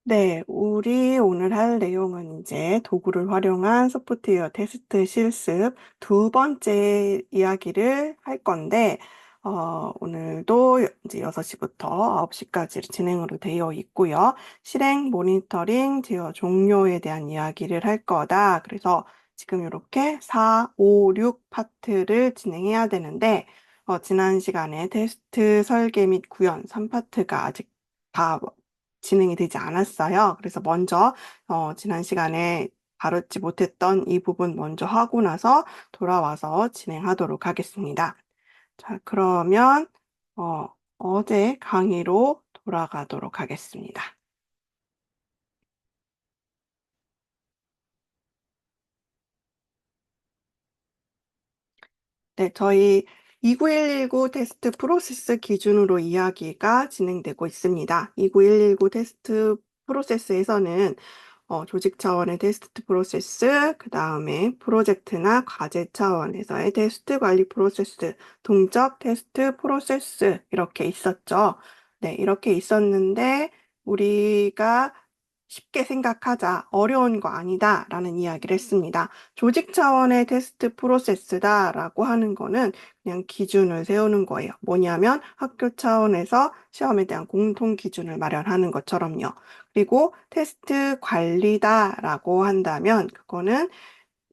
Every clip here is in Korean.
네, 우리 오늘 할 내용은 이제 도구를 활용한 소프트웨어 테스트 실습 두 번째 이야기를 할 건데, 오늘도 이제 6시부터 9시까지 진행으로 되어 있고요. 실행, 모니터링, 제어 종료에 대한 이야기를 할 거다. 그래서 지금 이렇게 4, 5, 6 파트를 진행해야 되는데, 지난 시간에 테스트 설계 및 구현 3파트가 아직 다 진행이 되지 않았어요. 그래서 먼저 지난 시간에 다루지 못했던 이 부분 먼저 하고 나서 돌아와서 진행하도록 하겠습니다. 자, 그러면 어제 강의로 돌아가도록 하겠습니다. 네, 저희 29119 테스트 프로세스 기준으로 이야기가 진행되고 있습니다. 29119 테스트 프로세스에서는 조직 차원의 테스트 프로세스, 그 다음에 프로젝트나 과제 차원에서의 테스트 관리 프로세스, 동적 테스트 프로세스 이렇게 있었죠. 네, 이렇게 있었는데 우리가 쉽게 생각하자, 어려운 거 아니다 라는 이야기를 했습니다. 조직 차원의 테스트 프로세스다라고 하는 거는 그냥 기준을 세우는 거예요. 뭐냐면 학교 차원에서 시험에 대한 공통 기준을 마련하는 것처럼요. 그리고 테스트 관리다라고 한다면 그거는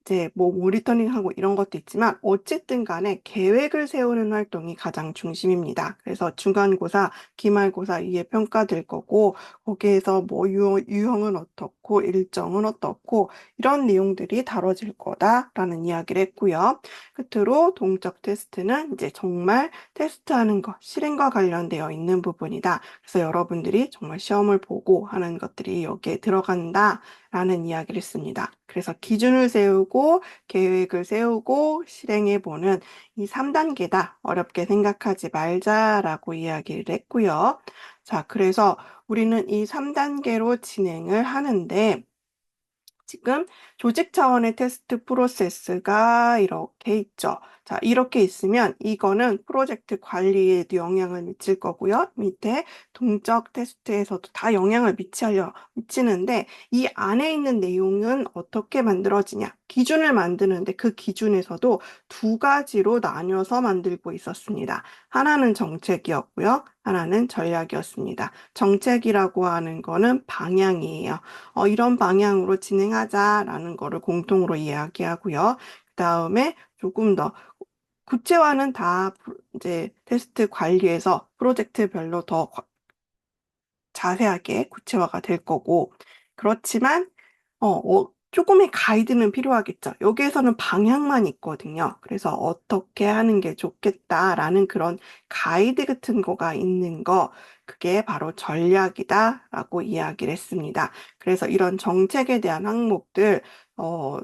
이제 뭐 모니터링하고 이런 것도 있지만 어쨌든 간에 계획을 세우는 활동이 가장 중심입니다. 그래서 중간고사, 기말고사 이에 평가될 거고 거기에서 뭐 유형은 어떻고 일정은 어떻고 이런 내용들이 다뤄질 거다라는 이야기를 했고요. 끝으로 동적 테스트는 이제 정말 테스트하는 것, 실행과 관련되어 있는 부분이다. 그래서 여러분들이 정말 시험을 보고 하는 것들이 여기에 들어간다. 라는 이야기를 했습니다. 그래서 기준을 세우고 계획을 세우고 실행해 보는 이 3단계다. 어렵게 생각하지 말자라고 이야기를 했고요. 자, 그래서 우리는 이 3단계로 진행을 하는데 지금 조직 차원의 테스트 프로세스가 이렇게 있죠. 자, 이렇게 있으면 이거는 프로젝트 관리에도 영향을 미칠 거고요. 밑에 동적 테스트에서도 다 영향을 미치는데 이 안에 있는 내용은 어떻게 만들어지냐? 기준을 만드는데 그 기준에서도 두 가지로 나뉘어서 만들고 있었습니다. 하나는 정책이었고요. 하나는 전략이었습니다. 정책이라고 하는 거는 방향이에요. 이런 방향으로 진행하자라는 거를 공통으로 이야기하고요. 그다음에 조금 더 구체화는 다 이제 테스트 관리에서 프로젝트별로 더 자세하게 구체화가 될 거고, 그렇지만, 조금의 가이드는 필요하겠죠. 여기에서는 방향만 있거든요. 그래서 어떻게 하는 게 좋겠다라는 그런 가이드 같은 거가 있는 거, 그게 바로 전략이다라고 이야기를 했습니다. 그래서 이런 정책에 대한 항목들,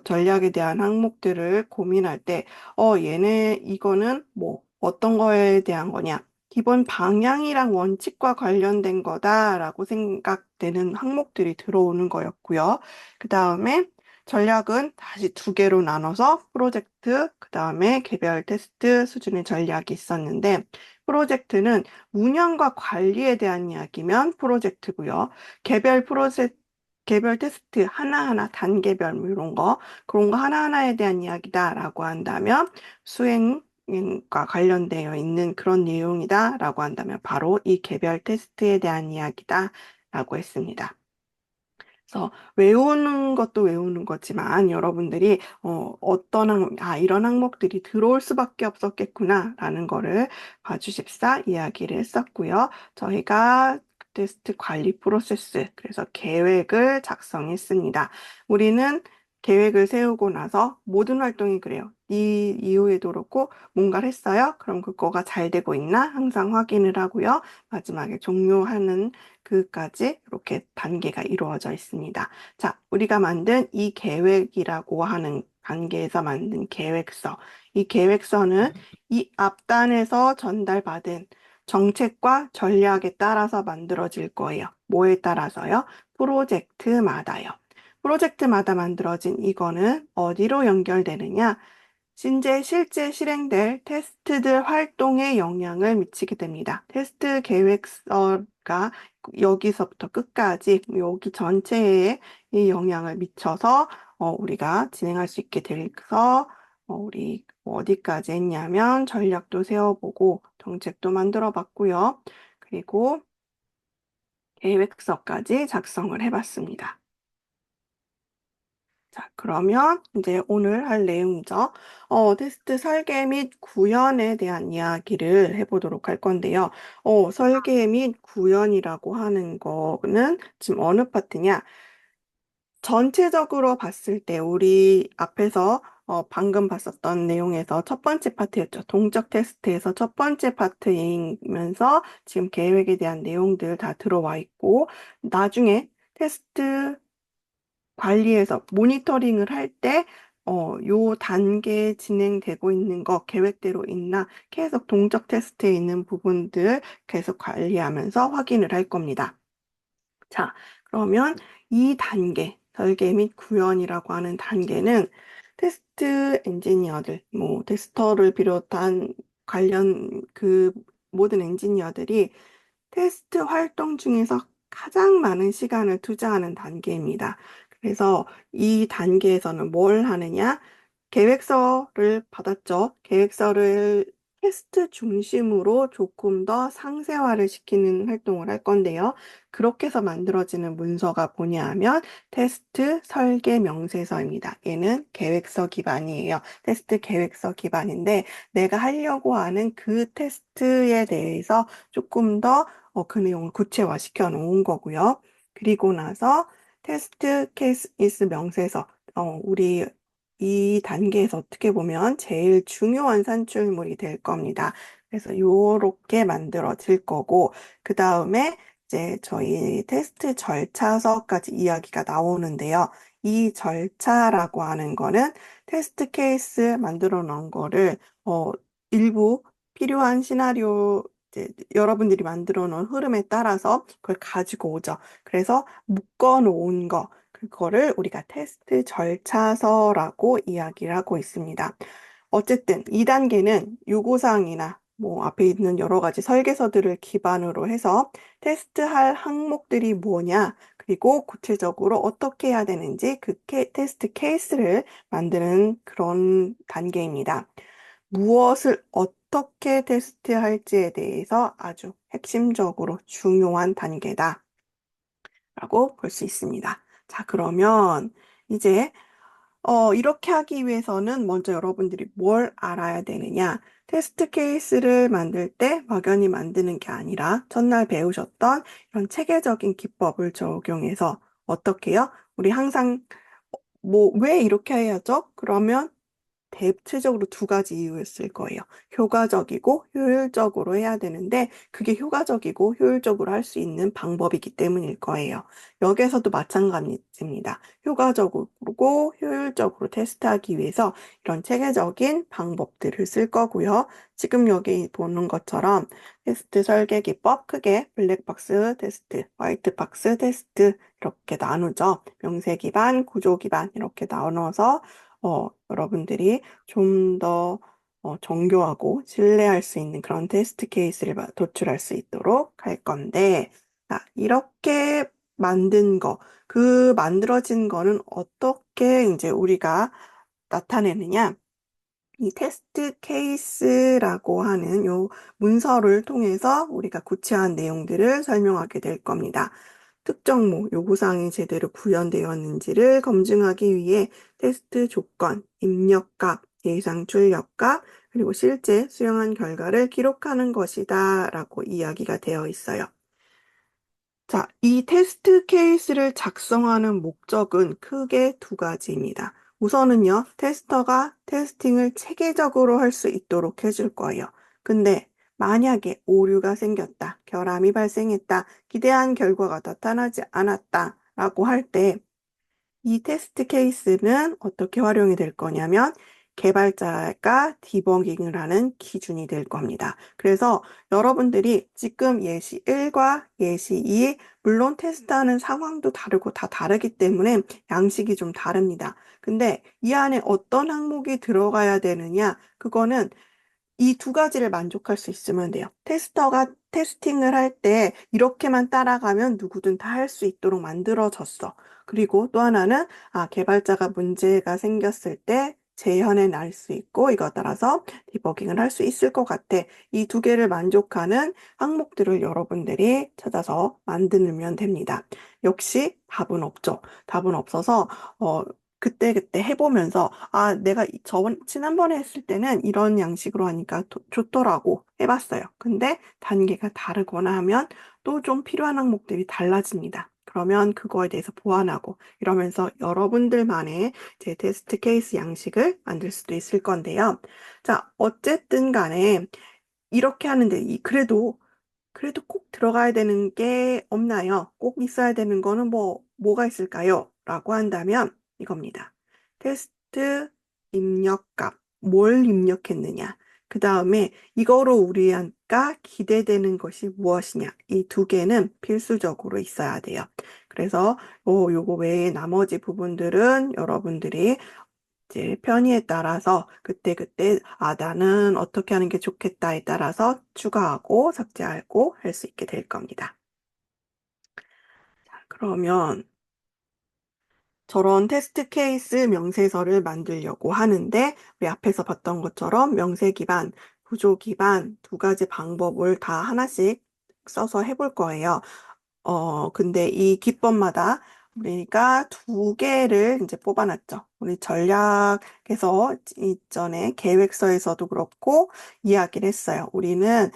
전략에 대한 항목들을 고민할 때, 이거는 뭐, 어떤 거에 대한 거냐? 기본 방향이랑 원칙과 관련된 거다라고 생각되는 항목들이 들어오는 거였고요. 그 다음에 전략은 다시 두 개로 나눠서 프로젝트, 그 다음에 개별 테스트 수준의 전략이 있었는데, 프로젝트는 운영과 관리에 대한 이야기면 프로젝트고요. 개별 프로젝트 개별 테스트 하나하나 단계별 뭐 이런 거 그런 거 하나하나에 대한 이야기다라고 한다면 수행과 관련되어 있는 그런 내용이다라고 한다면 바로 이 개별 테스트에 대한 이야기다라고 했습니다. 그래서 외우는 것도 외우는 거지만 여러분들이 이런 항목들이 들어올 수밖에 없었겠구나라는 거를 봐주십사 이야기를 했었고요. 저희가 테스트 관리 프로세스, 그래서 계획을 작성했습니다. 우리는 계획을 세우고 나서 모든 활동이 그래요. 이 이후에도 그렇고 뭔가를 했어요? 그럼 그거가 잘 되고 있나? 항상 확인을 하고요. 마지막에 종료하는 그까지 이렇게 단계가 이루어져 있습니다. 자, 우리가 만든 이 계획이라고 하는 단계에서 만든 계획서. 이 계획서는 이 앞단에서 전달받은 정책과 전략에 따라서 만들어질 거예요. 뭐에 따라서요? 프로젝트마다요. 프로젝트마다 만들어진 이거는 어디로 연결되느냐? 실제 실행될 테스트들 활동에 영향을 미치게 됩니다. 테스트 계획서가 여기서부터 끝까지 여기 전체에 이 영향을 미쳐서 우리가 진행할 수 있게 돼서 우리 어디까지 했냐면 전략도 세워보고 정책도 만들어 봤고요. 그리고 계획서까지 작성을 해봤습니다. 자, 그러면 이제 오늘 할 내용이죠. 테스트 설계 및 구현에 대한 이야기를 해보도록 할 건데요. 설계 및 구현이라고 하는 거는 지금 어느 파트냐? 전체적으로 봤을 때 우리 앞에서 방금 봤었던 내용에서 첫 번째 파트였죠. 동적 테스트에서 첫 번째 파트이면서 지금 계획에 대한 내용들 다 들어와 있고 나중에 테스트 관리해서 모니터링을 할 때, 요 단계에 진행되고 있는 거 계획대로 있나 계속 동적 테스트에 있는 부분들 계속 관리하면서 확인을 할 겁니다. 자, 그러면 이 단계, 설계 및 구현이라고 하는 단계는 테스트 엔지니어들, 뭐, 테스터를 비롯한 관련 그 모든 엔지니어들이 테스트 활동 중에서 가장 많은 시간을 투자하는 단계입니다. 그래서 이 단계에서는 뭘 하느냐? 계획서를 받았죠. 계획서를 테스트 중심으로 조금 더 상세화를 시키는 활동을 할 건데요. 그렇게 해서 만들어지는 문서가 뭐냐 하면 테스트 설계 명세서입니다. 얘는 계획서 기반이에요. 테스트 계획서 기반인데 내가 하려고 하는 그 테스트에 대해서 조금 더 그 내용을 구체화시켜 놓은 거고요. 그리고 나서 테스트 케이스 명세서, 우리 이 단계에서 어떻게 보면 제일 중요한 산출물이 될 겁니다. 그래서 요렇게 만들어질 거고, 그 다음에 이제 저희 테스트 절차서까지 이야기가 나오는데요. 이 절차라고 하는 거는 테스트 케이스 만들어 놓은 거를, 일부 필요한 시나리오, 이제 여러분들이 만들어 놓은 흐름에 따라서 그걸 가지고 오죠. 그래서 묶어 놓은 거, 그거를 우리가 테스트 절차서라고 이야기를 하고 있습니다. 어쨌든 2단계는 요구사항이나 뭐 앞에 있는 여러 가지 설계서들을 기반으로 해서 테스트할 항목들이 뭐냐, 그리고 구체적으로 어떻게 해야 되는지 그 테스트 케이스를 만드는 그런 단계입니다. 무엇을 어떻게 테스트할지에 대해서 아주 핵심적으로 중요한 단계다. 라고 볼 수 있습니다. 자, 그러면 이제 이렇게 하기 위해서는 먼저 여러분들이 뭘 알아야 되느냐? 테스트 케이스를 만들 때 막연히 만드는 게 아니라 전날 배우셨던 이런 체계적인 기법을 적용해서 어떻게 해요? 우리 항상 뭐 왜 이렇게 해야죠? 그러면 대체적으로 두 가지 이유였을 거예요. 효과적이고 효율적으로 해야 되는데 그게 효과적이고 효율적으로 할 수 있는 방법이기 때문일 거예요. 여기에서도 마찬가지입니다. 효과적이고 효율적으로 테스트하기 위해서 이런 체계적인 방법들을 쓸 거고요. 지금 여기 보는 것처럼 테스트 설계 기법 크게 블랙박스 테스트, 화이트박스 테스트 이렇게 나누죠. 명세 기반, 구조 기반 이렇게 나눠서 여러분들이 좀 더 정교하고 신뢰할 수 있는 그런 테스트 케이스를 도출할 수 있도록 할 건데, 자, 이렇게 만든 거, 그 만들어진 거는 어떻게 이제 우리가 나타내느냐? 이 테스트 케이스라고 하는 요 문서를 통해서 우리가 구체화한 내용들을 설명하게 될 겁니다. 특정모 요구사항이 제대로 구현되었는지를 검증하기 위해 테스트 조건, 입력값, 예상 출력값, 그리고 실제 수용한 결과를 기록하는 것이다 라고 이야기가 되어 있어요. 자, 이 테스트 케이스를 작성하는 목적은 크게 두 가지입니다. 우선은요, 테스터가 테스팅을 체계적으로 할 수 있도록 해줄 거예요. 근데 만약에 오류가 생겼다, 결함이 발생했다, 기대한 결과가 나타나지 않았다 라고 할 때 이 테스트 케이스는 어떻게 활용이 될 거냐면 개발자가 디버깅을 하는 기준이 될 겁니다. 그래서 여러분들이 지금 예시 1과 예시 2, 물론 테스트하는 상황도 다르고 다 다르기 때문에 양식이 좀 다릅니다. 근데 이 안에 어떤 항목이 들어가야 되느냐? 그거는 이 두 가지를 만족할 수 있으면 돼요. 테스터가 테스팅을 할 때 이렇게만 따라가면 누구든 다 할 수 있도록 만들어졌어. 그리고 또 하나는 개발자가 문제가 생겼을 때 재현해 날 수 있고 이거 따라서 디버깅을 할 수 있을 것 같아. 이 두 개를 만족하는 항목들을 여러분들이 찾아서 만들면 됩니다. 역시 답은 없죠. 답은 없어서 어, 그때그때 해보면서, 내가 지난번에 했을 때는 이런 양식으로 하니까 좋더라고 해봤어요. 근데 단계가 다르거나 하면 또 좀 필요한 항목들이 달라집니다. 그러면 그거에 대해서 보완하고 이러면서 여러분들만의 제 테스트 케이스 양식을 만들 수도 있을 건데요. 자, 어쨌든 간에 이렇게 하는데, 그래도 꼭 들어가야 되는 게 없나요? 꼭 있어야 되는 거는 뭐가 있을까요? 라고 한다면 이겁니다. 테스트 입력값, 뭘 입력했느냐. 그 다음에 이거로 우리가 기대되는 것이 무엇이냐. 이 두 개는 필수적으로 있어야 돼요. 그래서 요거 외에 나머지 부분들은 여러분들이 이제 편의에 따라서 그때그때 나는 어떻게 하는 게 좋겠다에 따라서 추가하고 삭제하고 할 수 있게 될 겁니다. 자, 그러면 저런 테스트 케이스 명세서를 만들려고 하는데 우리 앞에서 봤던 것처럼 명세 기반, 구조 기반 두 가지 방법을 다 하나씩 써서 해볼 거예요. 근데 이 기법마다 우리가 두 개를 이제 뽑아놨죠. 우리 전략에서 이전에 계획서에서도 그렇고 이야기를 했어요. 우리는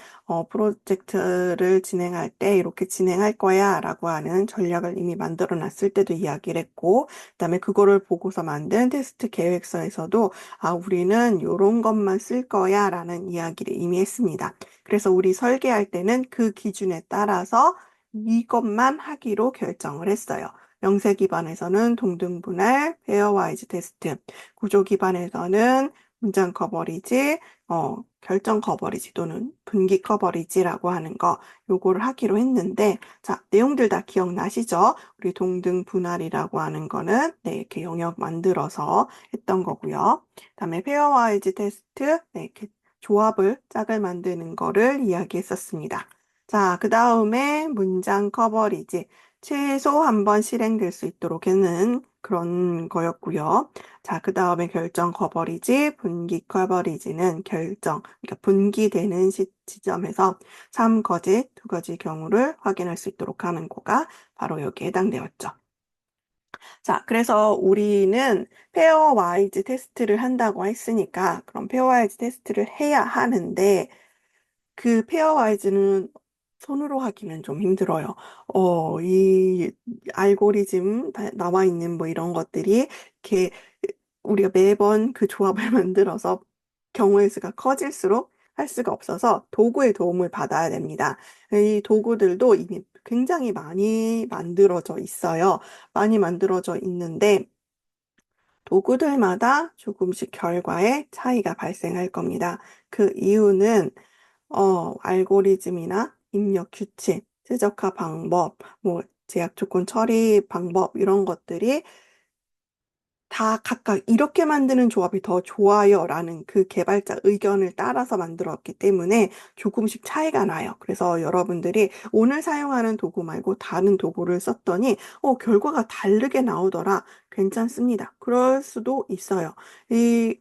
프로젝트를 진행할 때 이렇게 진행할 거야 라고 하는 전략을 이미 만들어 놨을 때도 이야기를 했고, 그다음에 그거를 보고서 만든 테스트 계획서에서도 우리는 이런 것만 쓸 거야 라는 이야기를 이미 했습니다. 그래서 우리 설계할 때는 그 기준에 따라서 이것만 하기로 결정을 했어요. 명세 기반에서는 동등분할, 페어와이즈 테스트, 구조 기반에서는 문장 커버리지, 결정 커버리지 또는 분기 커버리지라고 하는 거, 요거를 하기로 했는데, 자, 내용들 다 기억나시죠? 우리 동등분할이라고 하는 거는, 네, 이렇게 영역 만들어서 했던 거고요. 그다음에 페어와이즈 테스트, 네, 이렇게 조합을 짝을 만드는 거를 이야기했었습니다. 자, 그 다음에 문장 커버리지. 최소 한 번 실행될 수 있도록 하는 그런 거였고요. 자, 그 다음에 결정 커버리지, 분기 커버리지는 그러니까 분기되는 지점에서 3거짓, 2거짓 경우를 확인할 수 있도록 하는 거가 바로 여기에 해당되었죠. 자, 그래서 우리는 페어와이즈 테스트를 한다고 했으니까, 그럼 페어와이즈 테스트를 해야 하는데, 그 페어와이즈는 손으로 하기는 좀 힘들어요. 이 알고리즘 나와 있는 뭐 이런 것들이 이렇게 우리가 매번 그 조합을 만들어서 경우의 수가 커질수록 할 수가 없어서 도구의 도움을 받아야 됩니다. 이 도구들도 이미 굉장히 많이 만들어져 있어요. 많이 만들어져 있는데 도구들마다 조금씩 결과에 차이가 발생할 겁니다. 그 이유는 알고리즘이나 입력 규칙, 최적화 방법, 뭐 제약 조건 처리 방법 이런 것들이 다 각각 이렇게 만드는 조합이 더 좋아요라는 그 개발자 의견을 따라서 만들었기 때문에 조금씩 차이가 나요. 그래서 여러분들이 오늘 사용하는 도구 말고 다른 도구를 썼더니 결과가 다르게 나오더라. 괜찮습니다. 그럴 수도 있어요.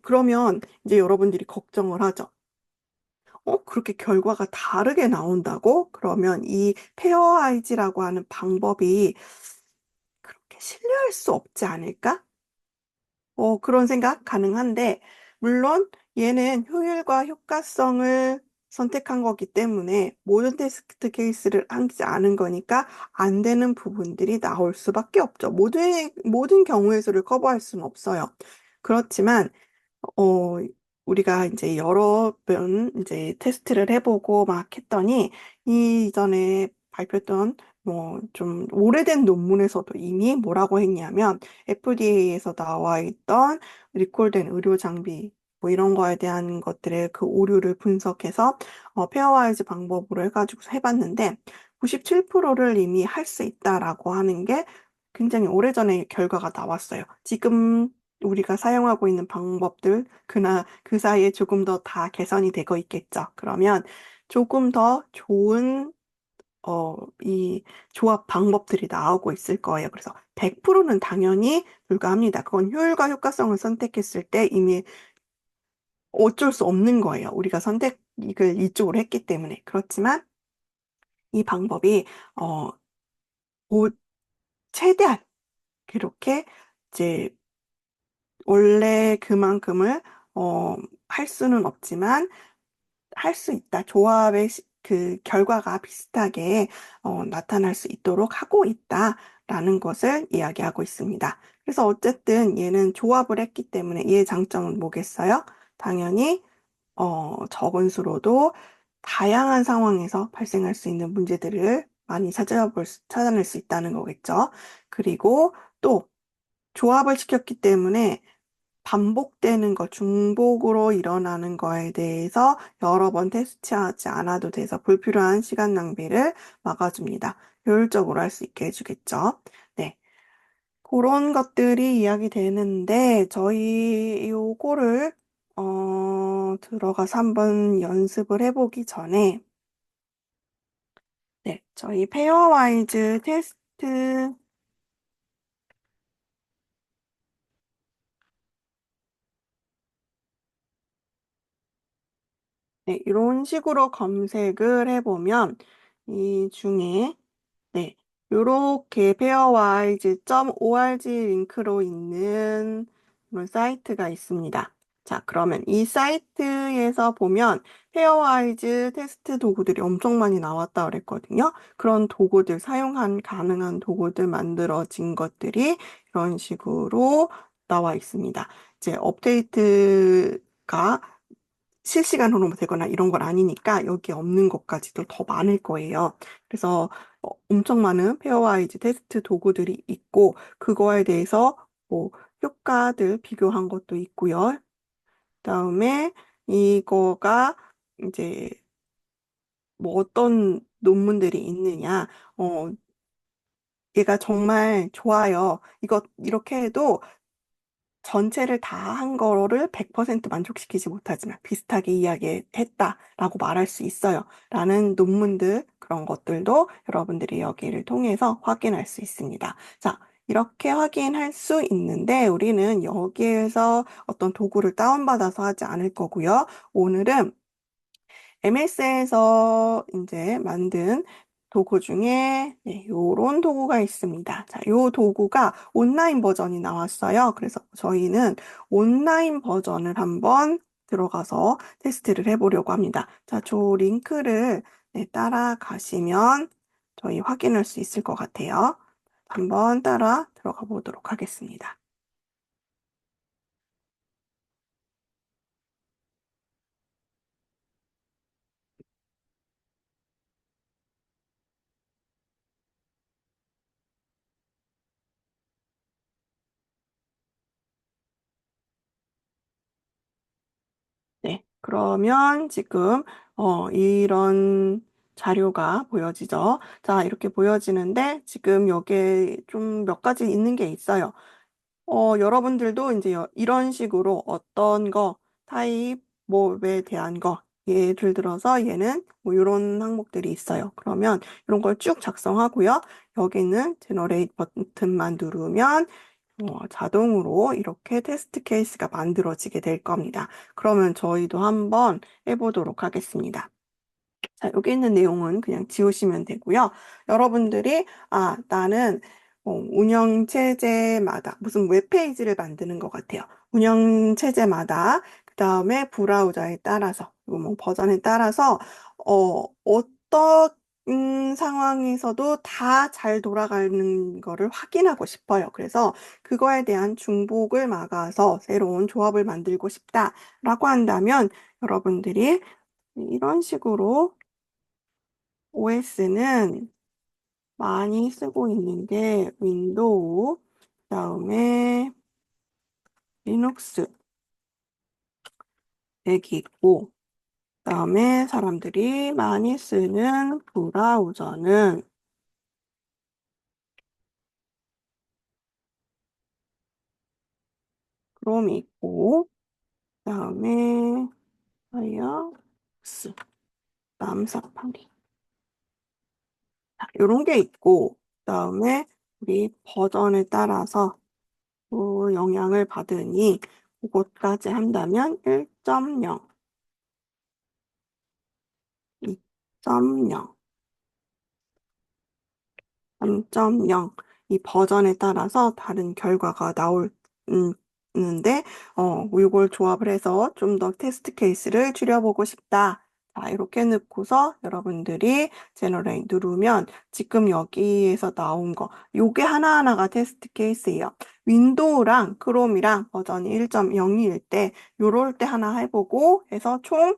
그러면 이제 여러분들이 걱정을 하죠. 그렇게 결과가 다르게 나온다고? 그러면 이 페어아이즈라고 하는 방법이 그렇게 신뢰할 수 없지 않을까? 그런 생각 가능한데, 물론 얘는 효율과 효과성을 선택한 거기 때문에 모든 테스트 케이스를 하지 않은 거니까 안 되는 부분들이 나올 수밖에 없죠. 모든 경우의 수를 커버할 수는 없어요. 그렇지만 어, 우리가 이제 여러 번 이제 테스트를 해보고 막 했더니 이전에 발표했던 뭐 좀 오래된 논문에서도 이미 뭐라고 했냐면 FDA에서 나와 있던 리콜된 의료 장비 뭐 이런 거에 대한 것들의 그 오류를 분석해서 페어와이즈 방법으로 해가지고 해봤는데 97%를 이미 할 수 있다라고 하는 게 굉장히 오래전에 결과가 나왔어요. 지금 우리가 사용하고 있는 방법들 그 사이에 조금 더 다 개선이 되고 있겠죠. 그러면 조금 더 좋은 이 조합 방법들이 나오고 있을 거예요. 그래서 100%는 당연히 불가합니다. 그건 효율과 효과성을 선택했을 때 이미 어쩔 수 없는 거예요. 우리가 선택을 이쪽으로 했기 때문에. 그렇지만 이 방법이 어, 오- 최대한 그렇게 이제 원래 그만큼을 어, 할 수는 없지만 할 수 있다. 조합의 그 결과가 비슷하게 나타날 수 있도록 하고 있다라는 것을 이야기하고 있습니다. 그래서 어쨌든 얘는 조합을 했기 때문에 얘의 장점은 뭐겠어요? 당연히 적은 수로도 다양한 상황에서 발생할 수 있는 문제들을 많이 찾아낼 수 있다는 거겠죠. 그리고 또 조합을 시켰기 때문에 반복되는 것, 중복으로 일어나는 거에 대해서 여러 번 테스트하지 않아도 돼서 불필요한 시간 낭비를 막아줍니다. 효율적으로 할 수 있게 해주겠죠. 네. 그런 것들이 이야기되는데, 저희 요거를, 들어가서 한번 연습을 해보기 전에, 네. 저희 페어와이즈 테스트 네, 이런 식으로 검색을 해보면 이 중에 네, 요렇게 pairwise.org 링크로 있는 그런 사이트가 있습니다. 자, 그러면 이 사이트에서 보면 페어와이즈 테스트 도구들이 엄청 많이 나왔다 그랬거든요. 그런 도구들, 가능한 도구들 만들어진 것들이 이런 식으로 나와 있습니다. 이제 업데이트가 실시간으로 되거나 이런 건 아니니까 여기 없는 것까지도 더 많을 거예요. 그래서 엄청 많은 페어와이즈 테스트 도구들이 있고 그거에 대해서 뭐 효과들 비교한 것도 있고요. 그다음에 이거가 이제 뭐 어떤 논문들이 있느냐, 얘가 정말 좋아요. 이거 이렇게 해도 전체를 다 한 거를 100% 만족시키지 못하지만 비슷하게 이야기했다라고 말할 수 있어요. 라는 논문들, 그런 것들도 여러분들이 여기를 통해서 확인할 수 있습니다. 자, 이렇게 확인할 수 있는데 우리는 여기에서 어떤 도구를 다운받아서 하지 않을 거고요. 오늘은 MS에서 이제 만든 도구 중에 요런 도구가 있습니다. 자, 요 도구가 온라인 버전이 나왔어요. 그래서 저희는 온라인 버전을 한번 들어가서 테스트를 해보려고 합니다. 자, 저 링크를 따라가시면 저희 확인할 수 있을 것 같아요. 한번 따라 들어가 보도록 하겠습니다. 네, 그러면 지금 이런 자료가 보여지죠. 자, 이렇게 보여지는데 지금 여기에 좀 몇 가지 있는 게 있어요. 여러분들도 이제 이런 식으로 어떤 거, 타입, 뭐에 대한 거, 예를 들어서 얘는 뭐 이런 항목들이 있어요. 그러면 이런 걸 쭉 작성하고요. 여기는 제너레이트 버튼만 누르면 자동으로 이렇게 테스트 케이스가 만들어지게 될 겁니다. 그러면 저희도 한번 해보도록 하겠습니다. 자, 여기 있는 내용은 그냥 지우시면 되고요. 여러분들이, 나는 운영체제마다 무슨 웹페이지를 만드는 것 같아요. 운영체제마다, 그 다음에 브라우저에 따라서, 그리고 뭐 버전에 따라서, 어떤 상황에서도 다 잘 돌아가는 거를 확인하고 싶어요. 그래서 그거에 대한 중복을 막아서 새로운 조합을 만들고 싶다라고 한다면 여러분들이 이런 식으로 OS는 많이 쓰고 있는 게 윈도우, 그다음에 리눅스, 백이 있고, 그다음에 사람들이 많이 쓰는 브라우저는 크롬이 있고, 그다음에 파이어폭스, 그다음 사파리. 이런 게 있고, 그다음에 우리 버전에 따라서 또 영향을 받으니 그것까지 한다면 1.0, 2.0, 3.0 이 버전에 따라서 다른 결과가 나오는데 이걸 조합을 해서 좀 더 테스트 케이스를 줄여보고 싶다. 자, 이렇게 넣고서 여러분들이 제너레이트 누르면 지금 여기에서 나온 거 요게 하나하나가 테스트 케이스예요. 윈도우랑 크롬이랑 버전이 1.0일 때 요럴 때 하나 해보고 해서 총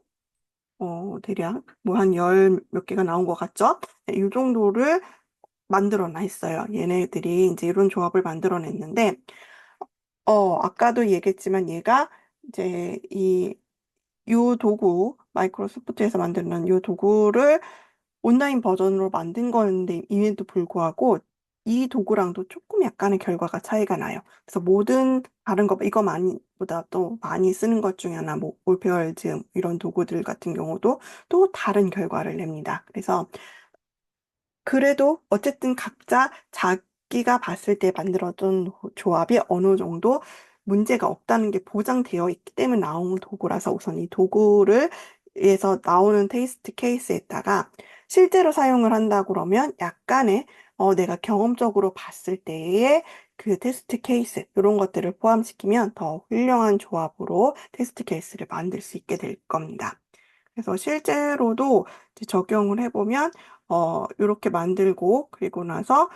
대략 뭐 한 열 몇 개가 나온 것 같죠? 네, 이 정도를 만들어냈어요. 얘네들이 이제 이런 조합을 만들어냈는데, 아까도 얘기했지만 얘가 이제 요 도구, 마이크로소프트에서 만드는 요 도구를 온라인 버전으로 만든 건데, 임에도 불구하고 이 도구랑도 조금 약간의 결과가 차이가 나요. 그래서 모든 다른 거, 이거보다 또 많이 쓰는 것 중에 하나, 뭐, 올페어즈 이런 도구들 같은 경우도 또 다른 결과를 냅니다. 그래서 그래도 어쨌든 각자 자기가 봤을 때 만들어둔 조합이 어느 정도 문제가 없다는 게 보장되어 있기 때문에 나온 도구라서 우선 이 도구를 에서 나오는 테이스트 케이스에다가 실제로 사용을 한다 그러면 약간의 내가 경험적으로 봤을 때의 그 테스트 케이스 이런 것들을 포함시키면 더 훌륭한 조합으로 테스트 케이스를 만들 수 있게 될 겁니다. 그래서 실제로도 이제 적용을 해보면 이렇게 만들고, 그리고 나서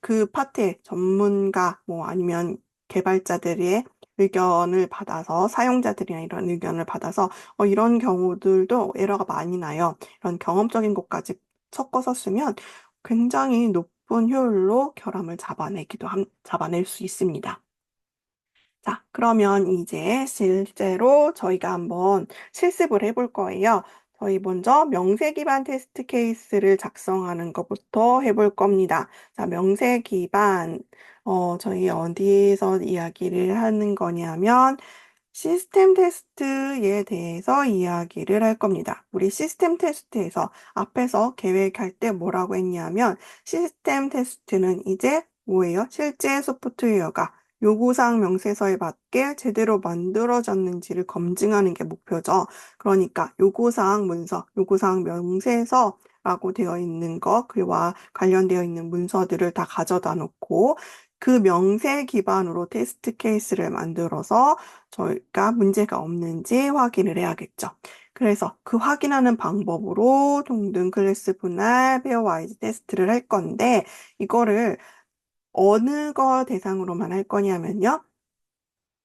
그 파트의 전문가, 뭐 아니면 개발자들의 의견을 받아서, 사용자들이나 이런 의견을 받아서, 이런 경우들도 에러가 많이 나요. 이런 경험적인 것까지 섞어서 쓰면 굉장히 높은 효율로 결함을 잡아낼 수 있습니다. 자, 그러면 이제 실제로 저희가 한번 실습을 해볼 거예요. 저희 먼저 명세 기반 테스트 케이스를 작성하는 것부터 해볼 겁니다. 자, 명세 기반, 저희 어디에서 이야기를 하는 거냐면, 시스템 테스트에 대해서 이야기를 할 겁니다. 우리 시스템 테스트에서 앞에서 계획할 때 뭐라고 했냐면 시스템 테스트는 이제 뭐예요? 실제 소프트웨어가 요구사항 명세서에 맞게 제대로 만들어졌는지를 검증하는 게 목표죠. 그러니까 요구사항 문서, 요구사항 명세서라고 되어 있는 것, 그와 관련되어 있는 문서들을 다 가져다 놓고 그 명세 기반으로 테스트 케이스를 만들어서 저희가 문제가 없는지 확인을 해야겠죠. 그래서 그 확인하는 방법으로 동등 클래스 분할 페어와이즈 테스트를 할 건데 이거를 어느 거 대상으로만 할 거냐면요.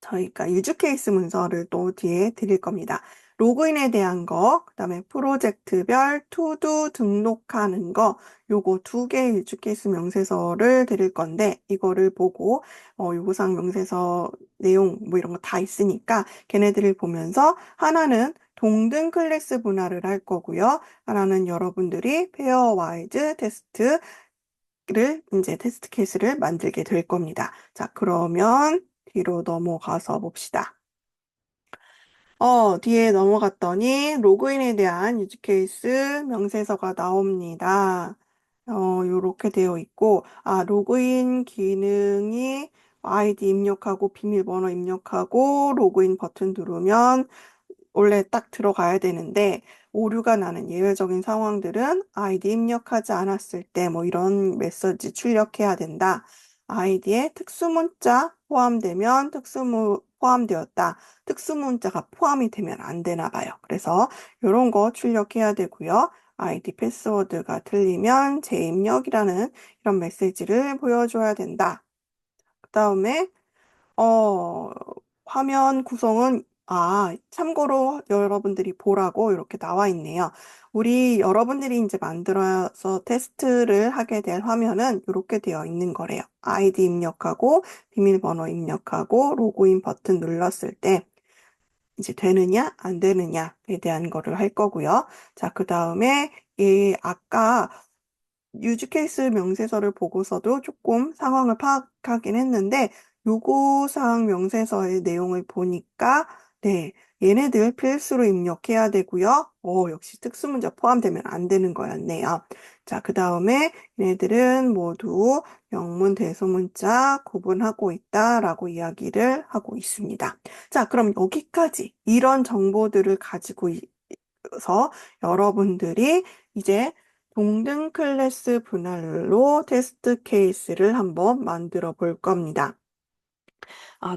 저희가 유즈 케이스 문서를 또 뒤에 드릴 겁니다. 로그인에 대한 거, 그다음에 프로젝트별 투두 등록하는 거, 요거 두 개의 유즈 케이스 명세서를 드릴 건데, 이거를 보고, 요구사항 명세서 내용, 뭐 이런 거 다 있으니까, 걔네들을 보면서, 하나는 동등 클래스 분할을 할 거고요. 하나는 여러분들이 페어와이즈 테스트를, 이제 테스트 케이스를 만들게 될 겁니다. 자, 그러면, 뒤로 넘어가서 봅시다. 뒤에 넘어갔더니 로그인에 대한 유즈 케이스 명세서가 나옵니다. 요렇게 되어 있고, 로그인 기능이 아이디 입력하고 비밀번호 입력하고 로그인 버튼 누르면 원래 딱 들어가야 되는데 오류가 나는 예외적인 상황들은 아이디 입력하지 않았을 때 뭐 이런 메시지 출력해야 된다. 아이디에 특수문자 포함되면 포함되었다. 특수문자가 포함이 되면 안 되나 봐요. 그래서 이런 거 출력해야 되고요. 아이디 패스워드가 틀리면 재입력이라는 이런 메시지를 보여줘야 된다. 그 다음에 어, 화면 구성은, 참고로 여러분들이 보라고 이렇게 나와 있네요. 여러분들이 이제 만들어서 테스트를 하게 될 화면은 이렇게 되어 있는 거래요. 아이디 입력하고, 비밀번호 입력하고, 로그인 버튼 눌렀을 때, 이제 되느냐, 안 되느냐에 대한 거를 할 거고요. 자, 그 다음에 아까 유즈 케이스 명세서를 보고서도 조금 상황을 파악하긴 했는데 요구사항 명세서의 내용을 보니까 네, 얘네들 필수로 입력해야 되고요. 역시 특수문제 포함되면 안 되는 거였네요. 자, 그 다음에 얘네들은 모두 영문 대소문자 구분하고 있다라고 이야기를 하고 있습니다. 자, 그럼 여기까지 이런 정보들을 가지고 있어서 여러분들이 이제 동등 클래스 분할로 테스트 케이스를 한번 만들어 볼 겁니다.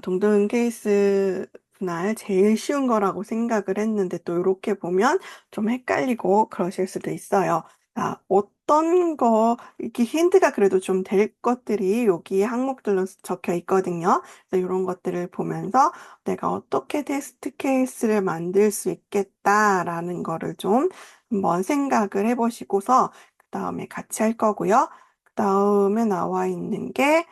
동등 케이스 분할 제일 쉬운 거라고 생각을 했는데 또 이렇게 보면 좀 헷갈리고 그러실 수도 있어요. 자, 어떤 거, 이렇게 힌트가 그래도 좀 될 것들이 여기 항목들로 적혀 있거든요. 그래서 이런 것들을 보면서 내가 어떻게 테스트 케이스를 만들 수 있겠다라는 거를 좀 한번 생각을 해보시고서 그 다음에 같이 할 거고요. 그 다음에 나와 있는 게,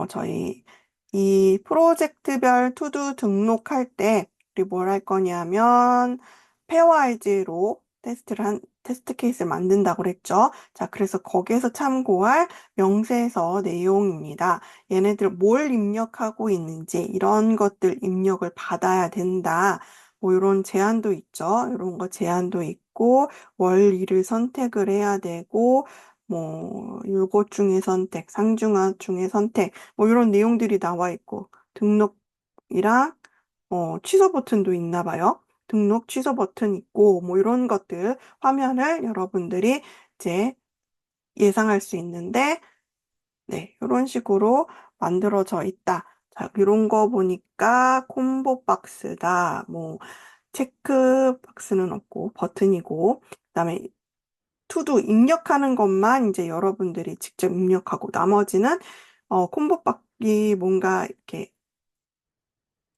저희 이 프로젝트별 투두 등록할 때 우리 뭘 할 거냐면 페어와이즈로 테스트 케이스를 만든다고 그랬죠. 자, 그래서 거기에서 참고할 명세서 내용입니다. 얘네들 뭘 입력하고 있는지 이런 것들 입력을 받아야 된다. 뭐 이런 제한도 있죠. 이런 거 제한도 있고 월일을 선택을 해야 되고 뭐 율곡 중에 선택, 상중하 중에 선택 뭐 이런 내용들이 나와 있고 등록이랑 취소 버튼도 있나 봐요. 등록 취소 버튼 있고 뭐 이런 것들 화면을 여러분들이 이제 예상할 수 있는데 네, 이런 식으로 만들어져 있다. 자, 이런 거 보니까 콤보 박스다. 뭐 체크 박스는 없고 버튼이고 그다음에 투두 입력하는 것만 이제 여러분들이 직접 입력하고 나머지는 콤보박이 뭔가 이렇게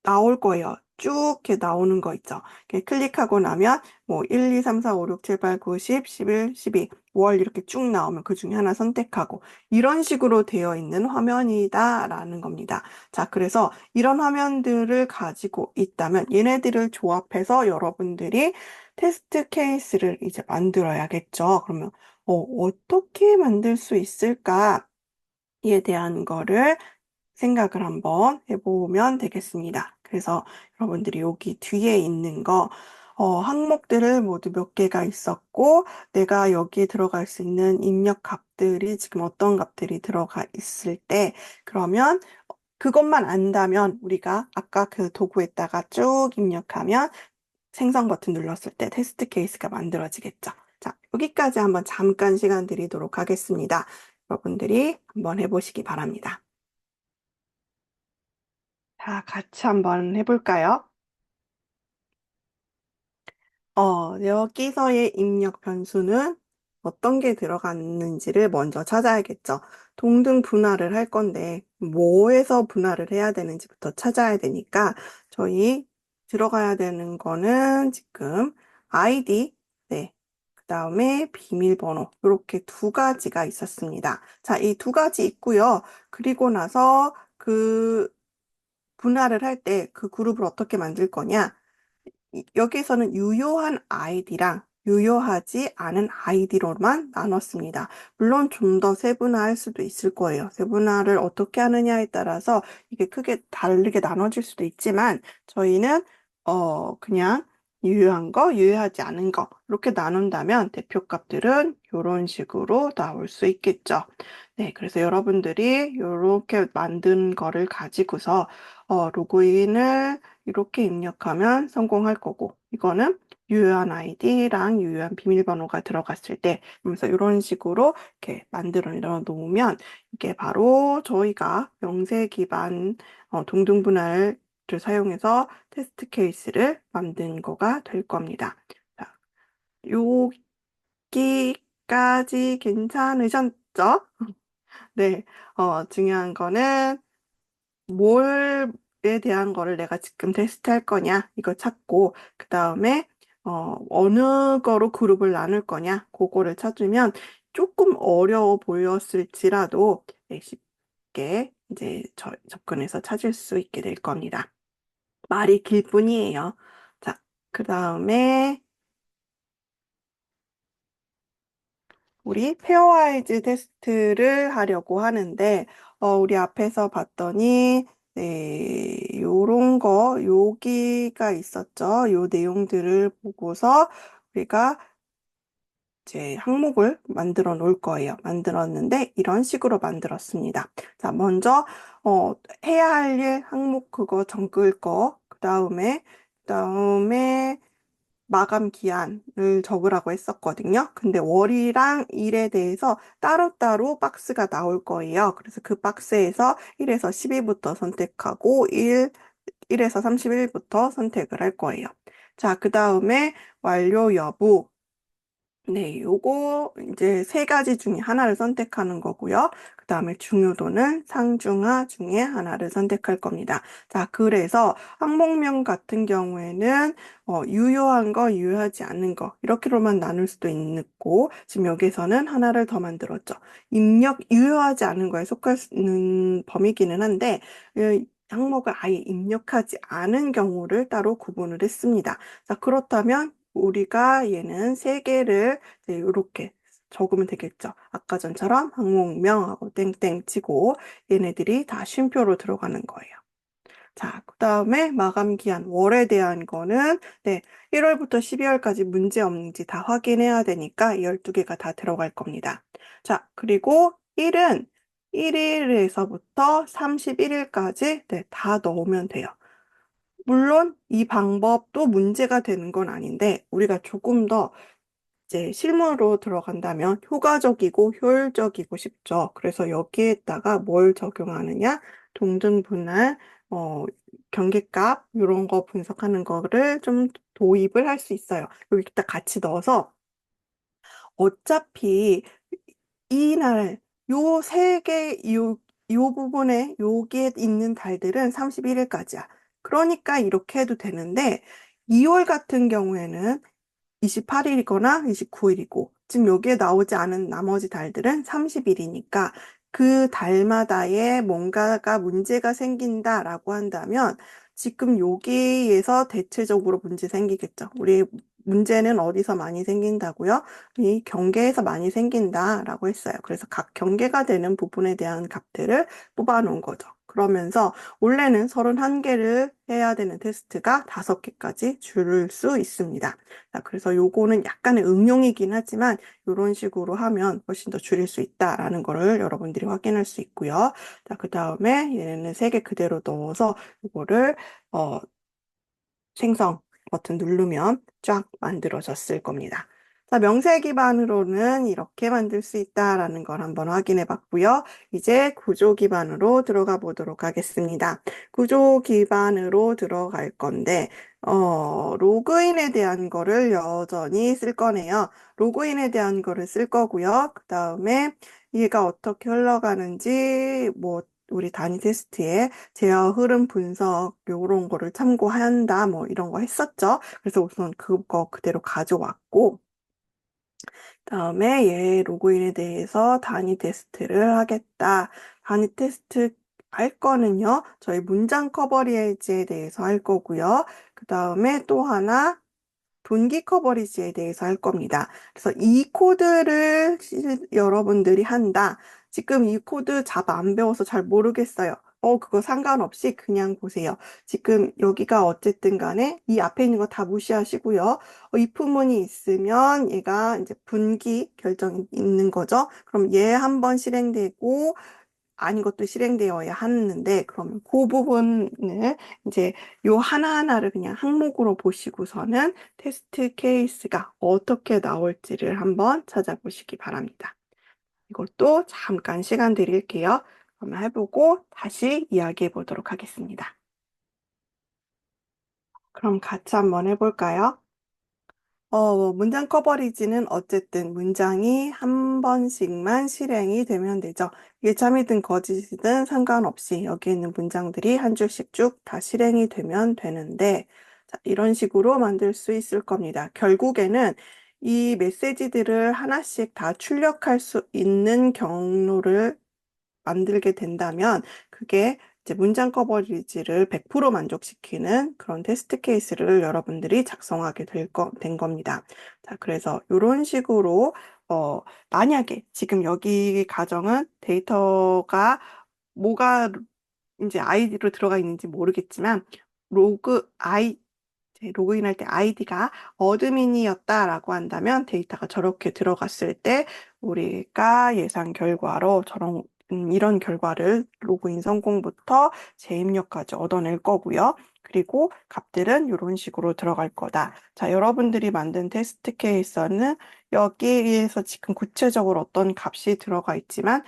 나올 거예요. 쭉 이렇게 나오는 거 있죠. 이렇게 클릭하고 나면 뭐 1, 2, 3, 4, 5, 6, 7, 8, 9, 10, 11, 12, 월 이렇게 쭉 나오면 그 중에 하나 선택하고 이런 식으로 되어 있는 화면이다라는 겁니다. 자, 그래서 이런 화면들을 가지고 있다면 얘네들을 조합해서 여러분들이 테스트 케이스를 이제 만들어야겠죠. 그러면 어떻게 만들 수 있을까에 대한 거를 생각을 한번 해보면 되겠습니다. 그래서 여러분들이 여기 뒤에 있는 거, 항목들을 모두 몇 개가 있었고, 내가 여기에 들어갈 수 있는 입력 값들이 지금 어떤 값들이 들어가 있을 때, 그러면 그것만 안다면 우리가 아까 그 도구에다가 쭉 입력하면 생성 버튼 눌렀을 때 테스트 케이스가 만들어지겠죠. 자, 여기까지 한번 잠깐 시간 드리도록 하겠습니다. 여러분들이 한번 해보시기 바랍니다. 자, 같이 한번 해볼까요? 여기서의 입력 변수는 어떤 게 들어갔는지를 먼저 찾아야겠죠. 동등 분할을 할 건데, 뭐에서 분할을 해야 되는지부터 찾아야 되니까, 저희 들어가야 되는 거는 지금 아이디, 네, 그 다음에 비밀번호, 이렇게 두 가지가 있었습니다. 자, 이 두 가지 있고요. 그리고 나서 그 분할을 할 때 그 그룹을 어떻게 만들 거냐? 여기서는 유효한 아이디랑 유효하지 않은 아이디로만 나눴습니다. 물론 좀 더 세분화할 수도 있을 거예요. 세분화를 어떻게 하느냐에 따라서 이게 크게 다르게 나눠질 수도 있지만 저희는 그냥 유효한 거, 유효하지 않은 거 이렇게 나눈다면 대표값들은 이런 식으로 나올 수 있겠죠. 네, 그래서 여러분들이 이렇게 만든 거를 가지고서 로그인을 이렇게 입력하면 성공할 거고, 이거는 유효한 아이디랑 유효한 비밀번호가 들어갔을 때, 그래서 이런 식으로 이렇게 만들어 놓으면 이게 바로 저희가 명세 기반 동등분할을 사용해서 테스트 케이스를 만든 거가 될 겁니다. 자, 여기까지 괜찮으셨죠? 네, 중요한 거는 뭘에 대한 거를 내가 지금 테스트할 거냐, 이걸 찾고, 그 다음에, 어느 거로 그룹을 나눌 거냐, 그거를 찾으면 조금 어려워 보였을지라도 네, 쉽게 이제 접근해서 찾을 수 있게 될 겁니다. 말이 길 뿐이에요. 그 다음에 우리 페어와이즈 테스트를 하려고 하는데, 우리 앞에서 봤더니, 네, 여기가 있었죠. 요 내용들을 보고서 우리가 이제 항목을 만들어 놓을 거예요. 만들었는데, 이런 식으로 만들었습니다. 자, 먼저, 해야 할 일 항목 그거 적을 거, 그 다음에 마감 기한을 적으라고 했었거든요. 근데 월이랑 일에 대해서 따로따로 박스가 나올 거예요. 그래서 그 박스에서 1에서 12부터 선택하고 1에서 31부터 선택을 할 거예요. 자, 그 다음에 완료 여부. 네, 요거 이제 세 가지 중에 하나를 선택하는 거고요. 그 다음에 중요도는 상중하 중에 하나를 선택할 겁니다. 자, 그래서 항목명 같은 경우에는 유효한 거, 유효하지 않은 거 이렇게로만 나눌 수도 있고 지금 여기서는 하나를 더 만들었죠. 유효하지 않은 거에 속할 수 있는 범위기는 한데 항목을 아예 입력하지 않은 경우를 따로 구분을 했습니다. 자, 그렇다면 우리가 얘는 세 개를 이렇게 적으면 되겠죠. 아까 전처럼 항목명하고 땡땡 치고 얘네들이 다 쉼표로 들어가는 거예요. 자, 그 다음에 마감 기한 월에 대한 거는 네, 1월부터 12월까지 문제 없는지 다 확인해야 되니까 12개가 다 들어갈 겁니다. 자, 그리고 1은 1일에서부터 31일까지 네, 다 넣으면 돼요. 물론 이 방법도 문제가 되는 건 아닌데 우리가 조금 더 이제 실무로 들어간다면 효과적이고 효율적이고 싶죠. 그래서 여기에다가 뭘 적용하느냐? 동등분할, 어, 경계값 이런 거 분석하는 거를 좀 도입을 할 수 있어요. 여기다 같이 넣어서 어차피 이날 요 세 개, 요 부분에 여기에 있는 달들은 31일까지야. 그러니까 이렇게 해도 되는데 2월 같은 경우에는 28일이거나 29일이고, 지금 여기에 나오지 않은 나머지 달들은 30일이니까 그 달마다의 뭔가가 문제가 생긴다라고 한다면 지금 여기에서 대체적으로 문제 생기겠죠. 우리 문제는 어디서 많이 생긴다고요? 이 경계에서 많이 생긴다라고 했어요. 그래서 각 경계가 되는 부분에 대한 값들을 뽑아놓은 거죠. 그러면서 원래는 31개를 해야 되는 테스트가 5개까지 줄을 수 있습니다. 자, 그래서 요거는 약간의 응용이긴 하지만 이런 식으로 하면 훨씬 더 줄일 수 있다라는 거를 여러분들이 확인할 수 있고요. 자, 그 다음에 얘는 3개 그대로 넣어서 이거를 어, 생성 버튼 누르면 쫙 만들어졌을 겁니다. 자, 명세 기반으로는 이렇게 만들 수 있다라는 걸 한번 확인해 봤고요. 이제 구조 기반으로 들어가 보도록 하겠습니다. 구조 기반으로 들어갈 건데, 로그인에 대한 거를 여전히 쓸 거네요. 로그인에 대한 거를 쓸 거고요. 그 다음에 얘가 어떻게 흘러가는지, 뭐, 우리 단위 테스트에 제어 흐름 분석 요런 거를 참고한다 뭐 이런 거 했었죠. 그래서 우선 그거 그대로 가져왔고 다음에 얘 로그인에 대해서 단위 테스트를 하겠다. 단위 테스트 할 거는요. 저희 문장 커버리지에 대해서 할 거고요. 그 다음에 또 하나 분기 커버리지에 대해서 할 겁니다. 그래서 이 코드를 여러분들이 한다. 지금 이 코드 자바 안 배워서 잘 모르겠어요. 그거 상관없이 그냥 보세요. 지금 여기가 어쨌든 간에 이 앞에 있는 거 다 무시하시고요. if문이 있으면 얘가 이제 분기 결정이 있는 거죠. 그럼 얘 한 번 실행되고 아닌 것도 실행되어야 하는데, 그럼 그 부분을 이제 요 하나하나를 그냥 항목으로 보시고서는 테스트 케이스가 어떻게 나올지를 한번 찾아보시기 바랍니다. 이것도 잠깐 시간 드릴게요. 그러면 해보고 다시 이야기해 보도록 하겠습니다. 그럼 같이 한번 해볼까요? 문장 커버리지는 어쨌든 문장이 한 번씩만 실행이 되면 되죠. 이게 참이든 거짓이든 상관없이 여기 있는 문장들이 한 줄씩 쭉 다 실행이 되면 되는데, 자, 이런 식으로 만들 수 있을 겁니다. 결국에는 이 메시지들을 하나씩 다 출력할 수 있는 경로를 만들게 된다면 그게 이제 문장 커버리지를 100% 만족시키는 그런 테스트 케이스를 여러분들이 작성하게 된 겁니다. 자, 그래서 이런 식으로 만약에 지금 여기 가정은 데이터가 뭐가 이제 아이디로 들어가 있는지 모르겠지만 로그 아이 이제 로그인할 때 아이디가 어드민이었다라고 한다면 데이터가 저렇게 들어갔을 때 우리가 예상 결과로 이런 결과를 로그인 성공부터 재입력까지 얻어낼 거고요. 그리고 값들은 이런 식으로 들어갈 거다. 자, 여러분들이 만든 테스트 케이스는 여기에서 지금 구체적으로 어떤 값이 들어가 있지만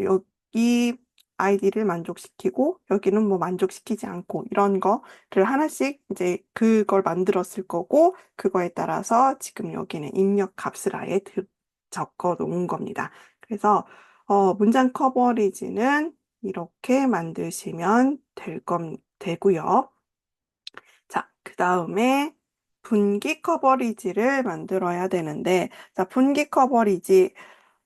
여기 아이디를 만족시키고 여기는 뭐 만족시키지 않고 이런 거를 하나씩 이제 그걸 만들었을 거고 그거에 따라서 지금 여기는 입력 값을 아예 적어 놓은 겁니다. 그래서 문장 커버리지는 이렇게 만드시면 되고요. 자, 그 다음에 분기 커버리지를 만들어야 되는데, 자, 분기 커버리지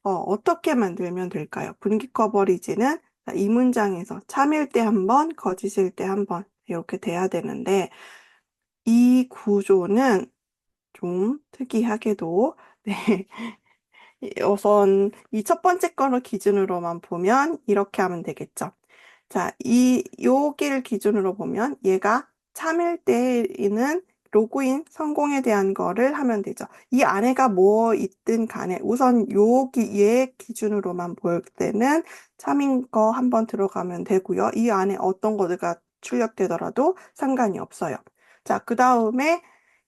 어떻게 만들면 될까요? 분기 커버리지는 이 문장에서 참일 때 한 번, 거짓일 때 한 번 이렇게 돼야 되는데 이 구조는 좀 특이하게도 네, 우선 이 첫 번째 거를 기준으로만 보면 이렇게 하면 되겠죠. 자, 여기를 기준으로 보면 얘가 참일 때에는 로그인 성공에 대한 거를 하면 되죠. 이 안에가 뭐 있든 간에 우선 얘 기준으로만 볼 때는 참인 거 한번 들어가면 되고요. 이 안에 어떤 거가 출력되더라도 상관이 없어요. 자, 그 다음에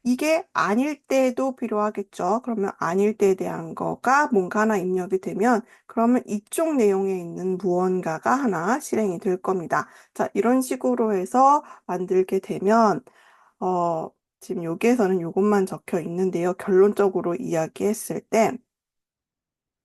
이게 아닐 때도 필요하겠죠. 그러면 아닐 때에 대한 거가 뭔가 하나 입력이 되면 그러면 이쪽 내용에 있는 무언가가 하나 실행이 될 겁니다. 자, 이런 식으로 해서 만들게 되면, 어, 지금 여기에서는 이것만 적혀 있는데요. 결론적으로 이야기했을 때,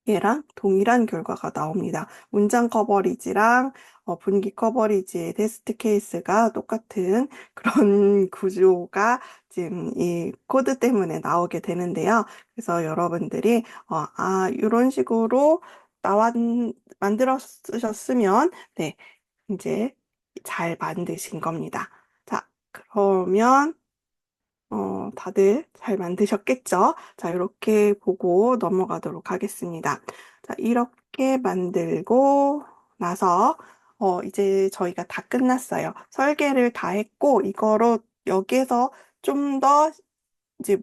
얘랑 동일한 결과가 나옵니다. 문장 커버리지랑 분기 커버리지의 테스트 케이스가 똑같은 그런 구조가 지금 이 코드 때문에 나오게 되는데요. 그래서 여러분들이 이런 식으로 만들었으셨으면 네, 이제 잘 만드신 겁니다. 자, 그러면 다들 잘 만드셨겠죠? 자, 이렇게 보고 넘어가도록 하겠습니다. 자, 이렇게 만들고 나서, 이제 저희가 다 끝났어요. 설계를 다 했고, 이거로 여기에서 좀 더 이제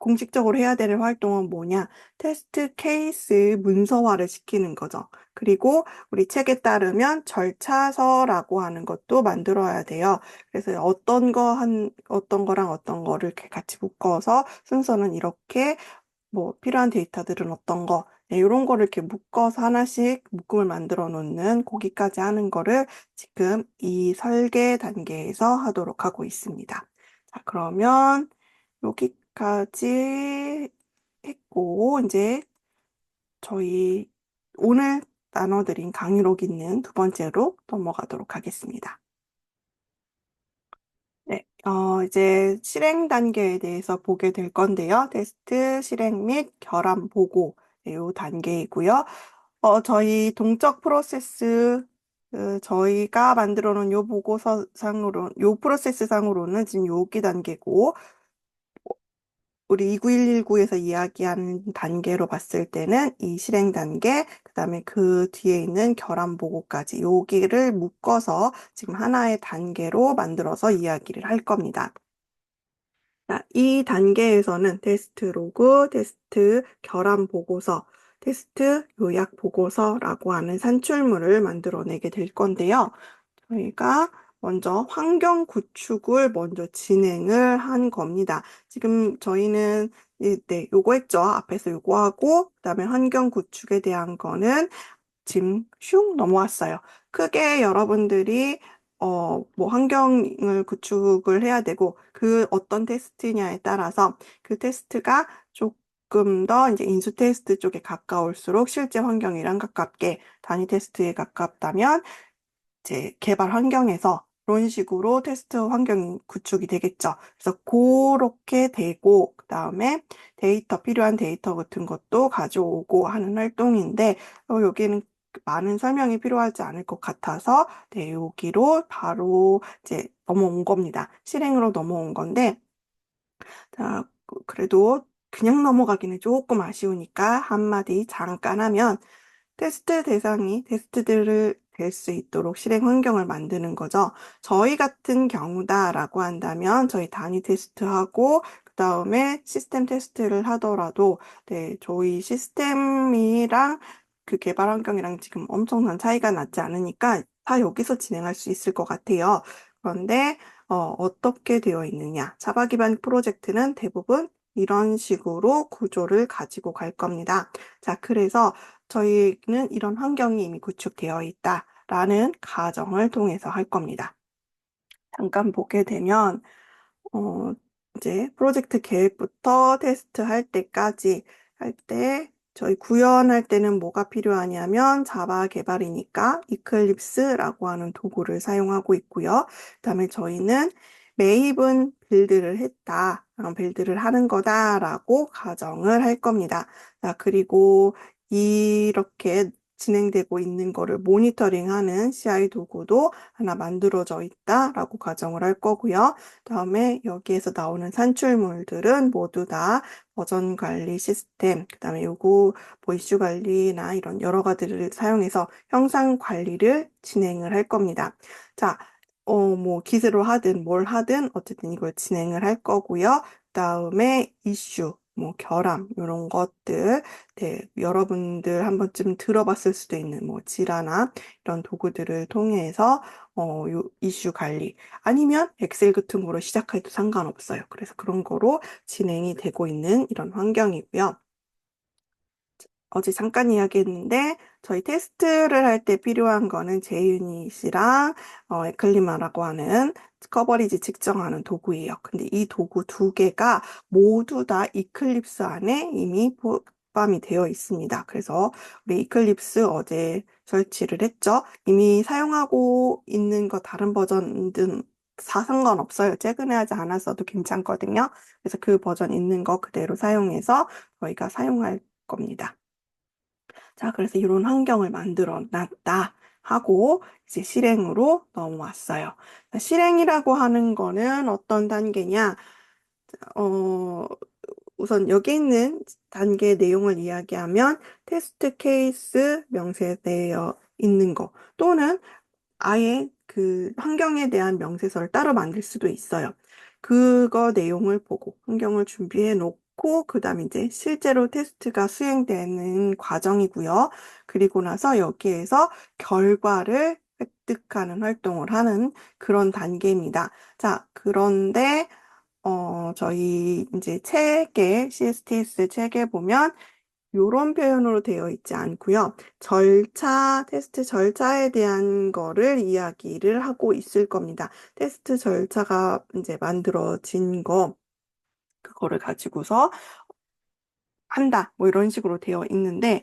공식적으로 해야 되는 활동은 뭐냐? 테스트 케이스 문서화를 시키는 거죠. 그리고 우리 책에 따르면 절차서라고 하는 것도 만들어야 돼요. 그래서 어떤 거랑 어떤 거를 이렇게 같이 묶어서 순서는 이렇게 뭐 필요한 데이터들은 어떤 거, 네, 이런 거를 이렇게 묶어서 하나씩 묶음을 만들어 놓는 거기까지 하는 거를 지금 이 설계 단계에서 하도록 하고 있습니다. 자, 그러면 여기까지 했고, 이제 저희 오늘 나눠드린 강의록 있는 두 번째로 넘어가도록 하겠습니다. 네, 이제 실행 단계에 대해서 보게 될 건데요. 테스트 실행 및 결함 보고, 이 단계이고요. 저희 동적 프로세스, 저희가 만들어 놓은 요 보고서상으로, 요 프로세스상으로는 지금 여기 단계고, 우리 29119에서 이야기하는 단계로 봤을 때는 이 실행 단계, 그 다음에 그 뒤에 있는 결함 보고까지 여기를 묶어서 지금 하나의 단계로 만들어서 이야기를 할 겁니다. 자, 이 단계에서는 테스트 로그, 테스트 결함 보고서, 테스트 요약 보고서라고 하는 산출물을 만들어내게 될 건데요. 저희가 먼저 환경 구축을 먼저 진행을 한 겁니다. 지금 저희는 네, 요거 했죠. 앞에서 요거 하고 그다음에 환경 구축에 대한 거는 지금 슝 넘어왔어요. 크게 여러분들이 뭐 환경을 구축을 해야 되고 그 어떤 테스트냐에 따라서 그 테스트가 조금 더 이제 인수 테스트 쪽에 가까울수록 실제 환경이랑 가깝게 단위 테스트에 가깝다면 이제 개발 환경에서 그런 식으로 테스트 환경 구축이 되겠죠. 그래서 그렇게 되고 그다음에 필요한 데이터 같은 것도 가져오고 하는 활동인데 여기는 많은 설명이 필요하지 않을 것 같아서 네, 여기로 바로 이제 넘어온 겁니다. 실행으로 넘어온 건데 자, 그래도 그냥 넘어가기는 조금 아쉬우니까 한마디 잠깐 하면 테스트 대상이 테스트들을 될 수 있도록 실행 환경을 만드는 거죠. 저희 같은 경우다라고 한다면 저희 단위 테스트하고 그다음에 시스템 테스트를 하더라도 네, 저희 시스템이랑 그 개발 환경이랑 지금 엄청난 차이가 나지 않으니까 다 여기서 진행할 수 있을 것 같아요. 그런데 어떻게 되어 있느냐? 자바 기반 프로젝트는 대부분 이런 식으로 구조를 가지고 갈 겁니다. 자, 그래서 저희는 이런 환경이 이미 구축되어 있다라는 가정을 통해서 할 겁니다. 잠깐 보게 되면, 어, 이제 프로젝트 계획부터 테스트 할 때까지 할 때, 저희 구현할 때는 뭐가 필요하냐면 자바 개발이니까 이클립스라고 하는 도구를 사용하고 있고요. 그다음에 저희는 매입은 빌드를 했다, 빌드를 하는 거다라고 가정을 할 겁니다. 자, 그리고 이렇게 진행되고 있는 거를 모니터링하는 CI 도구도 하나 만들어져 있다라고 가정을 할 거고요. 다음에 여기에서 나오는 산출물들은 모두 다 버전 관리 시스템, 그다음에 요거 뭐 이슈 관리나 이런 여러 가지를 사용해서 형상 관리를 진행을 할 겁니다. 자, 뭐 기세로 하든 뭘 하든 어쨌든 이걸 진행을 할 거고요. 그다음에 이슈, 뭐 결함 이런 것들, 네, 여러분들 한 번쯤 들어봤을 수도 있는 뭐 지라나 이런 도구들을 통해서 요 이슈 관리 아니면 엑셀 같은 거로 시작해도 상관없어요. 그래서 그런 거로 진행이 되고 있는 이런 환경이고요. 어제 잠깐 이야기했는데 저희 테스트를 할 때 필요한 거는 제이유닛이랑 에클리마라고 하는 커버리지 측정하는 도구예요. 근데 이 도구 두 개가 모두 다 이클립스 안에 이미 포함이 되어 있습니다. 그래서 우리 이클립스 어제 설치를 했죠. 이미 사용하고 있는 거 다른 버전은 다 상관없어요. 최근에 하지 않았어도 괜찮거든요. 그래서 그 버전 있는 거 그대로 사용해서 저희가 사용할 겁니다. 자, 그래서 이런 환경을 만들어 놨다 하고 이제 실행으로 넘어왔어요. 실행이라고 하는 거는 어떤 단계냐? 어, 우선 여기 있는 단계 내용을 이야기하면 테스트 케이스 명세되어 있는 거 또는 아예 그 환경에 대한 명세서를 따로 만들 수도 있어요. 그거 내용을 보고 환경을 준비해 놓고 그다음 이제 실제로 테스트가 수행되는 과정이고요. 그리고 나서 여기에서 결과를 획득하는 활동을 하는 그런 단계입니다. 자, 그런데 저희 이제 책에 CSTS 책에 보면 요런 표현으로 되어 있지 않고요. 테스트 절차에 대한 거를 이야기를 하고 있을 겁니다. 테스트 절차가 이제 만들어진 거, 그거를 가지고서 한다. 뭐 이런 식으로 되어 있는데,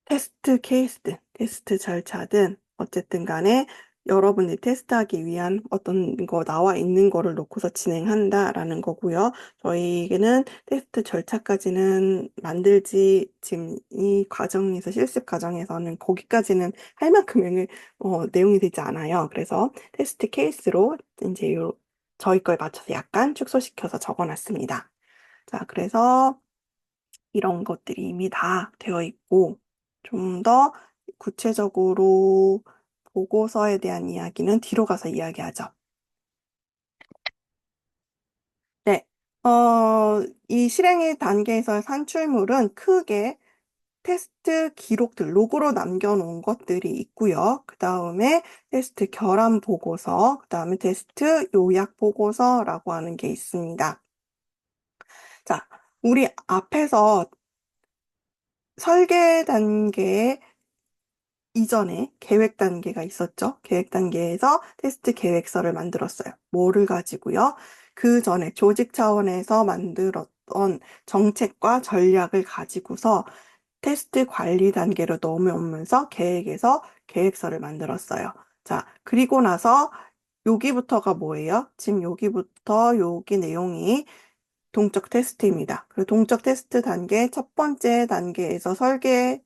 테스트 케이스든, 테스트 절차든, 어쨌든 간에 여러분이 테스트하기 위한 어떤 거 나와 있는 거를 놓고서 진행한다라는 거고요. 저희에게는 테스트 절차까지는 만들지, 지금 이 과정에서, 실습 과정에서는 거기까지는 할 만큼의 내용이 되지 않아요. 그래서 테스트 케이스로 이제 저희 거에 맞춰서 약간 축소시켜서 적어놨습니다. 자, 그래서 이런 것들이 이미 다 되어 있고, 좀 더 구체적으로 보고서에 대한 이야기는 뒤로 가서 이야기하죠. 네. 이 실행의 단계에서의 산출물은 크게 테스트 기록들, 로그로 남겨놓은 것들이 있고요. 그 다음에 테스트 결함 보고서, 그 다음에 테스트 요약 보고서라고 하는 게 있습니다. 자, 우리 앞에서 설계 단계에 이전에 계획 단계가 있었죠. 계획 단계에서 테스트 계획서를 만들었어요. 뭐를 가지고요? 그 전에 조직 차원에서 만들었던 정책과 전략을 가지고서 테스트 관리 단계로 넘어오면서 계획에서 계획서를 만들었어요. 자, 그리고 나서 여기부터가 뭐예요? 지금 여기부터 여기 내용이 동적 테스트입니다. 그 동적 테스트 단계 첫 번째 단계에서 설계한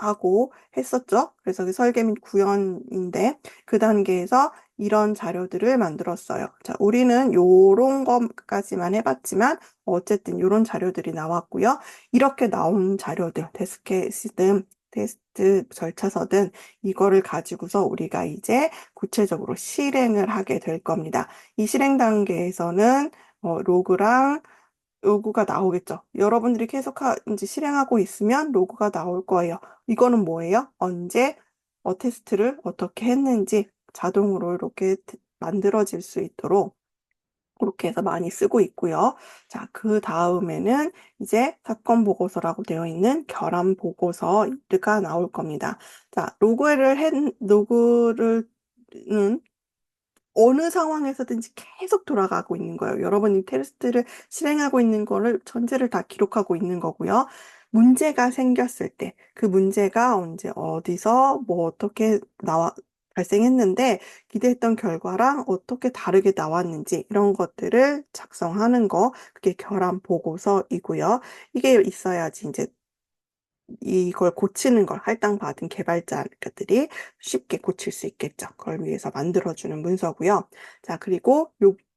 하고 했었죠. 그래서 그 설계 및 구현인데 그 단계에서 이런 자료들을 만들었어요. 자, 우리는 요런 것까지만 해봤지만 어쨌든 요런 자료들이 나왔고요. 이렇게 나온 자료들, 테스트케이스든 테스트 절차서든 이거를 가지고서 우리가 이제 구체적으로 실행을 하게 될 겁니다. 이 실행 단계에서는 로그가 나오겠죠. 여러분들이 계속 이제 실행하고 있으면 로그가 나올 거예요. 이거는 뭐예요? 언제 테스트를 어떻게 했는지 자동으로 이렇게 만들어질 수 있도록 그렇게 해서 많이 쓰고 있고요. 자, 그 다음에는 이제 사건 보고서라고 되어 있는 결함 보고서가 나올 겁니다. 자, 로그를 어느 상황에서든지 계속 돌아가고 있는 거예요. 여러분이 테스트를 실행하고 있는 거를 전체를 다 기록하고 있는 거고요. 문제가 생겼을 때, 그 문제가 언제 어디서 뭐 어떻게 발생했는데 기대했던 결과랑 어떻게 다르게 나왔는지 이런 것들을 작성하는 거, 그게 결함 보고서이고요. 이게 있어야지 이제 이걸 고치는 걸 할당받은 개발자들이 쉽게 고칠 수 있겠죠. 그걸 위해서 만들어주는 문서고요. 자, 그리고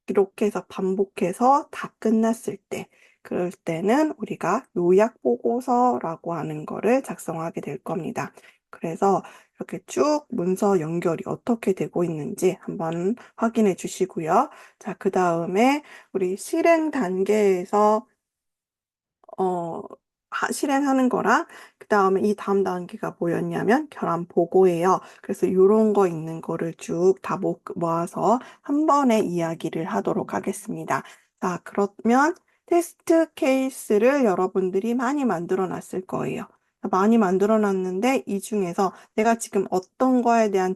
이렇게 해서 반복해서 다 끝났을 때, 그럴 때는 우리가 요약 보고서라고 하는 거를 작성하게 될 겁니다. 그래서 이렇게 쭉 문서 연결이 어떻게 되고 있는지 한번 확인해 주시고요. 자, 그 다음에 우리 실행 단계에서 어, 실행하는 거랑, 그 다음에 이 다음 단계가 뭐였냐면, 결함 보고예요. 그래서 이런 거 있는 거를 쭉 다 모아서 한 번에 이야기를 하도록 하겠습니다. 자, 그러면 테스트 케이스를 여러분들이 많이 만들어 놨을 거예요. 많이 만들어 놨는데, 이 중에서 내가 지금 어떤 거에 대한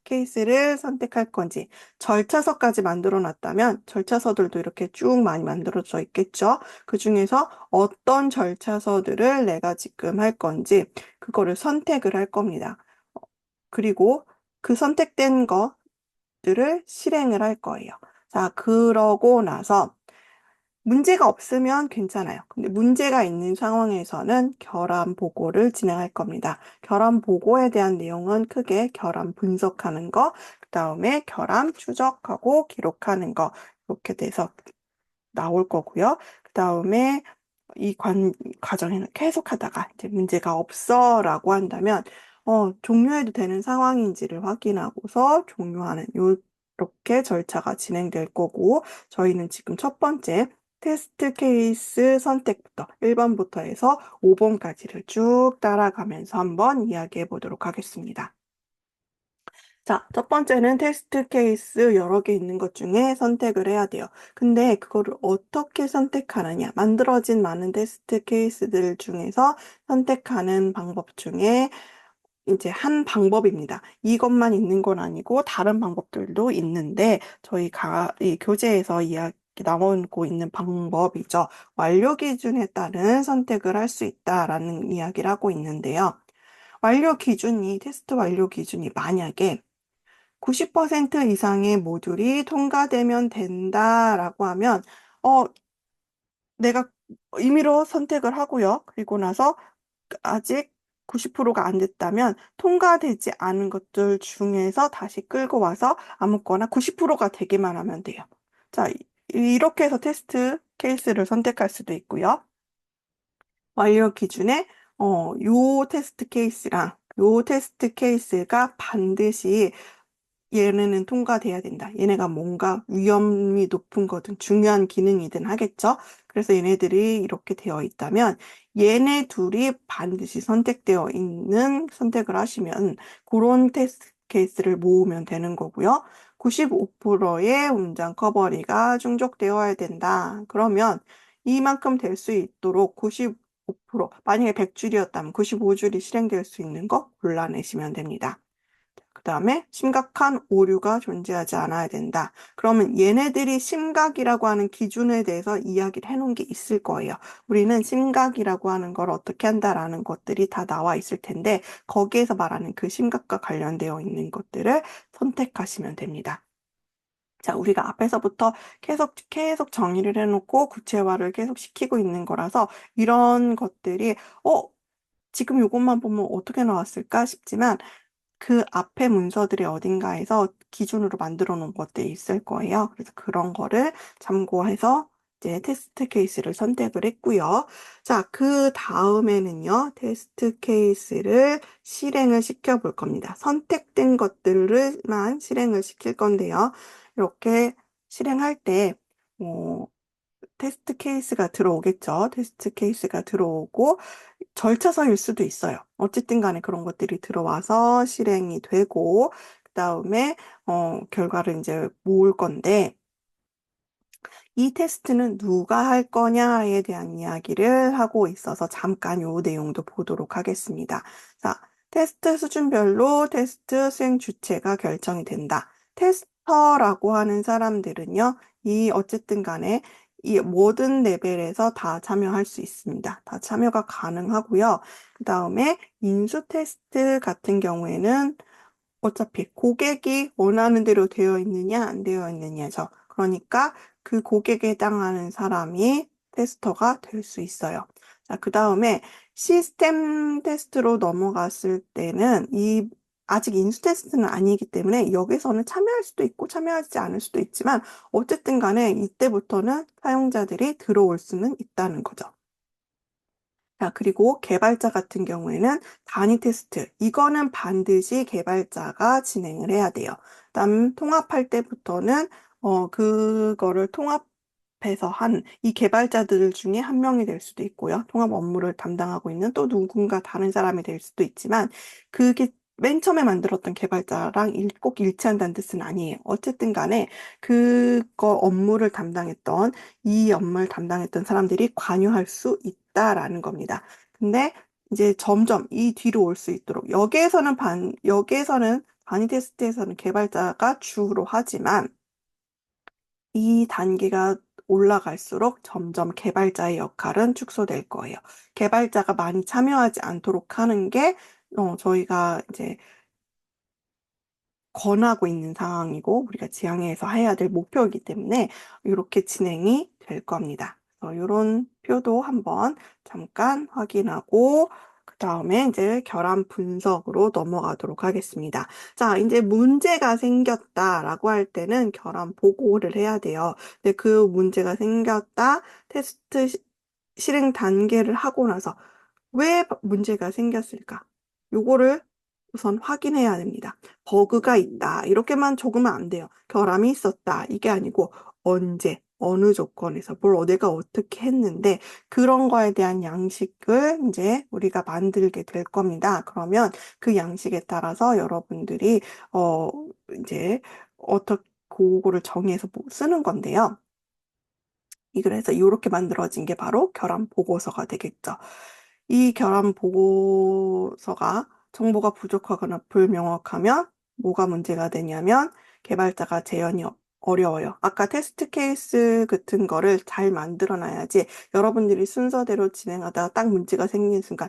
케이스를 선택할 건지, 절차서까지 만들어 놨다면 절차서들도 이렇게 쭉 많이 만들어져 있겠죠. 그 중에서 어떤 절차서들을 내가 지금 할 건지 그거를 선택을 할 겁니다. 그리고 그 선택된 것들을 실행을 할 거예요. 자, 그러고 나서 문제가 없으면 괜찮아요. 근데 문제가 있는 상황에서는 결함 보고를 진행할 겁니다. 결함 보고에 대한 내용은 크게 결함 분석하는 거, 그 다음에 결함 추적하고 기록하는 거, 이렇게 돼서 나올 거고요. 그 다음에 이 과정에는 계속 하다가 이제 문제가 없어라고 한다면, 종료해도 되는 상황인지를 확인하고서 종료하는 이렇게 절차가 진행될 거고, 저희는 지금 첫 번째 테스트 케이스 선택부터 1번부터 해서 5번까지를 쭉 따라가면서 한번 이야기해 보도록 하겠습니다. 자, 첫 번째는 테스트 케이스 여러 개 있는 것 중에 선택을 해야 돼요. 근데 그거를 어떻게 선택하느냐? 만들어진 많은 테스트 케이스들 중에서 선택하는 방법 중에 이제 한 방법입니다. 이것만 있는 건 아니고 다른 방법들도 있는데 이 교재에서 이야기 나오고 있는 방법이죠. 완료 기준에 따른 선택을 할 수 있다라는 이야기를 하고 있는데요. 테스트 완료 기준이 만약에 90% 이상의 모듈이 통과되면 된다라고 하면, 어, 내가 임의로 선택을 하고요. 그리고 나서 아직 90%가 안 됐다면 통과되지 않은 것들 중에서 다시 끌고 와서 아무거나 90%가 되기만 하면 돼요. 자, 이렇게 해서 테스트 케이스를 선택할 수도 있고요. 완료 기준에 요 테스트 케이스가 반드시 얘네는 통과돼야 된다. 얘네가 뭔가 위험이 높은 거든 중요한 기능이든 하겠죠. 그래서 얘네들이 이렇게 되어 있다면 얘네 둘이 반드시 선택되어 있는 선택을 하시면 그런 테스트 케이스를 모으면 되는 거고요. 95%의 운전 커버리가 충족되어야 된다. 그러면 이만큼 될 수 있도록 95%, 만약에 100줄이었다면 95줄이 실행될 수 있는 거 골라내시면 됩니다. 그 다음에 심각한 오류가 존재하지 않아야 된다. 그러면 얘네들이 심각이라고 하는 기준에 대해서 이야기를 해놓은 게 있을 거예요. 우리는 심각이라고 하는 걸 어떻게 한다라는 것들이 다 나와 있을 텐데 거기에서 말하는 그 심각과 관련되어 있는 것들을 선택하시면 됩니다. 자, 우리가 앞에서부터 계속 정의를 해놓고 구체화를 계속 시키고 있는 거라서 이런 것들이 지금 이것만 보면 어떻게 나왔을까 싶지만 그 앞에 문서들의 어딘가에서 기준으로 만들어 놓은 것들이 있을 거예요. 그래서 그런 거를 참고해서 이제 테스트 케이스를 선택을 했고요. 자, 그 다음에는요, 테스트 케이스를 실행을 시켜 볼 겁니다. 선택된 것들을만 실행을 시킬 건데요. 이렇게 실행할 때, 어, 테스트 케이스가 들어오겠죠. 테스트 케이스가 들어오고, 절차서일 수도 있어요. 어쨌든 간에 그런 것들이 들어와서 실행이 되고, 그 다음에, 결과를 이제 모을 건데, 이 테스트는 누가 할 거냐에 대한 이야기를 하고 있어서 잠깐 요 내용도 보도록 하겠습니다. 자, 테스트 수준별로 테스트 수행 주체가 결정이 된다. 테스터라고 하는 사람들은요, 이 어쨌든 간에 이 모든 레벨에서 다 참여할 수 있습니다. 다 참여가 가능하고요. 그 다음에 인수 테스트 같은 경우에는 어차피 고객이 원하는 대로 되어 있느냐, 안 되어 있느냐죠. 그러니까 그 고객에 해당하는 사람이 테스터가 될 수 있어요. 자, 그 다음에 시스템 테스트로 넘어갔을 때는 아직 인수 테스트는 아니기 때문에 여기서는 참여할 수도 있고 참여하지 않을 수도 있지만 어쨌든 간에 이때부터는 사용자들이 들어올 수는 있다는 거죠. 자, 그리고 개발자 같은 경우에는 단위 테스트. 이거는 반드시 개발자가 진행을 해야 돼요. 그다음 통합할 때부터는 그거를 통합해서 한 이 개발자들 중에 한 명이 될 수도 있고요. 통합 업무를 담당하고 있는 또 누군가 다른 사람이 될 수도 있지만 그게 맨 처음에 만들었던 개발자랑 꼭 일치한다는 뜻은 아니에요. 어쨌든 간에 그거 업무를 담당했던 이 업무를 담당했던 사람들이 관여할 수 있다라는 겁니다. 근데 이제 점점 이 뒤로 올 수 있도록 여기에서는 바니 테스트에서는 개발자가 주로 하지만 이 단계가 올라갈수록 점점 개발자의 역할은 축소될 거예요. 개발자가 많이 참여하지 않도록 하는 게 저희가 이제 권하고 있는 상황이고 우리가 지향해서 해야 될 목표이기 때문에 이렇게 진행이 될 겁니다. 이런 표도 한번 잠깐 확인하고 그 다음에 이제 결함 분석으로 넘어가도록 하겠습니다. 자, 이제 문제가 생겼다라고 할 때는 결함 보고를 해야 돼요. 근데 그 문제가 생겼다, 테스트 실행 단계를 하고 나서 왜 문제가 생겼을까? 요거를 우선 확인해야 됩니다. 버그가 있다. 이렇게만 적으면 안 돼요. 결함이 있었다. 이게 아니고 언제, 어느 조건에서 내가 어떻게 했는데 그런 거에 대한 양식을 이제 우리가 만들게 될 겁니다. 그러면 그 양식에 따라서 여러분들이 어 이제 어떻게 그거를 정의해서 쓰는 건데요. 그래서 이렇게 만들어진 게 바로 결함 보고서가 되겠죠. 이 결함 보고서가 정보가 부족하거나 불명확하면 뭐가 문제가 되냐면 개발자가 재현이 어려워요. 아까 테스트 케이스 같은 거를 잘 만들어 놔야지 여러분들이 순서대로 진행하다가 딱 문제가 생긴 순간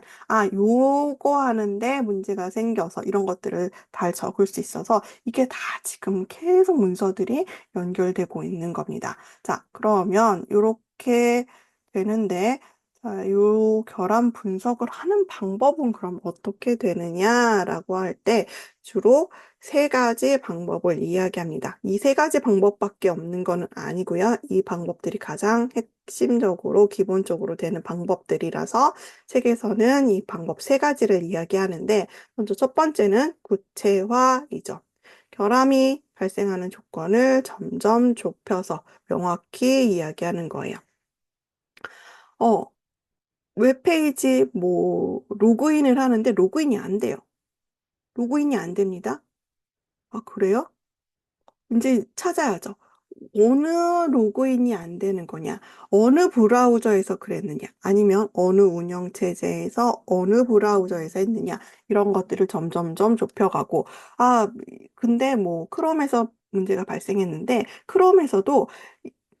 요거 하는데 문제가 생겨서 이런 것들을 잘 적을 수 있어서 이게 다 지금 계속 문서들이 연결되고 있는 겁니다. 자, 그러면 이렇게 되는데 자, 요 결함 분석을 하는 방법은 그럼 어떻게 되느냐라고 할 때 주로 세 가지 방법을 이야기합니다. 이 세 가지 방법밖에 없는 거는 아니고요. 이 방법들이 가장 핵심적으로 기본적으로 되는 방법들이라서 책에서는 이 방법 세 가지를 이야기하는데 먼저 첫 번째는 구체화이죠. 결함이 발생하는 조건을 점점 좁혀서 명확히 이야기하는 거예요. 어, 웹페이지 로그인을 하는데 로그인이 안 돼요. 로그인이 안 됩니다. 아, 그래요? 이제 찾아야죠. 어느 로그인이 안 되는 거냐? 어느 브라우저에서 그랬느냐? 아니면 어느 운영체제에서 어느 브라우저에서 했느냐? 이런 것들을 점점점 좁혀가고, 근데 크롬에서 문제가 발생했는데, 크롬에서도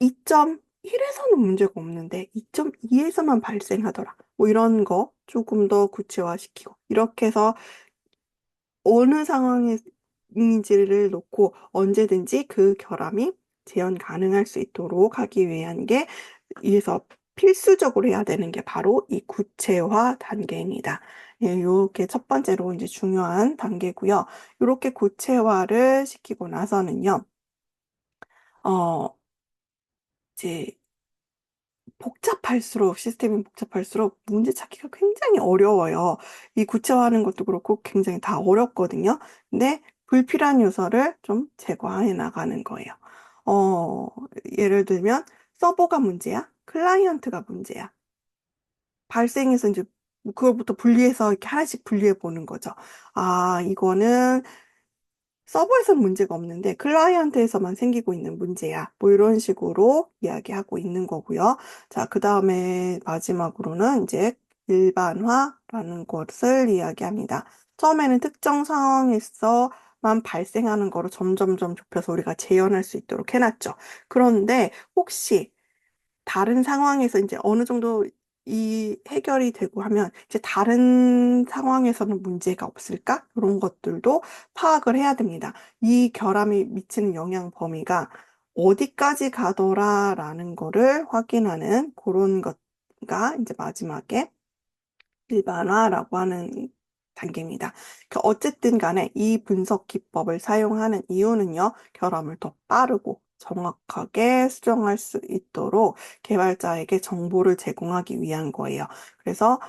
2.1에서는 문제가 없는데, 2.2에서만 발생하더라. 이런 거 조금 더 구체화시키고, 이렇게 해서 어느 상황인지를 놓고 언제든지 그 결함이 재현 가능할 수 있도록 하기 위한 게 위에서 필수적으로 해야 되는 게 바로 이 구체화 단계입니다. 예, 요게 첫 번째로 이제 중요한 단계고요. 이렇게 구체화를 시키고 나서는요, 어, 이제 시스템이 복잡할수록 문제 찾기가 굉장히 어려워요. 이 구체화하는 것도 그렇고 굉장히 다 어렵거든요. 근데 불필요한 요소를 좀 제거해 나가는 거예요. 어, 예를 들면 서버가 문제야? 클라이언트가 문제야? 발생해서 이제 그걸부터 분리해서 이렇게 하나씩 분리해 보는 거죠. 아, 이거는 서버에서는 문제가 없는데 클라이언트에서만 생기고 있는 문제야. 뭐 이런 식으로 이야기하고 있는 거고요. 자, 그 다음에 마지막으로는 이제 일반화라는 것을 이야기합니다. 처음에는 특정 상황에서만 발생하는 거로 점점점 좁혀서 우리가 재현할 수 있도록 해놨죠. 그런데 혹시 다른 상황에서 이제 어느 정도 이 해결이 되고 하면 이제 다른 상황에서는 문제가 없을까? 이런 것들도 파악을 해야 됩니다. 이 결함이 미치는 영향 범위가 어디까지 가더라라는 거를 확인하는 그런 것가 이제 마지막에 일반화라고 하는 단계입니다. 어쨌든 간에 이 분석 기법을 사용하는 이유는요, 결함을 더 빠르고 정확하게 수정할 수 있도록 개발자에게 정보를 제공하기 위한 거예요. 그래서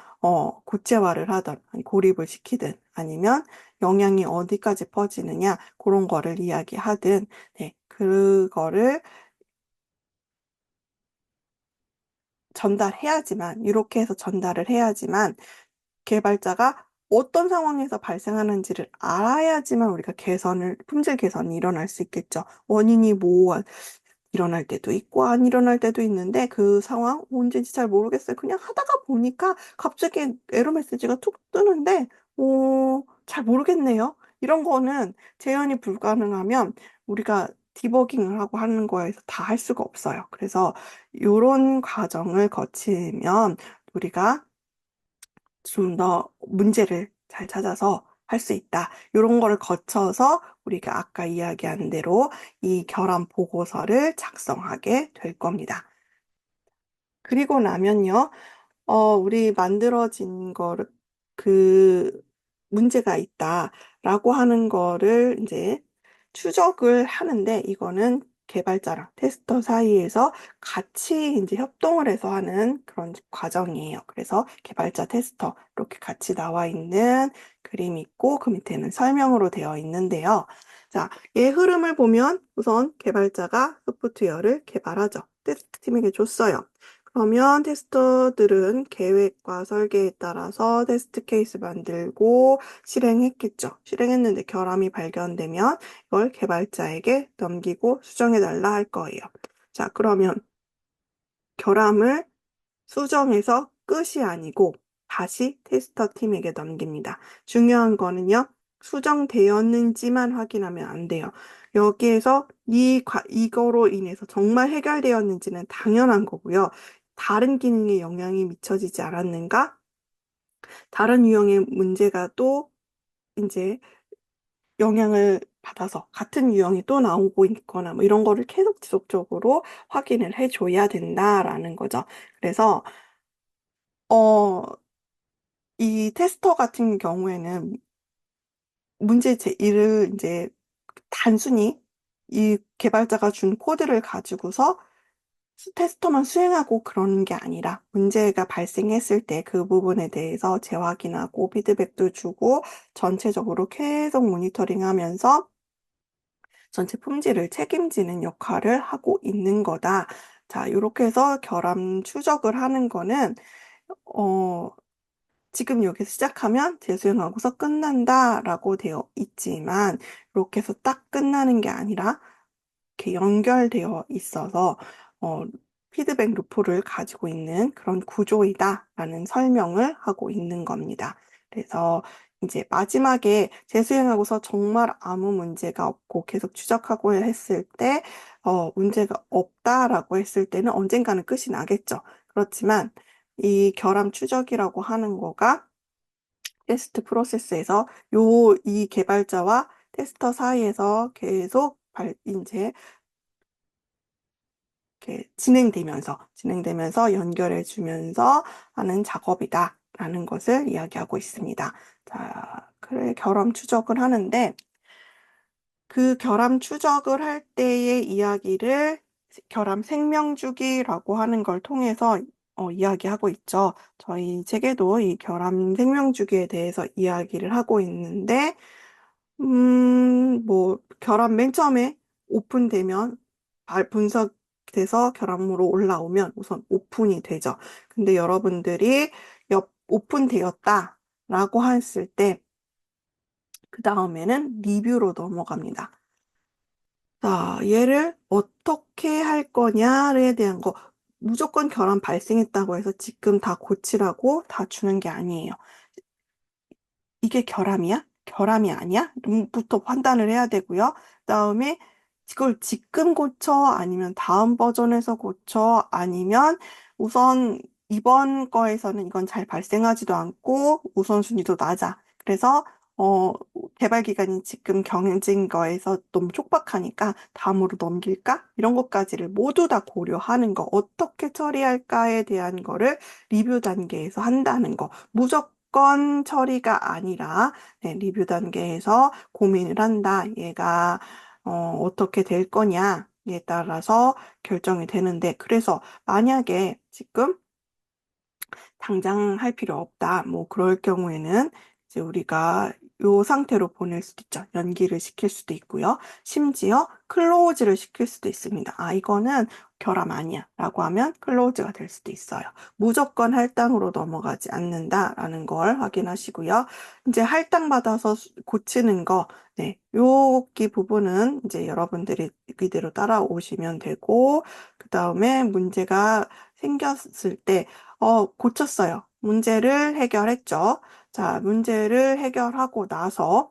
구체화를 하든 아니, 고립을 시키든 아니면 영향이 어디까지 퍼지느냐 그런 거를 이야기하든 네, 그거를 전달해야지만 이렇게 해서 전달을 해야지만 개발자가 어떤 상황에서 발생하는지를 알아야지만 우리가 품질 개선이 일어날 수 있겠죠. 원인이 뭐 일어날 때도 있고 안 일어날 때도 있는데 그 상황 뭔지는 잘 모르겠어요. 그냥 하다가 보니까 갑자기 에러 메시지가 툭 뜨는데 잘 모르겠네요. 이런 거는 재현이 불가능하면 우리가 디버깅을 하고 하는 거에서 다 할 수가 없어요. 그래서 이런 과정을 거치면 우리가 좀 더 문제를 잘 찾아서 할 수 있다. 이런 거를 거쳐서 우리가 아까 이야기한 대로 이 결함 보고서를 작성하게 될 겁니다. 그리고 나면요, 우리 만들어진 거를, 그, 문제가 있다라고 하는 거를 이제 추적을 하는데, 이거는 개발자랑 테스터 사이에서 같이 이제 협동을 해서 하는 그런 과정이에요. 그래서 개발자, 테스터, 이렇게 같이 나와 있는 그림이 있고, 그 밑에는 설명으로 되어 있는데요. 자, 얘 흐름을 보면 우선 개발자가 소프트웨어를 개발하죠. 테스트 팀에게 줬어요. 그러면 테스터들은 계획과 설계에 따라서 테스트 케이스 만들고 실행했겠죠. 실행했는데 결함이 발견되면 이걸 개발자에게 넘기고 수정해달라 할 거예요. 자, 그러면 결함을 수정해서 끝이 아니고 다시 테스터 팀에게 넘깁니다. 중요한 거는요, 수정되었는지만 확인하면 안 돼요. 여기에서 이거로 인해서 정말 해결되었는지는 당연한 거고요. 다른 기능에 영향이 미쳐지지 않았는가? 다른 유형의 문제가 또 이제 영향을 받아서 같은 유형이 또 나오고 있거나 뭐 이런 거를 계속 지속적으로 확인을 해줘야 된다라는 거죠. 그래서 이 테스터 같은 경우에는 문제 제일을 이제 단순히 이 개발자가 준 코드를 가지고서 테스터만 수행하고 그러는 게 아니라 문제가 발생했을 때 그 부분에 대해서 재확인하고 피드백도 주고 전체적으로 계속 모니터링하면서 전체 품질을 책임지는 역할을 하고 있는 거다. 자, 이렇게 해서 결함 추적을 하는 거는 어, 지금 여기서 시작하면 재수행하고서 끝난다라고 되어 있지만 이렇게 해서 딱 끝나는 게 아니라 이렇게 연결되어 있어서 어, 피드백 루프를 가지고 있는 그런 구조이다라는 설명을 하고 있는 겁니다. 그래서 이제 마지막에 재수행하고서 정말 아무 문제가 없고 계속 추적하고 했을 때 문제가 없다라고 했을 때는 언젠가는 끝이 나겠죠. 그렇지만 이 결함 추적이라고 하는 거가 테스트 프로세스에서 이 개발자와 테스터 사이에서 계속 이제 이렇게 진행되면서 연결해주면서 하는 작업이다라는 것을 이야기하고 있습니다. 자, 그래, 결함 추적을 하는데, 그 결함 추적을 할 때의 이야기를 결함 생명주기라고 하는 걸 통해서 이야기하고 있죠. 저희 책에도 이 결함 생명주기에 대해서 이야기를 하고 있는데, 뭐, 결함 맨 처음에 오픈되면, 분석돼서 결함으로 올라오면 우선 오픈이 되죠. 근데 여러분들이 오픈되었다라고 했을 때, 그 다음에는 리뷰로 넘어갑니다. 자, 얘를 어떻게 할 거냐에 대한 거, 무조건 결함 발생했다고 해서 지금 다 고치라고 다 주는 게 아니에요. 이게 결함이야? 결함이 아니야? 부터 판단을 해야 되고요. 그다음에 이걸 지금 고쳐? 아니면 다음 버전에서 고쳐? 아니면 우선 이번 거에서는 이건 잘 발생하지도 않고 우선순위도 낮아. 그래서 어, 개발 기간이 지금 경진 거에서 너무 촉박하니까 다음으로 넘길까? 이런 것까지를 모두 다 고려하는 거. 어떻게 처리할까에 대한 거를 리뷰 단계에서 한다는 거. 무조건 처리가 아니라 네, 리뷰 단계에서 고민을 한다. 얘가 어떻게 될 거냐에 따라서 결정이 되는데 그래서 만약에 지금 당장 할 필요 없다. 뭐 그럴 경우에는 이제 우리가 요 상태로 보낼 수도 있죠. 연기를 시킬 수도 있고요. 심지어 클로즈를 시킬 수도 있습니다. 아, 이거는 결함 아니야. 라고 하면 클로즈가 될 수도 있어요. 무조건 할당으로 넘어가지 않는다라는 걸 확인하시고요. 이제 할당 받아서 고치는 거, 네, 여기 부분은 이제 여러분들이 이대로 따라오시면 되고, 그 다음에 문제가 생겼을 때 고쳤어요. 문제를 해결했죠. 자, 문제를 해결하고 나서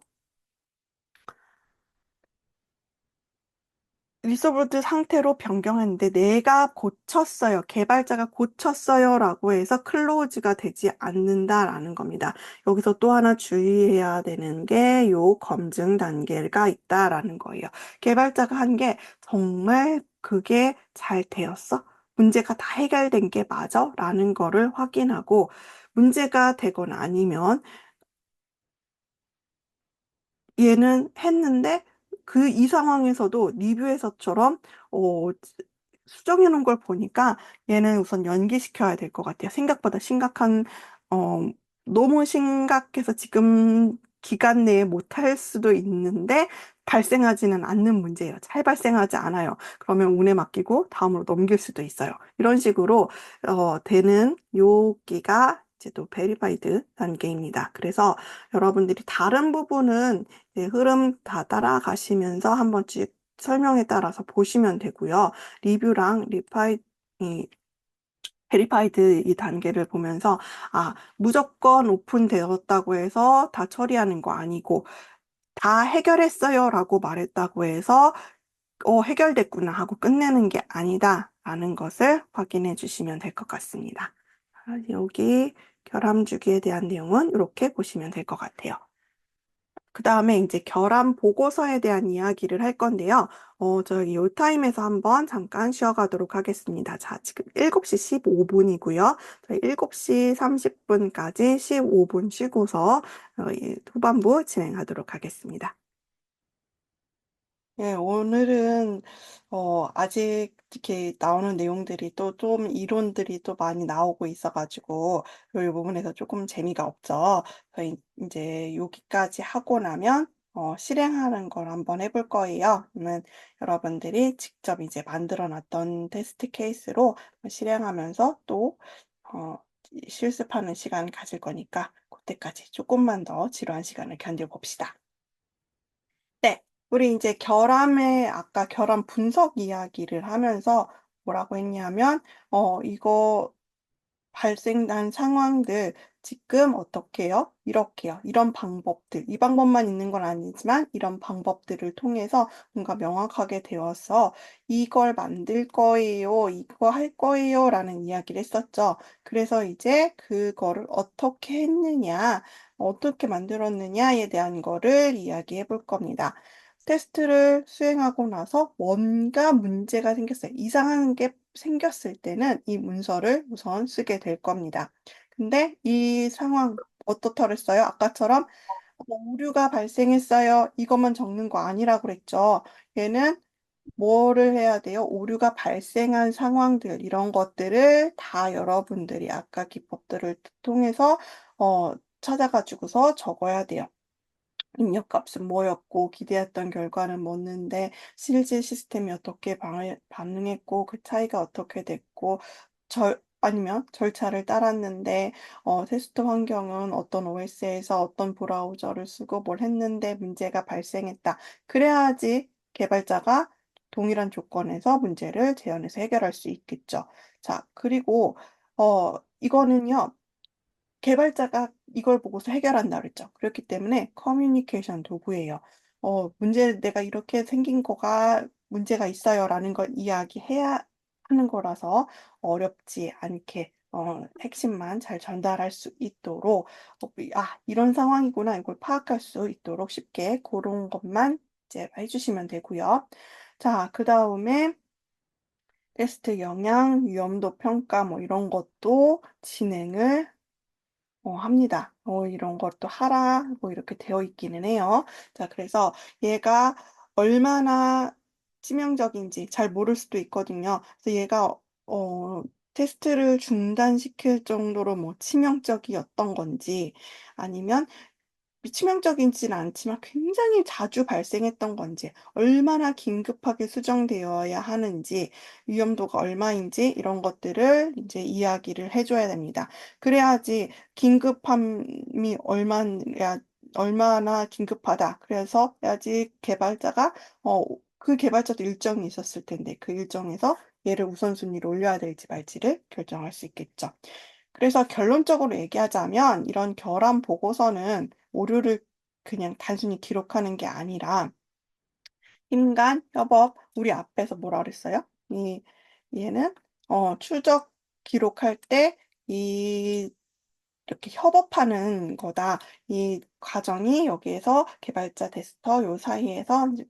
리소블드 상태로 변경했는데 내가 고쳤어요. 개발자가 고쳤어요라고 해서 클로즈가 되지 않는다라는 겁니다. 여기서 또 하나 주의해야 되는 게 요 검증 단계가 있다라는 거예요. 개발자가 한 게 정말 그게 잘 되었어? 문제가 다 해결된 게 맞아? 라는 거를 확인하고 문제가 되거나 아니면 얘는 했는데 그 이 상황에서도 리뷰에서처럼 어, 수정해 놓은 걸 보니까 얘는 우선 연기시켜야 될 것 같아요. 생각보다 심각한 어, 너무 심각해서 지금 기간 내에 못할 수도 있는데 발생하지는 않는 문제예요. 잘 발생하지 않아요. 그러면 운에 맡기고 다음으로 넘길 수도 있어요. 이런 식으로 되는 여기가 이제 또 베리파이드 단계입니다. 그래서 여러분들이 다른 부분은 흐름 다 따라가시면서 한번 쭉 설명에 따라서 보시면 되고요. 리뷰랑 이 베리파이드 이 단계를 보면서 무조건 오픈되었다고 해서 다 처리하는 거 아니고 다 해결했어요라고 말했다고 해서 해결됐구나 하고 끝내는 게 아니다라는 것을 확인해 주시면 될 것 같습니다. 여기 결함 주기에 대한 내용은 이렇게 보시면 될 것 같아요. 그 다음에 이제 결함 보고서에 대한 이야기를 할 건데요. 저희 요 타임에서 한번 잠깐 쉬어가도록 하겠습니다. 자, 지금 7시 15분이고요. 저희 7시 30분까지 15분 쉬고서 이 후반부 진행하도록 하겠습니다. 예, 오늘은 아직 이렇게 나오는 내용들이 또 좀 이론들이 또 많이 나오고 있어가지고 이 부분에서 조금 재미가 없죠. 저희 이제 여기까지 하고 나면 실행하는 걸 한번 해볼 거예요. 그러면 여러분들이 직접 이제 만들어 놨던 테스트 케이스로 실행하면서 또 어, 실습하는 시간 가질 거니까 그때까지 조금만 더 지루한 시간을 견뎌봅시다. 네, 우리 이제 아까 결함 분석 이야기를 하면서 뭐라고 했냐면, 이거 발생한 상황들 지금 어떻게 해요? 이렇게요. 이런 방법들. 이 방법만 있는 건 아니지만 이런 방법들을 통해서 뭔가 명확하게 되어서 이걸 만들 거예요. 이거 할 거예요. 라는 이야기를 했었죠. 그래서 이제 그거를 어떻게 했느냐, 어떻게 만들었느냐에 대한 거를 이야기해 볼 겁니다. 테스트를 수행하고 나서 뭔가 문제가 생겼어요. 이상한 게 생겼을 때는 이 문서를 우선 쓰게 될 겁니다. 근데 이 상황 어떻더랬어요? 아까처럼 오류가 발생했어요. 이것만 적는 거 아니라고 그랬죠. 얘는 뭐를 해야 돼요? 오류가 발생한 상황들, 이런 것들을 다 여러분들이 아까 기법들을 통해서 찾아가지고서 적어야 돼요. 입력값은 뭐였고, 기대했던 결과는 뭐였는데, 실제 시스템이 어떻게 반응했고, 그 차이가 어떻게 됐고, 아니면 절차를 따랐는데, 테스트 환경은 어떤 OS에서 어떤 브라우저를 쓰고 뭘 했는데 문제가 발생했다. 그래야지 개발자가 동일한 조건에서 문제를 재현해서 해결할 수 있겠죠. 자, 그리고, 이거는요, 개발자가 이걸 보고서 해결한다 그랬죠. 그렇기 때문에 커뮤니케이션 도구예요. 내가 이렇게 생긴 거가 문제가 있어요라는 걸 이야기해야 하는 거라서 어렵지 않게 핵심만 잘 전달할 수 있도록 이런 상황이구나 이걸 파악할 수 있도록 쉽게 그런 것만 이제 해주시면 되고요. 자, 그 다음에 테스트 영향, 위험도 평가 뭐 이런 것도 진행을 합니다. 이런 것도 하라, 뭐 이렇게 되어 있기는 해요. 자, 그래서 얘가 얼마나 치명적인지 잘 모를 수도 있거든요. 그래서 얘가, 테스트를 중단시킬 정도로 뭐 치명적이었던 건지 아니면 치명적이지는 않지만 굉장히 자주 발생했던 건지, 얼마나 긴급하게 수정되어야 하는지, 위험도가 얼마인지 이런 것들을 이제 이야기를 해줘야 됩니다. 그래야지 긴급함이 얼마나 긴급하다. 그래서 해야지 그 개발자도 일정이 있었을 텐데 그 일정에서 얘를 우선순위로 올려야 될지 말지를 결정할 수 있겠죠. 그래서 결론적으로 얘기하자면 이런 결함 보고서는 오류를 그냥 단순히 기록하는 게 아니라 힘간, 협업, 우리 앞에서 뭐라 그랬어요? 얘는 추적 기록할 때이 이렇게 협업하는 거다. 이 과정이 여기에서 개발자, 테스터 요 사이에서 이제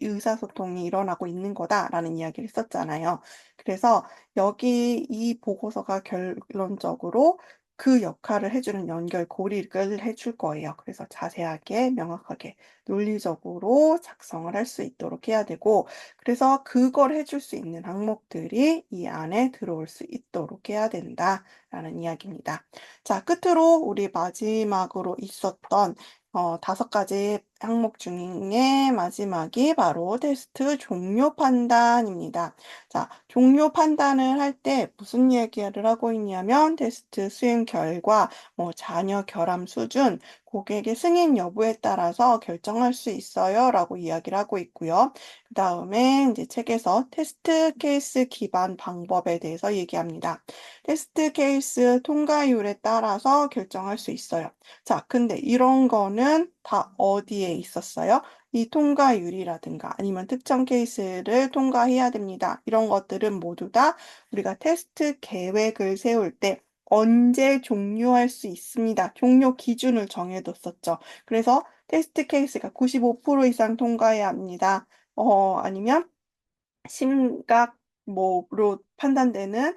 의사소통이 일어나고 있는 거다라는 이야기를 했었잖아요. 그래서 여기 이 보고서가 결론적으로 그 역할을 해주는 연결고리를 해줄 거예요. 그래서 자세하게, 명확하게, 논리적으로 작성을 할 수 있도록 해야 되고, 그래서 그걸 해줄 수 있는 항목들이 이 안에 들어올 수 있도록 해야 된다라는 이야기입니다. 자, 끝으로 우리 마지막으로 있었던 5가지 항목 중에 마지막이 바로 테스트 종료 판단입니다. 자, 종료 판단을 할 때 무슨 얘기를 하고 있냐면 테스트 수행 결과, 뭐 자녀 결함 수준, 고객의 승인 여부에 따라서 결정할 수 있어요 라고 이야기를 하고 있고요. 그 다음에 이제 책에서 테스트 케이스 기반 방법에 대해서 얘기합니다. 테스트 케이스 통과율에 따라서 결정할 수 있어요. 자, 근데 이런 거는 다 어디에 있었어요? 이 통과율이라든가 아니면 특정 케이스를 통과해야 됩니다. 이런 것들은 모두 다 우리가 테스트 계획을 세울 때 언제 종료할 수 있습니다. 종료 기준을 정해뒀었죠. 그래서 테스트 케이스가 95% 이상 통과해야 합니다. 아니면 심각 뭐로 판단되는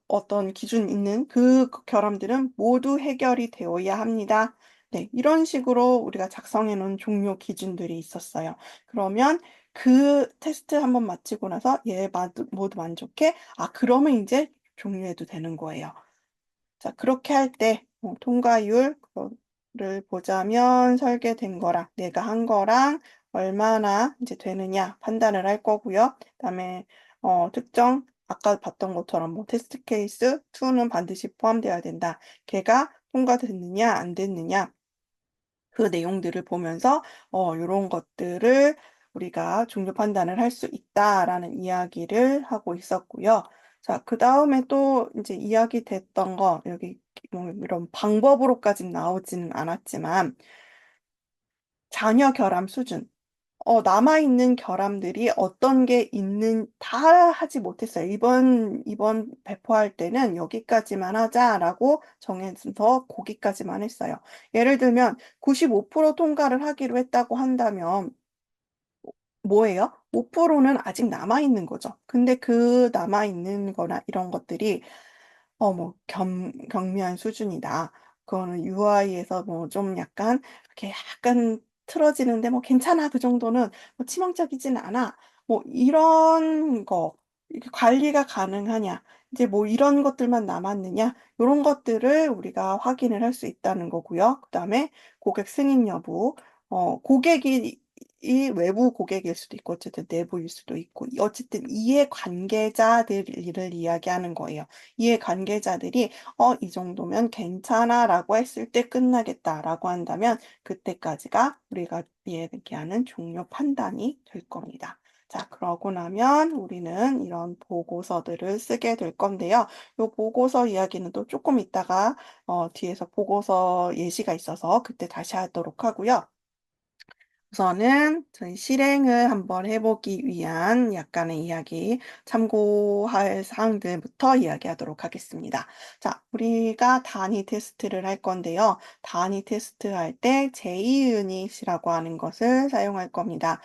어떤 기준 있는 그 결함들은 모두 해결이 되어야 합니다. 네, 이런 식으로 우리가 작성해 놓은 종료 기준들이 있었어요. 그러면 그 테스트 한번 마치고 나서 얘 모두 만족해? 그러면 이제 종료해도 되는 거예요. 자, 그렇게 할 때 통과율을 보자면 설계된 거랑 내가 한 거랑 얼마나 이제 되느냐 판단을 할 거고요. 그다음에 특정 아까 봤던 것처럼 뭐 테스트 케이스 2는 반드시 포함되어야 된다. 걔가 통과됐느냐 안 됐느냐 그 내용들을 보면서 이런 것들을 우리가 종료 판단을 할 수 있다라는 이야기를 하고 있었고요. 자, 그 다음에 또 이제 이야기 됐던 거, 여기 뭐 이런 방법으로까지는 나오지는 않았지만, 자녀 결함 수준. 남아있는 결함들이 어떤 게 다 하지 못했어요. 이번 배포할 때는 여기까지만 하자라고 정해서 거기까지만 했어요. 예를 들면 95% 통과를 하기로 했다고 한다면 뭐예요? 5%는 아직 남아있는 거죠. 근데 그 남아있는 거나 이런 것들이 뭐 경미한 수준이다. 그거는 UI에서 뭐 좀 약간 이렇게 약간 틀어지는데 뭐 괜찮아. 그 정도는 뭐 치명적이진 않아. 뭐 이런 거 이게 관리가 가능하냐. 이제 뭐 이런 것들만 남았느냐. 요런 것들을 우리가 확인을 할 수 있다는 거고요. 그다음에 고객 승인 여부. 고객이 외부 고객일 수도 있고 어쨌든 내부일 수도 있고 어쨌든 이해 관계자들을 이야기하는 거예요. 이해 관계자들이 이 정도면 괜찮아라고 했을 때 끝나겠다라고 한다면 그때까지가 우리가 얘기하는 종료 판단이 될 겁니다. 자, 그러고 나면 우리는 이런 보고서들을 쓰게 될 건데요. 요 보고서 이야기는 또 조금 있다가 뒤에서 보고서 예시가 있어서 그때 다시 하도록 하고요. 우선은 저희 실행을 한번 해보기 위한 약간의 이야기, 참고할 사항들부터 이야기하도록 하겠습니다. 자, 우리가 단위 테스트를 할 건데요. 단위 테스트 할 때 JUnit이라고 하는 것을 사용할 겁니다.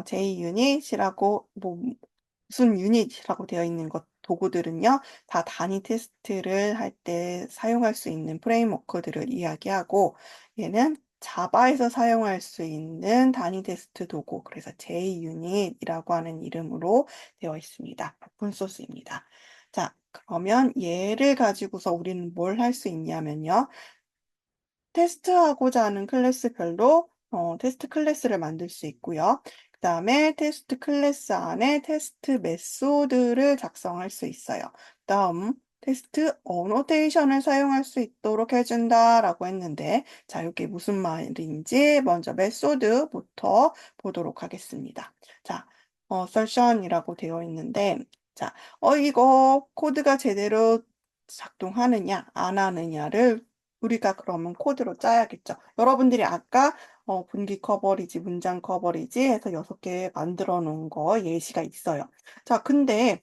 JUnit이라고 무슨 유닛이라고 되어 있는 것 도구들은요, 다 단위 테스트를 할 때 사용할 수 있는 프레임워크들을 이야기하고, 얘는 자바에서 사용할 수 있는 단위 테스트 도구, 그래서 JUnit이라고 하는 이름으로 되어 있습니다. 오픈 소스입니다. 자, 그러면 얘를 가지고서 우리는 뭘 할 수 있냐면요. 테스트하고자 하는 클래스별로 테스트 클래스를 만들 수 있고요. 그 다음에 테스트 클래스 안에 테스트 메소드를 작성할 수 있어요. 다음 테스트 어노테이션을 사용할 수 있도록 해준다라고 했는데 자, 이게 무슨 말인지 먼저 메소드부터 보도록 하겠습니다. 자, assertion이라고 되어 있는데 자, 이거 코드가 제대로 작동하느냐 안 하느냐를 우리가 그러면 코드로 짜야겠죠. 여러분들이 아까 분기 커버리지, 문장 커버리지 해서 6개 만들어 놓은 거 예시가 있어요. 자, 근데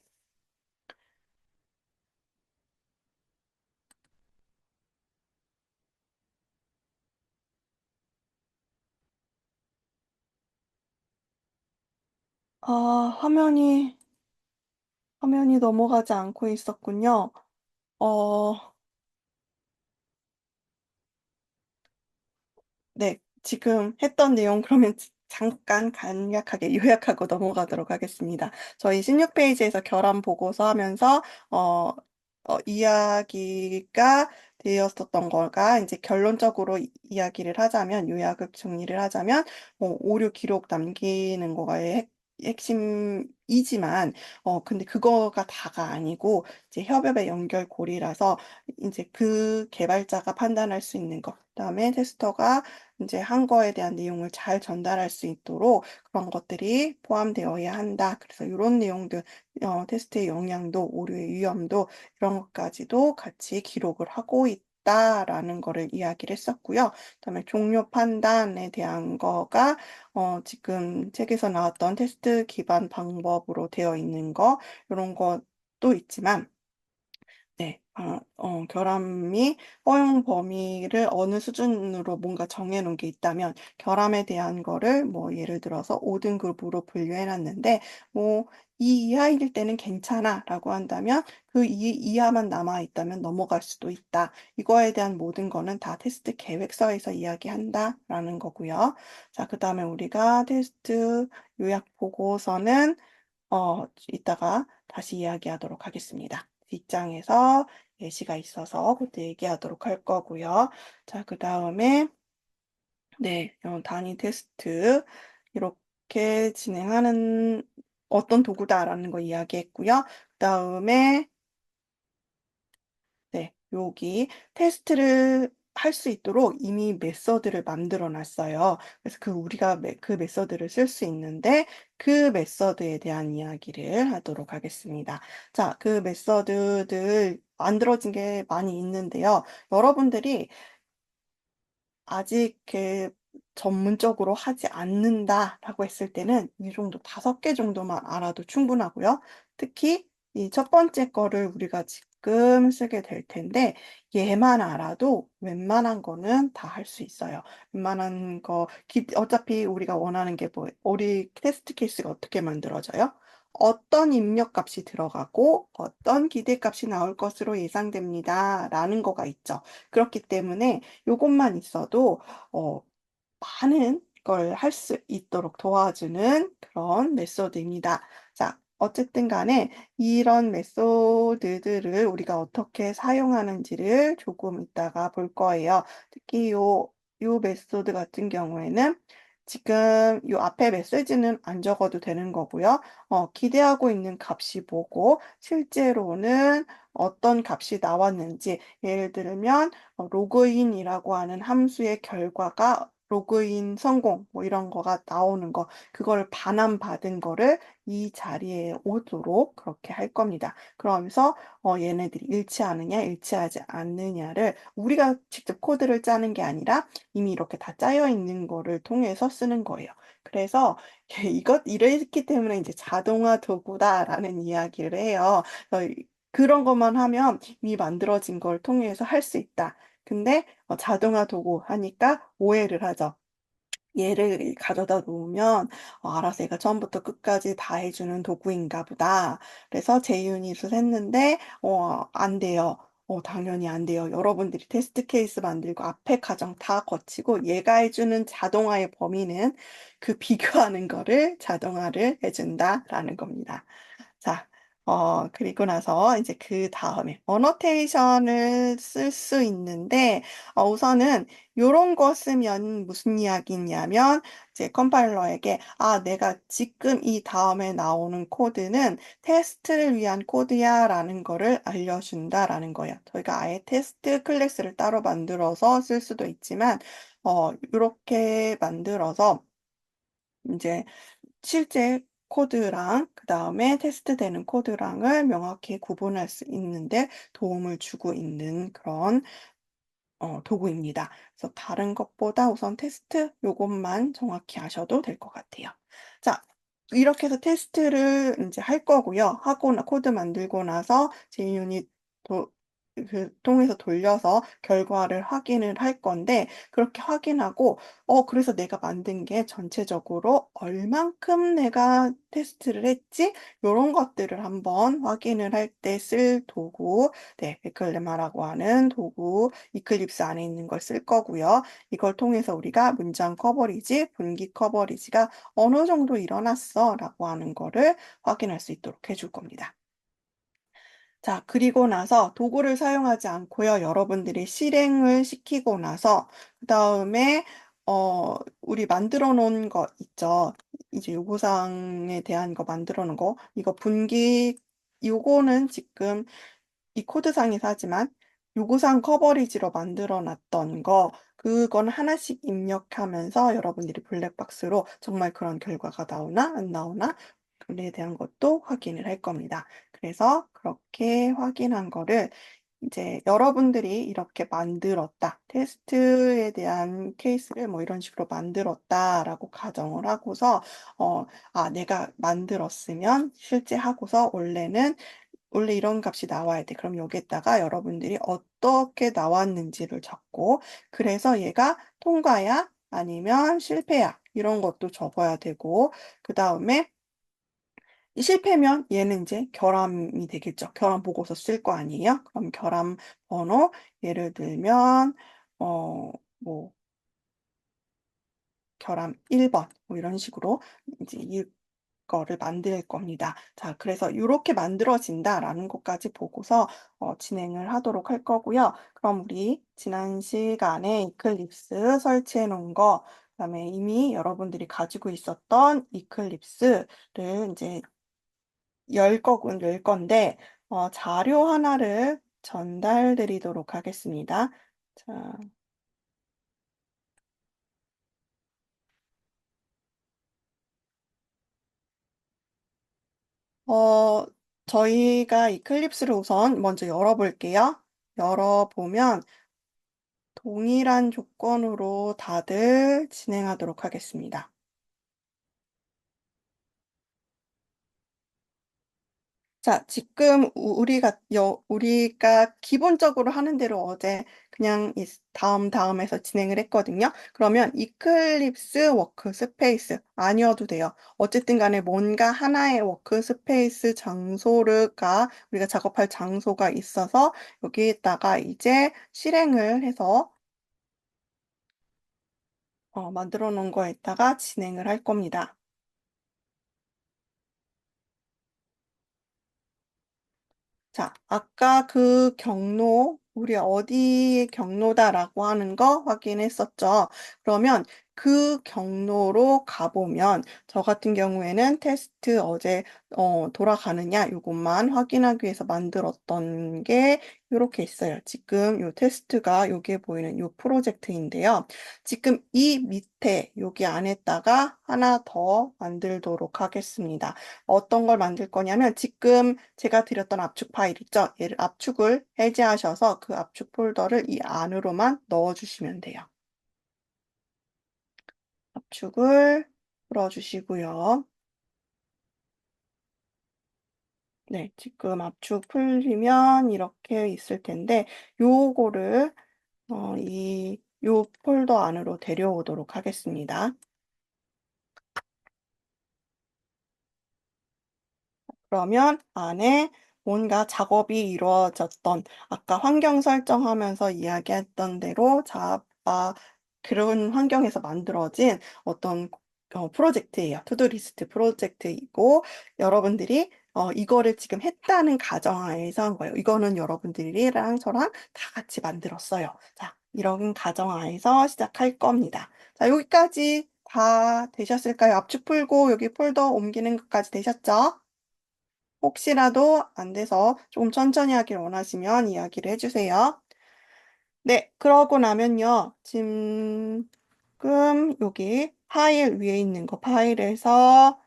아, 화면이 넘어가지 않고 있었군요. 어, 네, 지금 했던 내용 그러면 잠깐 간략하게 요약하고 넘어가도록 하겠습니다. 저희 16페이지에서 결함 보고서 하면서 어, 이야기가 되었었던 거가 이제 결론적으로 이야기를 하자면 요약을 정리를 하자면 오류 기록 남기는 거가의 핵심이지만 근데 그거가 다가 아니고 이제 협업의 연결고리라서 이제 그 개발자가 판단할 수 있는 것, 그다음에 테스터가 이제 한 거에 대한 내용을 잘 전달할 수 있도록 그런 것들이 포함되어야 한다. 그래서 이런 내용들, 테스트의 영향도, 오류의 위험도 이런 것까지도 같이 기록을 하고 있다라는 거를 이야기를 했었고요. 그다음에 종료 판단에 대한 거가 지금 책에서 나왔던 테스트 기반 방법으로 되어 있는 거 이런 것도 있지만 네, 결함이 허용 범위를 어느 수준으로 뭔가 정해놓은 게 있다면, 결함에 대한 거를 뭐 예를 들어서 5등급으로 분류해놨는데, 뭐, 이 이하일 때는 괜찮아 라고 한다면, 그 이하만 남아있다면 넘어갈 수도 있다. 이거에 대한 모든 거는 다 테스트 계획서에서 이야기한다 라는 거고요. 자, 그 다음에 우리가 테스트 요약 보고서는 이따가 다시 이야기하도록 하겠습니다. 뒷장에서 예시가 있어서 그때 얘기하도록 할 거고요. 자, 그 다음에 네, 단위 테스트 이렇게 진행하는 어떤 도구다라는 거 이야기했고요. 그 다음에 네, 여기 테스트를 할 수 있도록 이미 메서드를 만들어 놨어요. 그래서 우리가 그 메서드를 쓸 수 있는데 그 메서드에 대한 이야기를 하도록 하겠습니다. 자, 그 메서드들 만들어진 게 많이 있는데요. 여러분들이 아직 전문적으로 하지 않는다라고 했을 때는 이 정도 5개 정도만 알아도 충분하고요. 특히 이 첫 번째 거를 우리가 가끔 쓰게 될 텐데 얘만 알아도 웬만한 거는 다 할 수 있어요. 웬만한 거 어차피 우리가 원하는 게 뭐예요? 우리 테스트 케이스가 어떻게 만들어져요? 어떤 입력값이 들어가고 어떤 기대값이 나올 것으로 예상됩니다라는 거가 있죠. 그렇기 때문에 요것만 있어도 어 많은 걸 할 수 있도록 도와주는 그런 메소드입니다. 자, 어쨌든 간에 이런 메소드들을 우리가 어떻게 사용하는지를 조금 이따가 볼 거예요. 특히 요 메소드 같은 경우에는 지금 요 앞에 메시지는 안 적어도 되는 거고요. 기대하고 있는 값이 뭐고 실제로는 어떤 값이 나왔는지 예를 들면 로그인이라고 하는 함수의 결과가 로그인 성공 뭐 이런 거가 나오는 거 그거를 반환받은 거를 이 자리에 오도록 그렇게 할 겁니다. 그러면서 얘네들이 일치하느냐 일치하지 않느냐를 우리가 직접 코드를 짜는 게 아니라 이미 이렇게 다 짜여 있는 거를 통해서 쓰는 거예요. 그래서 이랬기 때문에 이제 자동화 도구다라는 이야기를 해요. 그런 것만 하면 이미 만들어진 걸 통해서 할 수 있다. 근데 자동화 도구 하니까 오해를 하죠. 얘를 가져다 놓으면 알아서 얘가 처음부터 끝까지 다 해주는 도구인가 보다. 그래서 제 유닛을 했는데 안 돼요. 당연히 안 돼요. 여러분들이 테스트 케이스 만들고 앞에 과정 다 거치고 얘가 해주는 자동화의 범위는 그 비교하는 거를 자동화를 해준다라는 겁니다. 자, 그리고 나서 이제 그다음에 어노테이션을 쓸 수 있는데 우선은 요런 거 쓰면 무슨 이야기냐면 이제 컴파일러에게 내가 지금 이 다음에 나오는 코드는 테스트를 위한 코드야라는 거를 알려준다라는 거예요. 저희가 아예 테스트 클래스를 따로 만들어서 쓸 수도 있지만 요렇게 만들어서 이제 실제 코드랑 그다음에 테스트되는 코드랑을 명확히 구분할 수 있는데 도움을 주고 있는 그런 도구입니다. 그래서 다른 것보다 우선 테스트 요것만 정확히 아셔도 될 것 같아요. 자, 이렇게 해서 테스트를 이제 할 거고요. 코드 만들고 나서 JUnit 통해서 돌려서 결과를 확인을 할 건데 그렇게 확인하고 그래서 내가 만든 게 전체적으로 얼만큼 내가 테스트를 했지? 요런 것들을 한번 확인을 할 때 쓸 도구, 네, 에클레마라고 하는 도구 이클립스 안에 있는 걸 쓸 거고요. 이걸 통해서 우리가 문장 커버리지, 분기 커버리지가 어느 정도 일어났어라고 하는 거를 확인할 수 있도록 해줄 겁니다. 자, 그리고 나서 도구를 사용하지 않고요. 여러분들이 실행을 시키고 나서 그다음에 우리 만들어 놓은 거 있죠. 이제 요구사항에 대한 거 만들어 놓은 거. 이거 분기 요거는 지금 이 코드상에서 하지만 요구사항 커버리지로 만들어 놨던 거 그건 하나씩 입력하면서 여러분들이 블랙박스로 정말 그런 결과가 나오나 안 나오나 에 대한 것도 확인을 할 겁니다. 그래서 그렇게 확인한 거를 이제 여러분들이 이렇게 만들었다. 테스트에 대한 케이스를 뭐 이런 식으로 만들었다라고 가정을 하고서 내가 만들었으면 실제 하고서 원래 이런 값이 나와야 돼. 그럼 여기에다가 여러분들이 어떻게 나왔는지를 적고 그래서 얘가 통과야 아니면 실패야 이런 것도 적어야 되고 그다음에 이 실패면 얘는 이제 결함이 되겠죠. 결함 보고서 쓸 거 아니에요? 그럼 결함 번호 예를 들면 뭐 결함 1번 뭐 이런 식으로 이제 이거를 만들 겁니다. 자, 그래서 요렇게 만들어진다라는 것까지 보고서 진행을 하도록 할 거고요. 그럼 우리 지난 시간에 이클립스 설치해 놓은 거 그다음에 이미 여러분들이 가지고 있었던 이클립스를 이제 열 건데 자료 하나를 전달 드리도록 하겠습니다. 자, 어, 저희가 이클립스를 우선 먼저 열어볼게요. 열어보면 동일한 조건으로 다들 진행하도록 하겠습니다. 자, 지금 우리가 기본적으로 하는 대로 어제 그냥 이 다음에서 진행을 했거든요. 그러면 이클립스 워크스페이스 아니어도 돼요. 어쨌든 간에 뭔가 하나의 워크스페이스 장소가 우리가 작업할 장소가 있어서 여기에다가 이제 실행을 해서 만들어 놓은 거에다가 진행을 할 겁니다. 자, 아까 그 경로, 우리 어디의 경로다라고 하는 거 확인했었죠. 그러면 그 경로로 가보면, 저 같은 경우에는 테스트 어제 돌아가느냐, 이것만 확인하기 위해서 만들었던 게 이렇게 있어요. 지금 이 테스트가 여기에 보이는 이 프로젝트인데요. 지금 이 밑에 여기 안에다가 하나 더 만들도록 하겠습니다. 어떤 걸 만들 거냐면 지금 제가 드렸던 압축 파일 있죠? 얘를 압축을 해제하셔서 그 압축 폴더를 이 안으로만 넣어주시면 돼요. 압축을 풀어주시고요. 네, 지금 압축 풀리면 이렇게 있을 텐데 요거를 요 폴더 안으로 데려오도록 하겠습니다. 그러면 안에 뭔가 작업이 이루어졌던 아까 환경 설정하면서 이야기했던 대로 그런 환경에서 만들어진 어떤 프로젝트예요. 투두리스트 프로젝트이고 여러분들이 이거를 지금 했다는 가정하에서 한 거예요. 이거는 여러분들이랑 저랑 다 같이 만들었어요. 자, 이런 가정하에서 시작할 겁니다. 자, 여기까지 다 되셨을까요? 압축 풀고 여기 폴더 옮기는 것까지 되셨죠? 혹시라도 안 돼서 조금 천천히 하길 원하시면 이야기를 해주세요. 네, 그러고 나면요. 지금 여기 파일 위에 있는 거 파일에서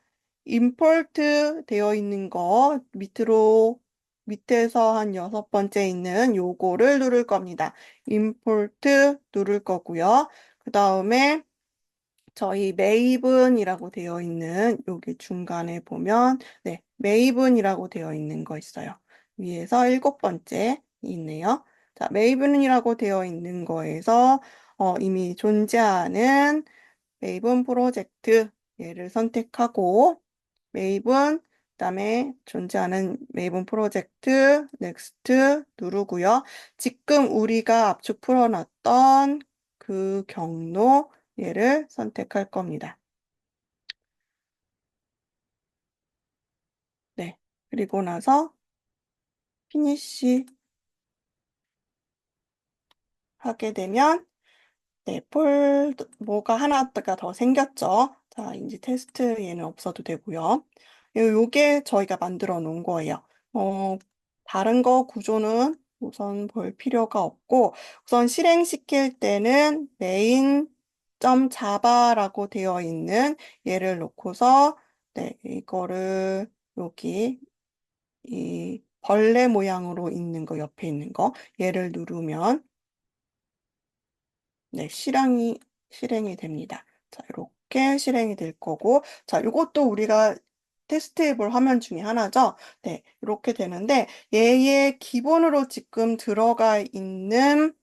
임포트 되어 있는 거 밑에서 한 6번째 있는 요거를 누를 겁니다. 임포트 누를 거고요. 그 다음에 저희 메이븐이라고 되어 있는 여기 중간에 보면 네, 메이븐이라고 되어 있는 거 있어요. 위에서 7번째 있네요. 자, 메이븐이라고 되어 있는 거에서 이미 존재하는 메이븐 프로젝트 얘를 선택하고 메이븐 그다음에 존재하는 메이븐 프로젝트 넥스트 누르고요. 지금 우리가 압축 풀어놨던 그 경로 얘를 선택할 겁니다. 네. 그리고 나서 피니시 하게 되면 네, 뭐가 하나가 더 생겼죠. 자, 이제 테스트 얘는 없어도 되고요. 요게 저희가 만들어 놓은 거예요. 어, 다른 거 구조는 우선 볼 필요가 없고, 우선 실행시킬 때는 main.java라고 되어 있는 얘를 놓고서, 네, 이거를 여기 이 벌레 모양으로 있는 거 옆에 있는 거 얘를 누르면 네, 실행이 됩니다. 자, 이렇게 실행이 될 거고, 자, 이것도 우리가 테스트해 볼 화면 중에 하나죠. 네, 이렇게 되는데, 얘의 기본으로 지금 들어가 있는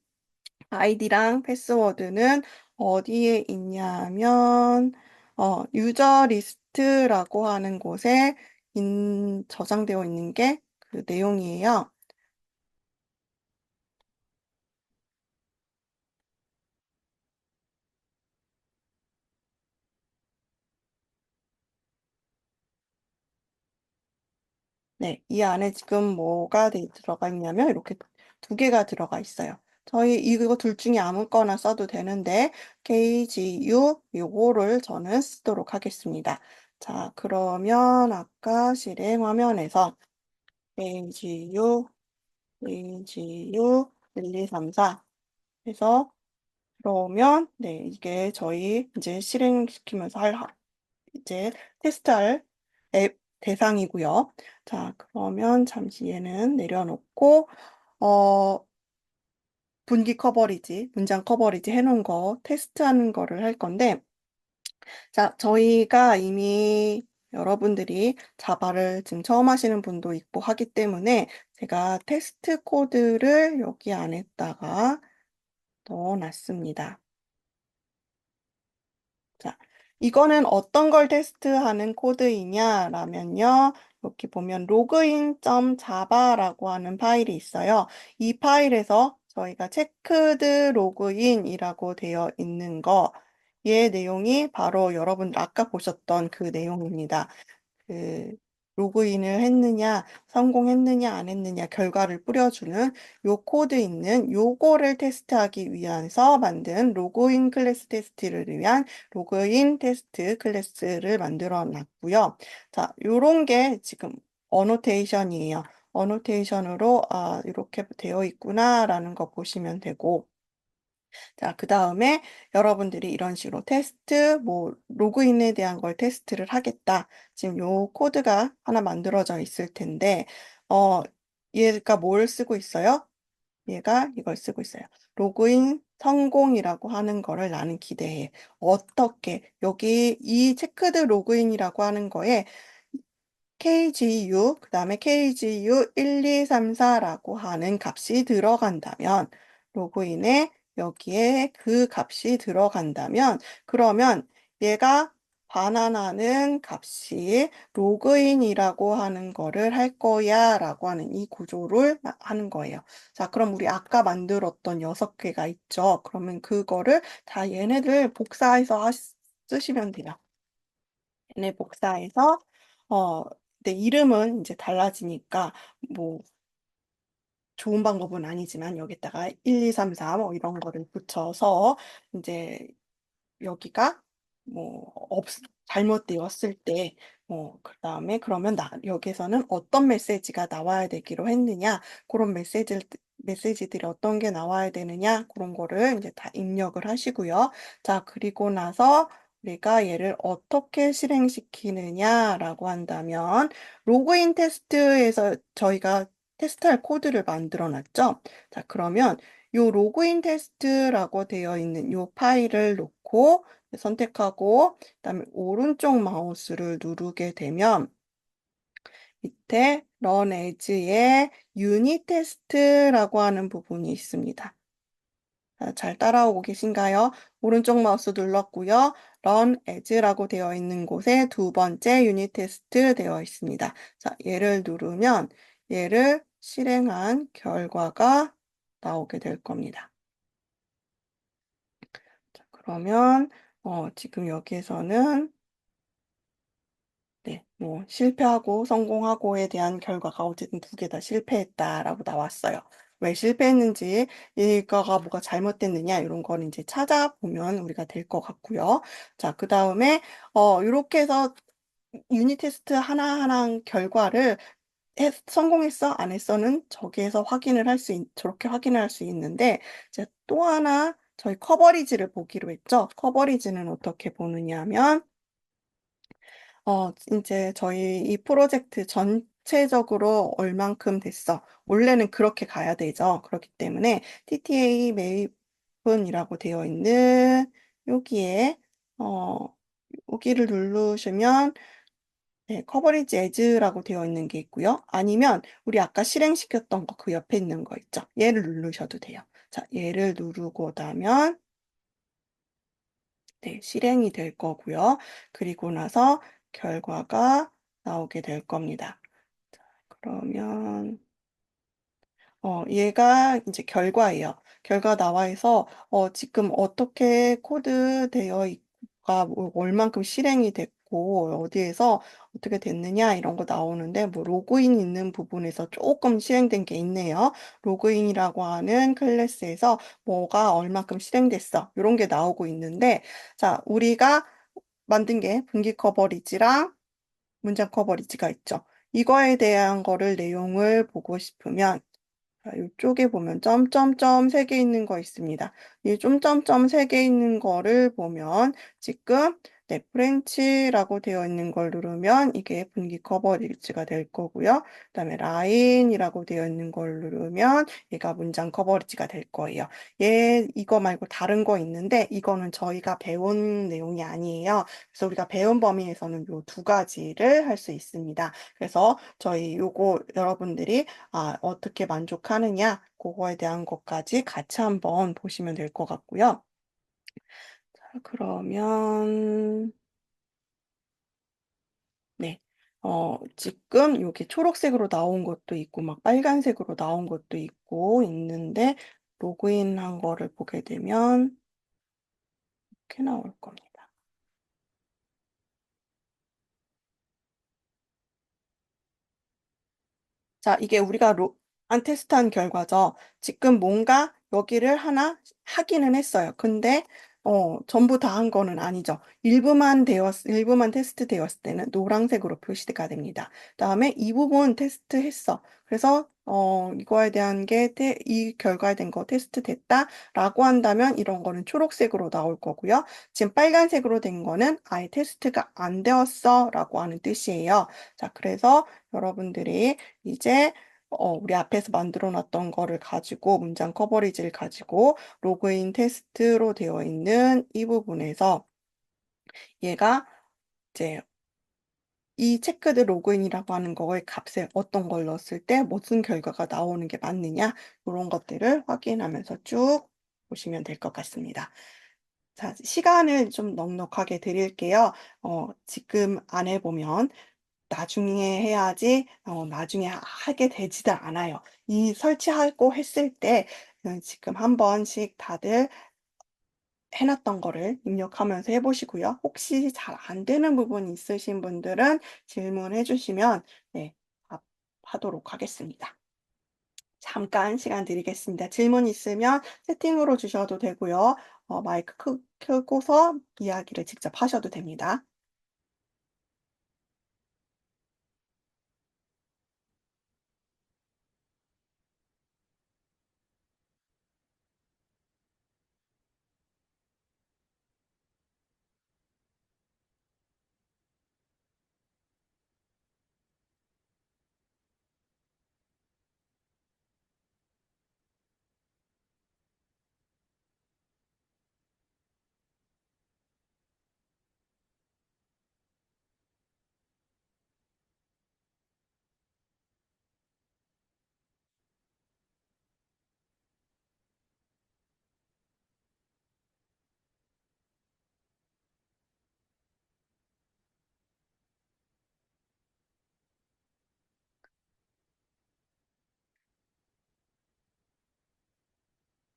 아이디랑 패스워드는 어디에 있냐면, 유저 리스트라고 하는 곳에 저장되어 있는 게 그 내용이에요. 네, 이 안에 지금 뭐가 들어가 있냐면 이렇게 두 개가 들어가 있어요. 저희 이거 둘 중에 아무거나 써도 되는데 KGU 요거를 저는 쓰도록 하겠습니다. 자, 그러면 아까 실행 화면에서 KGU, KGU 1234 해서 들어오면 네, 이게 저희 이제 실행시키면서 이제 테스트할 앱 대상이고요. 자, 그러면 잠시 얘는 내려놓고, 어, 분기 커버리지, 문장 커버리지 해놓은 거 테스트하는 거를 할 건데, 자, 저희가 이미 여러분들이 자바를 지금 처음 하시는 분도 있고 하기 때문에 제가 테스트 코드를 여기 안에다가 넣어놨습니다. 자, 이거는 어떤 걸 테스트하는 코드이냐라면요. 여기 보면 login.java라고 하는 파일이 있어요. 이 파일에서 저희가 체크드 로그인이라고 되어 있는 거의 내용이 바로 여러분 아까 보셨던 그 내용입니다. 그 로그인을 했느냐, 성공했느냐, 안 했느냐 결과를 뿌려주는 요 코드 있는 요거를 테스트하기 위해서 만든 로그인 클래스 테스트를 위한 로그인 테스트 클래스를 만들어 놨고요. 자, 요런 게 지금 어노테이션이에요. 어노테이션으로 이렇게 되어 있구나라는 거 보시면 되고, 자, 그 다음에 여러분들이 이런 식으로 테스트, 로그인에 대한 걸 테스트를 하겠다. 지금 요 코드가 하나 만들어져 있을 텐데, 어, 얘가 뭘 쓰고 있어요? 얘가 이걸 쓰고 있어요. 로그인 성공이라고 하는 거를 나는 기대해. 어떻게, 여기 이 체크드 로그인이라고 하는 거에 KGU, 그 다음에 KGU 1234라고 하는 값이 들어간다면, 로그인에 여기에 그 값이 들어간다면, 그러면 얘가 반환하는 값이 로그인이라고 하는 거를 할 거야 라고 하는 이 구조를 하는 거예요. 자, 그럼 우리 아까 만들었던 6개가 있죠. 그러면 그거를 다 얘네들 복사해서 쓰시면 돼요. 얘네 복사해서 근데 이름은 이제 달라지니까 뭐 좋은 방법은 아니지만 여기다가 1, 2, 3, 4 뭐 이런 거를 붙여서 이제 여기가 뭐 잘못되었을 때 그다음에 그러면 여기서는 어떤 메시지가 나와야 되기로 했느냐 그런 메시지들이 어떤 게 나와야 되느냐 그런 거를 이제 다 입력을 하시고요. 자, 그리고 나서 우리가 얘를 어떻게 실행시키느냐라고 한다면 로그인 테스트에서 저희가 테스트할 코드를 만들어 놨죠. 자, 그러면 요 로그인 테스트라고 되어 있는 요 파일을 놓고 선택하고 그다음에 오른쪽 마우스를 누르게 되면 밑에 런 에즈에 유닛 테스트라고 하는 부분이 있습니다. 잘 따라오고 계신가요? 오른쪽 마우스 눌렀고요. 런 as라고 되어 있는 곳에 두 번째 유닛 테스트 되어 있습니다. 자, 얘를 누르면 얘를 실행한 결과가 나오게 될 겁니다. 자, 그러면 지금 여기에서는 네, 실패하고 성공하고에 대한 결과가 어쨌든 두 개 다 실패했다라고 나왔어요. 왜 실패했는지, 이거가 뭐가 잘못됐느냐, 이런 거는 이제 찾아보면 우리가 될 것 같고요. 자, 그 다음에, 이렇게 해서 유닛 테스트 하나하나 결과를 성공했어, 안 했어는 저기에서 저렇게 확인을 할 수 있는데, 이제 또 하나, 저희 커버리지를 보기로 했죠. 커버리지는 어떻게 보느냐 하면, 이제 저희 이 프로젝트 전체적으로 얼만큼 됐어. 원래는 그렇게 가야 되죠. 그렇기 때문에 TTA 매입은이라고 되어 있는 여기에, 여기를 누르시면 네, 커버리지 에즈라고 되어 있는 게 있고요. 아니면 우리 아까 실행시켰던 거 그 옆에 있는 거 있죠. 얘를 누르셔도 돼요. 자, 얘를 누르고 나면 네, 실행이 될 거고요. 그리고 나서 결과가 나오게 될 겁니다. 자, 그러면 얘가 이제 결과예요. 결과 나와 있어 지금 어떻게 코드 되어 있가 얼만큼 실행이 됐고 어디에서 어떻게 됐느냐 이런 거 나오는데 뭐 로그인 있는 부분에서 조금 실행된 게 있네요. 로그인이라고 하는 클래스에서 뭐가 얼만큼 실행됐어. 이런 게 나오고 있는데 자, 우리가 만든 게 분기 커버리지랑 문장 커버리지가 있죠. 이거에 대한 거를 내용을 보고 싶으면 자, 이쪽에 보면 점점점 3개 있는 거 있습니다. 이 점점점 3개 있는 거를 보면 지금 네, 프렌치라고 되어 있는 걸 누르면 이게 분기 커버리지가 될 거고요. 그다음에 라인이라고 되어 있는 걸 누르면 얘가 문장 커버리지가 될 거예요. 이거 말고 다른 거 있는데 이거는 저희가 배운 내용이 아니에요. 그래서 우리가 배운 범위에서는 요 두 가지를 할 수 있습니다. 그래서 저희 요거 여러분들이 어떻게 만족하느냐 그거에 대한 것까지 같이 한번 보시면 될 것 같고요. 자, 그러면 네. 지금 여기 초록색으로 나온 것도 있고 막 빨간색으로 나온 것도 있고 있는데 로그인한 거를 보게 되면 이렇게 나올 겁니다. 자, 이게 우리가 안 테스트한 결과죠. 지금 뭔가 여기를 하나 하기는 했어요. 근데 전부 다 한 거는 아니죠. 일부만 테스트 되었을 때는 노란색으로 표시가 됩니다. 다음에 이 부분 테스트 했어. 그래서 이거에 대한 이 결과에 된 거 테스트 됐다라고 한다면 이런 거는 초록색으로 나올 거고요. 지금 빨간색으로 된 거는 아예 테스트가 안 되었어라고 하는 뜻이에요. 자, 그래서 여러분들이 이제 우리 앞에서 만들어 놨던 거를 가지고 문장 커버리지를 가지고 로그인 테스트로 되어 있는 이 부분에서 얘가 이제 이 체크드 로그인이라고 하는 거의 값에 어떤 걸 넣었을 때 무슨 결과가 나오는 게 맞느냐 이런 것들을 확인하면서 쭉 보시면 될 것 같습니다. 자, 시간을 좀 넉넉하게 드릴게요. 지금 안 해보면 나중에 해야지, 나중에 하게 되지도 않아요. 이 설치하고 했을 때, 지금 한 번씩 다들 해놨던 거를 입력하면서 해보시고요. 혹시 잘 안 되는 부분이 있으신 분들은 질문해 주시면, 네, 하도록 하겠습니다. 잠깐 시간 드리겠습니다. 질문 있으면 채팅으로 주셔도 되고요. 마이크 켜고서 이야기를 직접 하셔도 됩니다.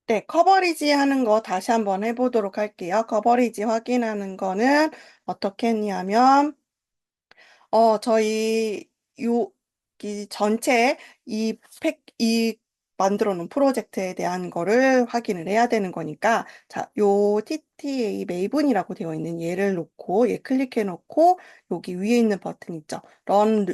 네, 커버리지 하는 거 다시 한번 해보도록 할게요. 커버리지 확인하는 거는 어떻게 했냐면, 저희 이 전체 이 만들어 놓은 프로젝트에 대한 거를 확인을 해야 되는 거니까, 자, 요 TTA 메이븐이라고 되어 있는 얘를 놓고, 얘 클릭해 놓고, 여기 위에 있는 버튼 있죠?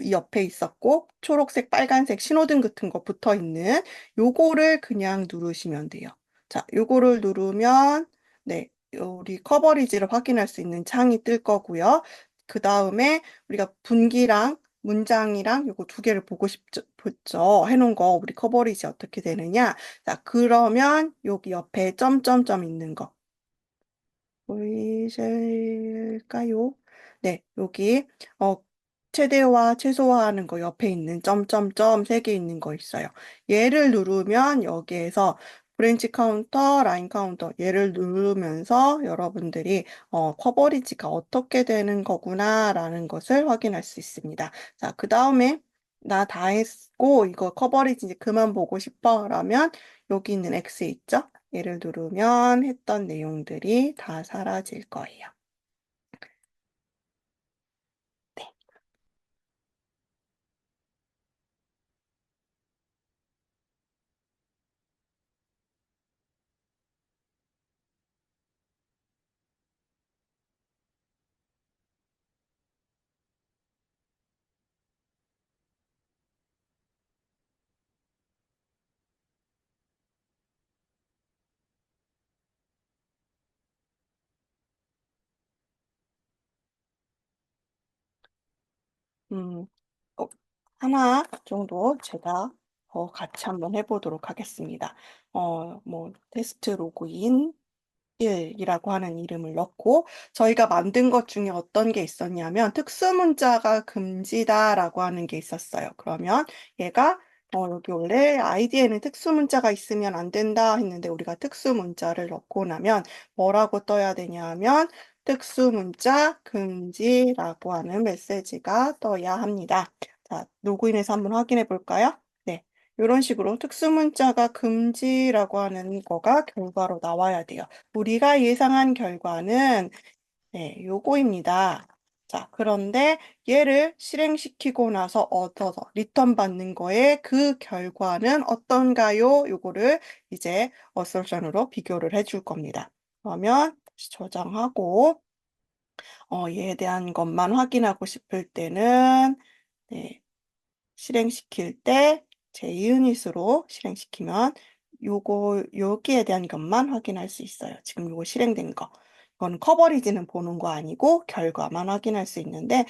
이 옆에 있었고, 초록색, 빨간색 신호등 같은 거 붙어 있는 요거를 그냥 누르시면 돼요. 자, 요거를 누르면, 네, 우리 커버리지를 확인할 수 있는 창이 뜰 거고요. 그 다음에 우리가 분기랑 문장이랑 요거 두 개를 보죠. 해놓은 거 우리 커버리지 어떻게 되느냐. 자, 그러면 여기 옆에 점점점 있는 거 보이실까요? 네, 여기 어 최대화, 최소화하는 거 옆에 있는 점점점 세 개 있는 거 있어요. 얘를 누르면 여기에서 브랜치 카운터, 라인 카운터 얘를 누르면서 여러분들이 커버리지가 어떻게 되는 거구나라는 것을 확인할 수 있습니다. 자, 그 다음에 나 다 했고 이거 커버리지 이제 그만 보고 싶어 라면 여기 있는 X 있죠? 얘를 누르면 했던 내용들이 다 사라질 거예요. 네. 음, 어, 하나 정도 제가 같이 한번 해보도록 하겠습니다. 테스트 로그인 1이라고 하는 이름을 넣고 저희가 만든 것 중에 어떤 게 있었냐면 특수 문자가 금지다라고 하는 게 있었어요. 그러면 얘가 여기 원래 아이디에는 특수 문자가 있으면 안 된다 했는데 우리가 특수 문자를 넣고 나면 뭐라고 떠야 되냐면 특수 문자 금지라고 하는 메시지가 떠야 합니다. 자, 로그인해서 한번 확인해 볼까요? 네. 이런 식으로 특수 문자가 금지라고 하는 거가 결과로 나와야 돼요. 우리가 예상한 결과는 네, 요거입니다. 자, 그런데 얘를 실행시키고 나서 얻어서 리턴 받는 거에 그 결과는 어떤가요? 요거를 이제 어설션으로 비교를 해줄 겁니다. 그러면 다시 저장하고 얘에 대한 것만 확인하고 싶을 때는 네, 실행시킬 때 JUnit으로 실행시키면 여기에 대한 것만 확인할 수 있어요. 지금 요거 실행된 거. 이건 커버리지는 보는 거 아니고 결과만 확인할 수 있는데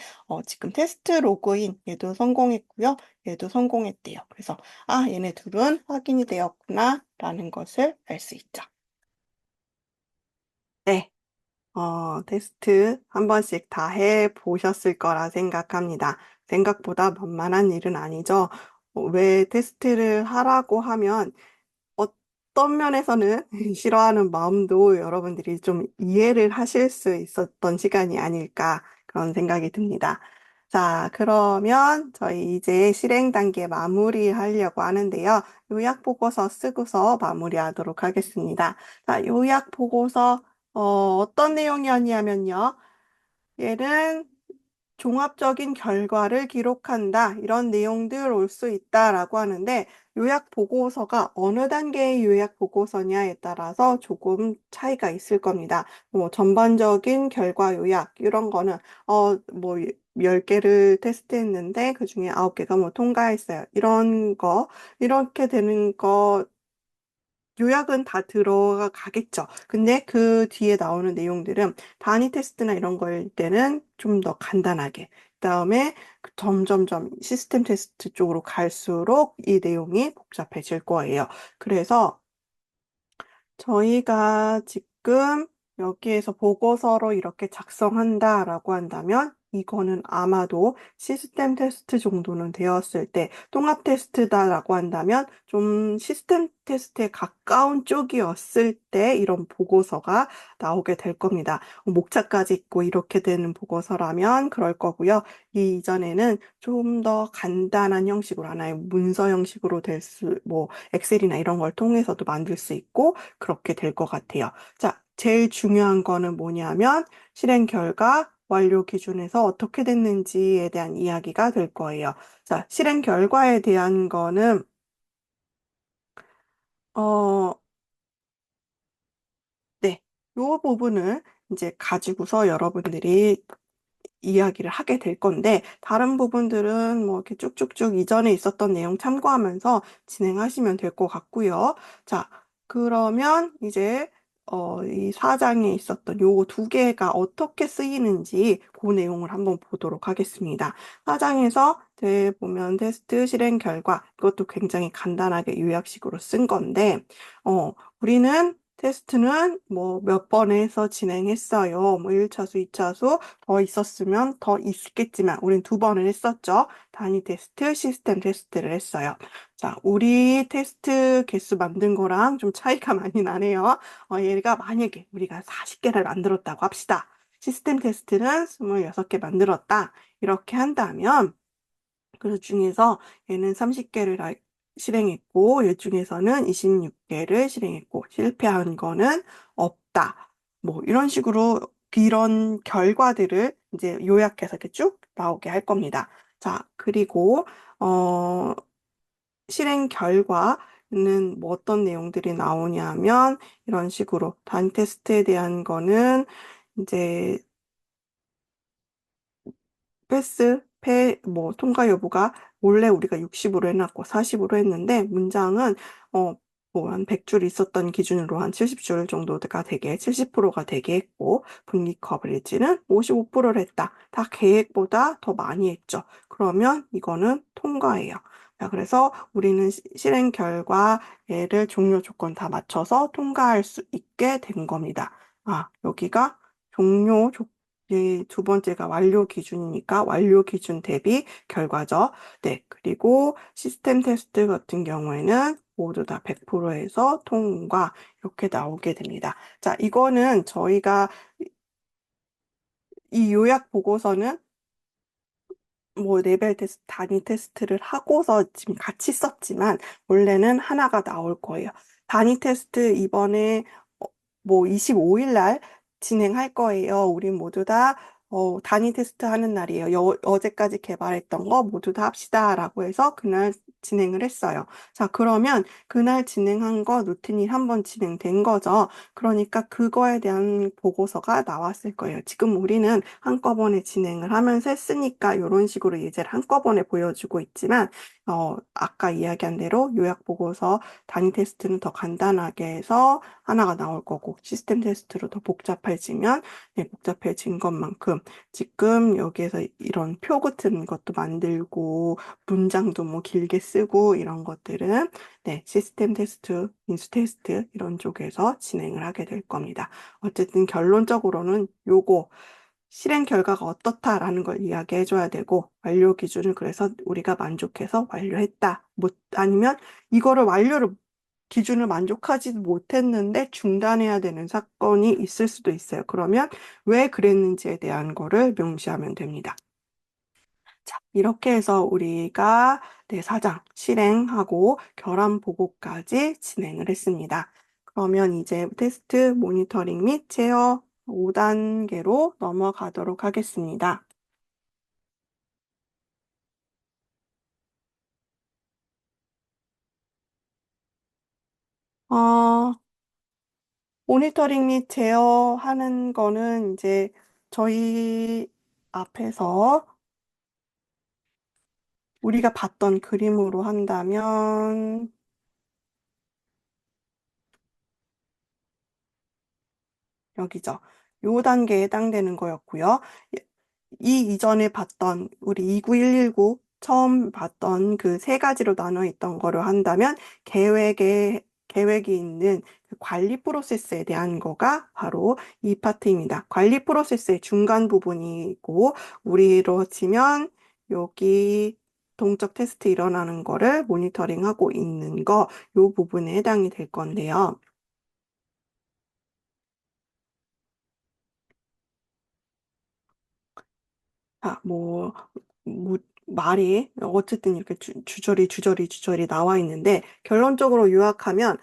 지금 테스트 로그인 얘도 성공했고요. 얘도 성공했대요. 그래서 얘네 둘은 확인이 되었구나 라는 것을 알 수 있죠. 네. 테스트 한 번씩 다 해 보셨을 거라 생각합니다. 생각보다 만만한 일은 아니죠. 왜 테스트를 하라고 하면 어떤 면에서는 싫어하는 마음도 여러분들이 좀 이해를 하실 수 있었던 시간이 아닐까 그런 생각이 듭니다. 자, 그러면 저희 이제 실행 단계 마무리하려고 하는데요. 요약 보고서 쓰고서 마무리하도록 하겠습니다. 자, 요약 보고서 어떤 내용이었냐면요. 얘는 종합적인 결과를 기록한다. 이런 내용들 올 수 있다라고 하는데 요약 보고서가 어느 단계의 요약 보고서냐에 따라서 조금 차이가 있을 겁니다. 전반적인 결과 요약 이런 거는 뭐 10개를 테스트했는데 그중에 9개가 뭐 통과했어요. 이런 거 이렇게 되는 거 요약은 다 들어가겠죠. 근데 그 뒤에 나오는 내용들은 단위 테스트나 이런 거일 때는 좀 더 간단하게. 그다음에 점점점 시스템 테스트 쪽으로 갈수록 이 내용이 복잡해질 거예요. 그래서 저희가 지금 여기에서 보고서로 이렇게 작성한다라고 한다면 이거는 아마도 시스템 테스트 정도는 되었을 때 통합 테스트다라고 한다면 좀 시스템 테스트에 가까운 쪽이었을 때 이런 보고서가 나오게 될 겁니다. 목차까지 있고 이렇게 되는 보고서라면 그럴 거고요. 이 이전에는 좀 더 간단한 형식으로 하나의 문서 형식으로 엑셀이나 이런 걸 통해서도 만들 수 있고 그렇게 될 것 같아요. 자, 제일 중요한 거는 뭐냐면 실행 결과 완료 기준에서 어떻게 됐는지에 대한 이야기가 될 거예요. 자, 실행 결과에 대한 거는 어, 네. 요 부분을 이제 가지고서 여러분들이 이야기를 하게 될 건데, 다른 부분들은 뭐 이렇게 쭉쭉쭉 이전에 있었던 내용 참고하면서 진행하시면 될 것 같고요. 자, 그러면 이제, 이 사장에 있었던 요 두 개가 어떻게 쓰이는지 그 내용을 한번 보도록 하겠습니다. 사장에서 보면 테스트 실행 결과, 이것도 굉장히 간단하게 요약식으로 쓴 건데, 우리는 테스트는 뭐 몇 번 해서 진행했어요. 뭐 1차수, 2차수, 더 있었으면 더 있겠지만 우린 두 번을 했었죠. 단위 테스트, 시스템 테스트를 했어요. 자, 우리 테스트 개수 만든 거랑 좀 차이가 많이 나네요. 얘가 만약에 우리가 40개를 만들었다고 합시다. 시스템 테스트는 26개 만들었다. 이렇게 한다면 그 중에서 얘는 30개를 실행했고, 얘 중에서는 26개를 실행했고, 실패한 거는 없다. 뭐, 이런 식으로 이런 결과들을 이제 요약해서 이렇게 쭉 나오게 할 겁니다. 자, 그리고, 실행 결과는 뭐 어떤 내용들이 나오냐면, 이런 식으로 단 테스트에 대한 거는 이제 통과 여부가 원래 우리가 60으로 해놨고 40으로 했는데 문장은 뭐 한 100줄 있었던 기준으로 한 70줄 정도가 되게 70%가 되게 했고 분기 커버리지는 55%를 했다. 다 계획보다 더 많이 했죠. 그러면 이거는 통과예요. 자, 그래서 우리는 실행 결과를 종료 조건 다 맞춰서 통과할 수 있게 된 겁니다. 아, 여기가 종료 조, 이두 번째가 완료 기준이니까 완료 기준 대비 결과죠. 네, 그리고 시스템 테스트 같은 경우에는 모두 다 100%에서 통과 이렇게 나오게 됩니다. 자, 이거는 저희가 이 요약 보고서는 뭐 레벨 테스트, 단위 테스트를 하고서 지금 같이 썼지만 원래는 하나가 나올 거예요. 단위 테스트 이번에 어, 뭐 25일 날 진행할 거예요. 우리 모두 다 단위 테스트 하는 날이에요. 어제까지 개발했던 거 모두 다 합시다라고 해서 그날 진행을 했어요. 자, 그러면 그날 진행한 거 루틴이 한 번 진행된 거죠. 그러니까 그거에 대한 보고서가 나왔을 거예요. 지금 우리는 한꺼번에 진행을 하면서 했으니까 이런 식으로 예제를 한꺼번에 보여주고 있지만, 아까 이야기한 대로 요약 보고서 단위 테스트는 더 간단하게 해서 하나가 나올 거고, 시스템 테스트로 더 복잡해지면, 네, 복잡해진 것만큼 지금 여기에서 이런 표 같은 것도 만들고, 문장도 뭐 길게 쓰고 이런 것들은 네, 시스템 테스트, 인수 테스트 이런 쪽에서 진행을 하게 될 겁니다. 어쨌든 결론적으로는 요거 실행 결과가 어떻다라는 걸 이야기해 줘야 되고 완료 기준을 그래서 우리가 만족해서 완료했다. 뭐 아니면 이거를 완료를 기준을 만족하지 못했는데 중단해야 되는 사건이 있을 수도 있어요. 그러면 왜 그랬는지에 대한 거를 명시하면 됩니다. 자, 이렇게 해서 우리가 네, 사장 실행하고 결함 보고까지 진행을 했습니다. 그러면 이제 테스트 모니터링 및 제어 5단계로 넘어가도록 하겠습니다. 어, 모니터링 및 제어하는 거는 이제 저희 앞에서 우리가 봤던 그림으로 한다면 여기죠. 요 단계에 해당되는 거였고요. 이 이전에 봤던 우리 29119 처음 봤던 그 세 가지로 나눠 있던 거를 한다면 계획이 있는 그 관리 프로세스에 대한 거가 바로 이 파트입니다. 관리 프로세스의 중간 부분이고 우리로 치면 여기 동적 테스트 일어나는 거를 모니터링하고 있는 거, 요 부분에 해당이 될 건데요. 아, 뭐, 말이 어쨌든 이렇게 주저리 나와 있는데 결론적으로 요약하면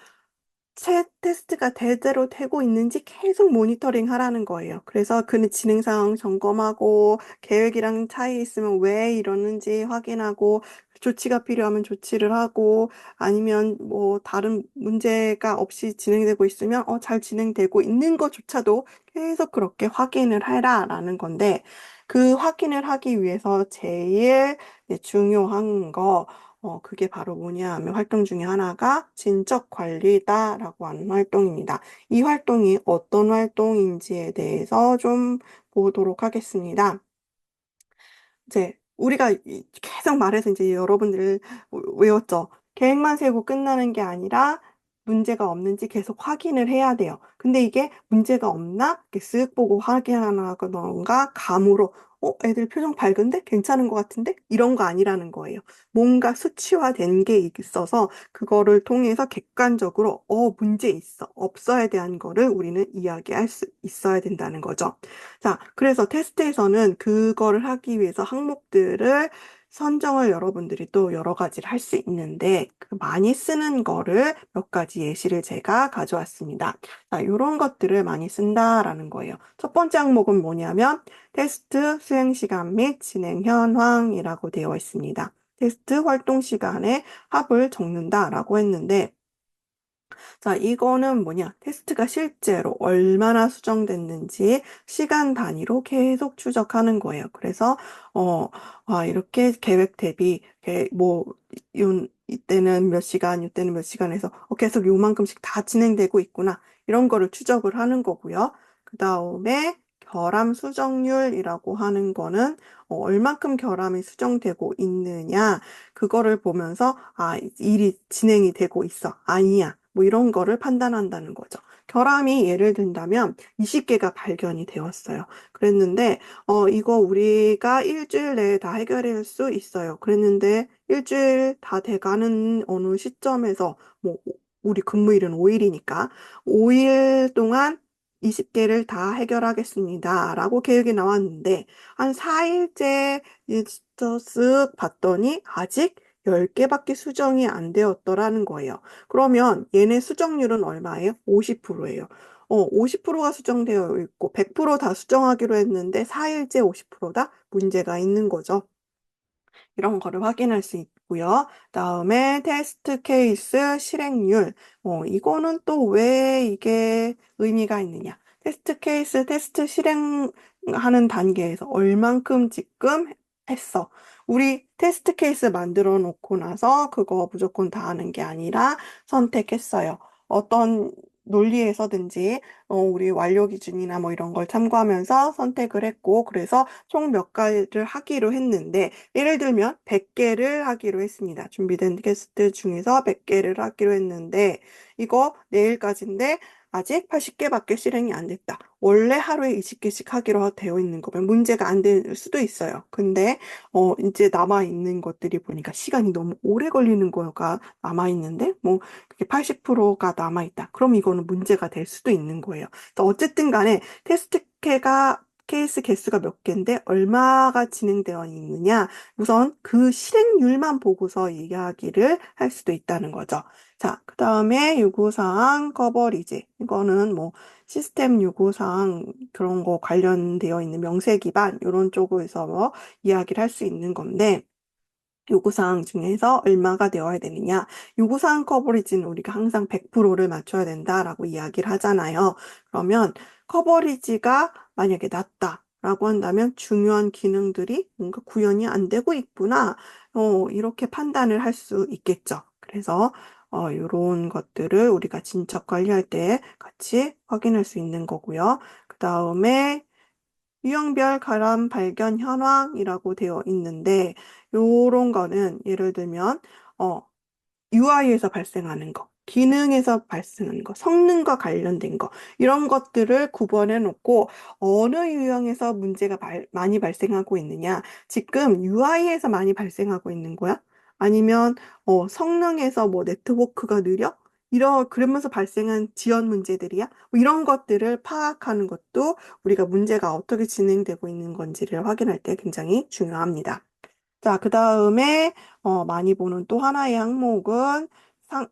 테스트가 제대로 되고 있는지 계속 모니터링 하라는 거예요. 그래서 그 진행 상황 점검하고 계획이랑 차이 있으면 왜 이러는지 확인하고 조치가 필요하면 조치를 하고 아니면 뭐 다른 문제가 없이 진행되고 있으면 잘 진행되고 있는 것조차도 계속 그렇게 확인을 해라라는 건데 그 확인을 하기 위해서 제일 네, 중요한 거 그게 바로 뭐냐 하면 활동 중에 하나가 진적 관리다라고 하는 활동입니다. 이 활동이 어떤 활동인지에 대해서 좀 보도록 하겠습니다. 이제 우리가 계속 말해서 이제 여러분들 외웠죠. 계획만 세고 끝나는 게 아니라 문제가 없는지 계속 확인을 해야 돼요. 근데 이게 문제가 없나? 이렇게 쓱 보고 확인하거나 감으로 애들 표정 밝은데? 괜찮은 것 같은데? 이런 거 아니라는 거예요. 뭔가 수치화된 게 있어서 그거를 통해서 객관적으로 문제 있어. 없어야 대한 거를 우리는 이야기할 수 있어야 된다는 거죠. 자, 그래서 테스트에서는 그거를 하기 위해서 항목들을 선정을 여러분들이 또 여러 가지를 할 수 있는데 그 많이 쓰는 거를 몇 가지 예시를 제가 가져왔습니다. 자, 이런 것들을 많이 쓴다라는 거예요. 첫 번째 항목은 뭐냐면 테스트 수행 시간 및 진행 현황이라고 되어 있습니다. 테스트 활동 시간에 합을 적는다라고 했는데 자, 이거는 뭐냐? 테스트가 실제로 얼마나 수정됐는지 시간 단위로 계속 추적하는 거예요. 그래서, 어, 이렇게 계획 대비, 이때는 몇 시간, 이때는 몇 시간 해서 계속 요만큼씩 다 진행되고 있구나. 이런 거를 추적을 하는 거고요. 그 다음에 결함 수정률이라고 하는 거는 얼만큼 결함이 수정되고 있느냐. 그거를 보면서, 일이 진행이 되고 있어. 아니야. 뭐 이런 거를 판단한다는 거죠. 결함이 예를 든다면 20개가 발견이 되었어요. 그랬는데, 이거 우리가 일주일 내에 다 해결할 수 있어요. 그랬는데, 일주일 다 돼가는 어느 시점에서, 뭐, 우리 근무일은 5일이니까, 5일 동안 20개를 다 해결하겠습니다. 라고 계획이 나왔는데, 한 4일째 쓱 봤더니, 아직 10개밖에 수정이 안 되었더라는 거예요. 그러면 얘네 수정률은 얼마예요? 50%예요. 50%가 수정되어 있고 100%다 수정하기로 했는데 4일째 50%다 문제가 있는 거죠. 이런 거를 확인할 수 있고요. 다음에 테스트 케이스 실행률. 이거는 또 왜 이게 의미가 있느냐? 테스트 케이스, 테스트 실행하는 단계에서 얼만큼 지금 했어. 우리 테스트 케이스 만들어 놓고 나서 그거 무조건 다 하는 게 아니라 선택했어요. 어떤 논리에서든지 우리 완료 기준이나 뭐 이런 걸 참고하면서 선택을 했고, 그래서 총 몇 가지를 하기로 했는데, 예를 들면 100개를 하기로 했습니다. 준비된 테스트 중에서 100개를 하기로 했는데 이거 내일까지인데 아직 80개밖에 실행이 안 됐다. 원래 하루에 20개씩 하기로 되어 있는 거면 문제가 안 될 수도 있어요. 근데 이제 남아 있는 것들이 보니까 시간이 너무 오래 걸리는 거가 남아 있는데 뭐 그게 80%가 남아 있다. 그럼 이거는 문제가 될 수도 있는 거예요. 그래서 어쨌든 간에 케이스 개수가 몇 개인데 얼마가 진행되어 있느냐. 우선 그 실행률만 보고서 이야기를 할 수도 있다는 거죠. 자, 그 다음에 요구사항 커버리지. 이거는 뭐 시스템 요구사항 그런 거 관련되어 있는 명세 기반 이런 쪽에서 뭐 이야기를 할 수 있는 건데 요구사항 중에서 얼마가 되어야 되느냐. 요구사항 커버리지는 우리가 항상 100%를 맞춰야 된다라고 이야기를 하잖아요. 그러면 커버리지가 만약에 낮다라고 한다면 중요한 기능들이 뭔가 구현이 안 되고 있구나. 이렇게 판단을 할 수 있겠죠. 그래서 이런 것들을 우리가 진척 관리할 때 같이 확인할 수 있는 거고요. 그 다음에 유형별 가람 발견 현황이라고 되어 있는데, 요런 거는 예를 들면, UI에서 발생하는 거, 기능에서 발생하는 거, 성능과 관련된 거, 이런 것들을 구분해 놓고 어느 유형에서 문제가 많이 발생하고 있느냐. 지금 UI에서 많이 발생하고 있는 거야? 아니면 성능에서 뭐 네트워크가 느려? 그러면서 발생한 지연 문제들이야? 뭐 이런 것들을 파악하는 것도 우리가 문제가 어떻게 진행되고 있는 건지를 확인할 때 굉장히 중요합니다. 자, 그 다음에 많이 보는 또 하나의 항목은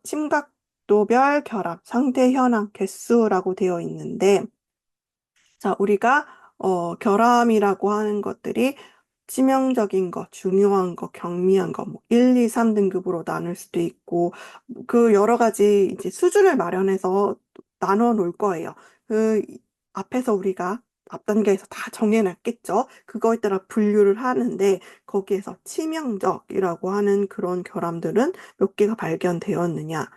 심각도별 결합, 상태 현황, 개수라고 되어 있는데, 자, 우리가 결함이라고 하는 것들이 치명적인 거, 중요한 거, 경미한 거, 뭐 1, 2, 3등급으로 나눌 수도 있고 그 여러 가지 이제 수준을 마련해서 나눠 놓을 거예요. 그 앞에서 우리가 앞 단계에서 다 정해놨겠죠. 그거에 따라 분류를 하는데 거기에서 치명적이라고 하는 그런 결함들은 몇 개가 발견되었느냐.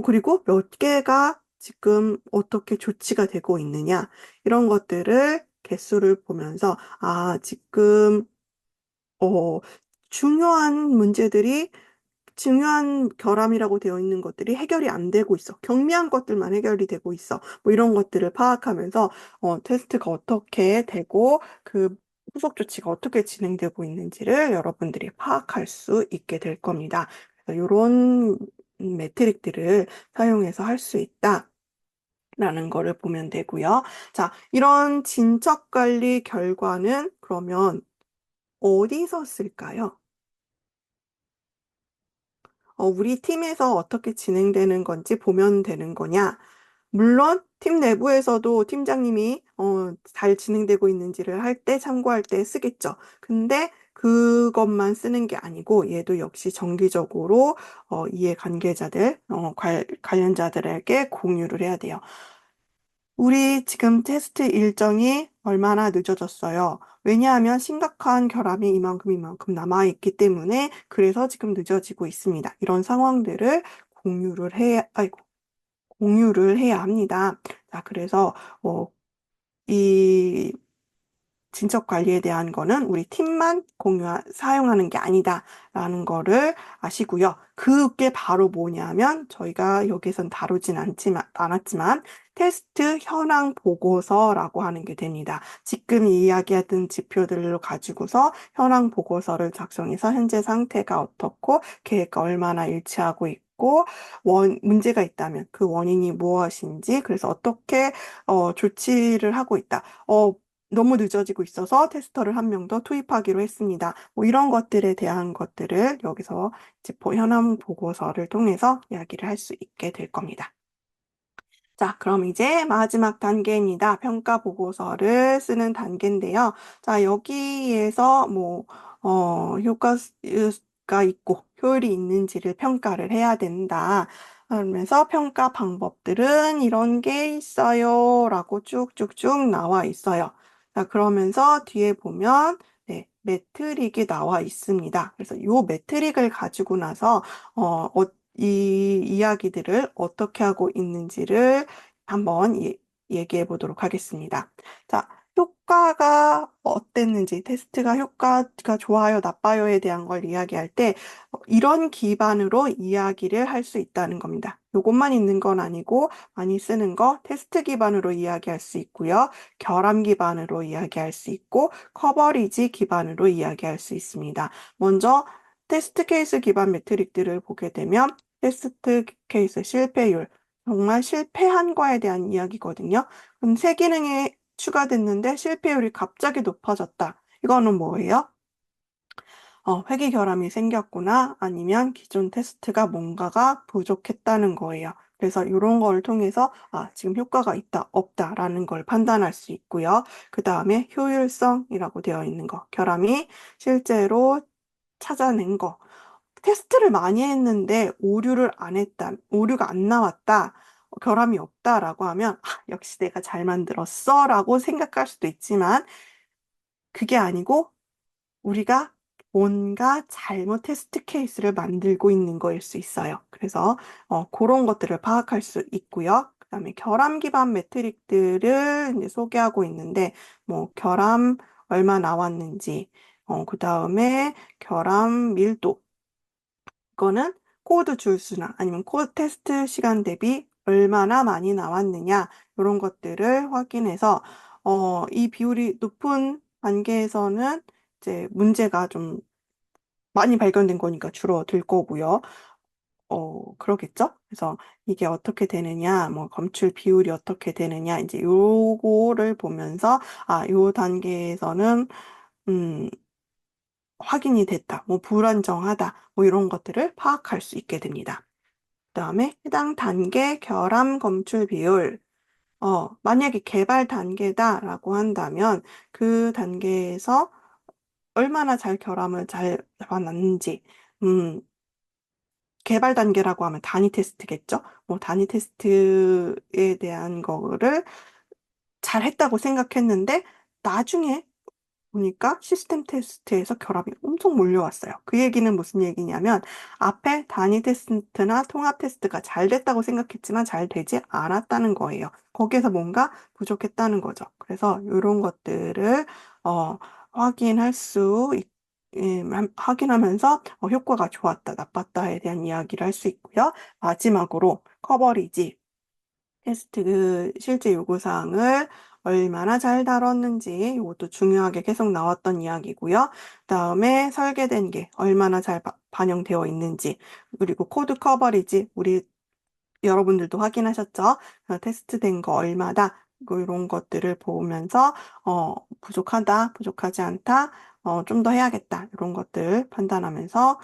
그리고 몇 개가 지금 어떻게 조치가 되고 있느냐. 이런 것들을 개수를 보면서, 지금, 어, 중요한 문제들이, 중요한 결함이라고 되어 있는 것들이 해결이 안 되고 있어. 경미한 것들만 해결이 되고 있어. 뭐 이런 것들을 파악하면서, 테스트가 어떻게 되고, 그 후속 조치가 어떻게 진행되고 있는지를 여러분들이 파악할 수 있게 될 겁니다. 그래서 이런 매트릭들을 사용해서 할 수 있다. 라는 거를 보면 되고요. 자, 이런 진척 관리 결과는 그러면 어디서 쓸까요? 우리 팀에서 어떻게 진행되는 건지 보면 되는 거냐? 물론 팀 내부에서도 팀장님이 잘 진행되고 있는지를 할 때 참고할 때 쓰겠죠. 근데 그것만 쓰는 게 아니고 얘도 역시 정기적으로 이해 관계자들, 관련자들에게 공유를 해야 돼요. 우리 지금 테스트 일정이 얼마나 늦어졌어요. 왜냐하면 심각한 결함이 이만큼 남아있기 때문에 그래서 지금 늦어지고 있습니다. 이런 상황들을 공유를 해야 합니다. 자, 그래서 이 진척 관리에 대한 거는 우리 팀만 사용하는 게 아니다라는 거를 아시고요. 그게 바로 뭐냐면 저희가 여기선 다루진 않았지만 테스트 현황 보고서라고 하는 게 됩니다. 지금 이야기했던 지표들로 가지고서 현황 보고서를 작성해서 현재 상태가 어떻고 계획과 얼마나 일치하고 있고 문제가 있다면 그 원인이 무엇인지 그래서 어떻게 조치를 하고 있다. 너무 늦어지고 있어서 테스터를 한 명 더 투입하기로 했습니다. 뭐 이런 것들에 대한 것들을 여기서 현황 보고서를 통해서 이야기를 할 수 있게 될 겁니다. 자, 그럼 이제 마지막 단계입니다. 평가 보고서를 쓰는 단계인데요. 자, 여기에서 효과가 있고 효율이 있는지를 평가를 해야 된다. 그러면서 평가 방법들은 이런 게 있어요. 라고 쭉쭉쭉 나와 있어요. 자, 그러면서 뒤에 보면 네, 매트릭이 나와 있습니다. 그래서 이 매트릭을 가지고 나서 이 이야기들을 어떻게 하고 있는지를 한번 얘기해 보도록 하겠습니다. 자, 효과가 어땠는지, 테스트가 효과가 좋아요, 나빠요에 대한 걸 이야기할 때 이런 기반으로 이야기를 할 수 있다는 겁니다. 요것만 있는 건 아니고 많이 쓰는 거 테스트 기반으로 이야기할 수 있고요. 결함 기반으로 이야기할 수 있고 커버리지 기반으로 이야기할 수 있습니다. 먼저 테스트 케이스 기반 매트릭들을 보게 되면 테스트 케이스 실패율, 정말 실패한 거에 대한 이야기거든요. 그럼 새 기능이 추가됐는데 실패율이 갑자기 높아졌다. 이거는 뭐예요? 회귀 결함이 생겼구나 아니면 기존 테스트가 뭔가가 부족했다는 거예요. 그래서 이런 걸 통해서 지금 효과가 있다, 없다라는 걸 판단할 수 있고요. 그 다음에 효율성이라고 되어 있는 거, 결함이 실제로 찾아낸 거. 테스트를 많이 했는데 오류가 안 나왔다, 결함이 없다라고 하면 역시 내가 잘 만들었어라고 생각할 수도 있지만 그게 아니고 우리가 뭔가 잘못 테스트 케이스를 만들고 있는 거일 수 있어요. 그래서 그런 것들을 파악할 수 있고요. 그다음에 결함 기반 매트릭들을 이제 소개하고 있는데 결함 얼마 나왔는지, 그다음에 결함 밀도, 이거는 코드 줄수나 아니면 코드 테스트 시간 대비 얼마나 많이 나왔느냐 이런 것들을 확인해서 이 비율이 높은 단계에서는 이제 문제가 좀 많이 발견된 거니까 줄어들 거고요. 그러겠죠? 그래서 이게 어떻게 되느냐, 검출 비율이 어떻게 되느냐, 이제 요거를 보면서, 요 단계에서는, 음, 확인이 됐다, 불안정하다, 이런 것들을 파악할 수 있게 됩니다. 그다음에 해당 단계 결함 검출 비율. 만약에 개발 단계다라고 한다면 그 단계에서 얼마나 잘 결함을 잘 잡아놨는지, 음, 개발 단계라고 하면 단위 테스트겠죠? 단위 테스트에 대한 거를 잘 했다고 생각했는데 나중에 보니까 시스템 테스트에서 결합이 엄청 몰려왔어요. 그 얘기는 무슨 얘기냐면 앞에 단위 테스트나 통합 테스트가 잘 됐다고 생각했지만 잘 되지 않았다는 거예요. 거기에서 뭔가 부족했다는 거죠. 그래서 이런 것들을 어, 확인할 수 확인하면서 효과가 좋았다, 나빴다에 대한 이야기를 할 수 있고요. 마지막으로 커버리지. 테스트 실제 요구사항을 얼마나 잘 다뤘는지 이것도 중요하게 계속 나왔던 이야기고요. 그다음에 설계된 게 얼마나 잘 반영되어 있는지 그리고 코드 커버리지 우리 여러분들도 확인하셨죠? 테스트된 거 얼마다 이런 것들을 보면서 부족하다, 부족하지 않다, 좀 더 해야겠다 이런 것들 판단하면서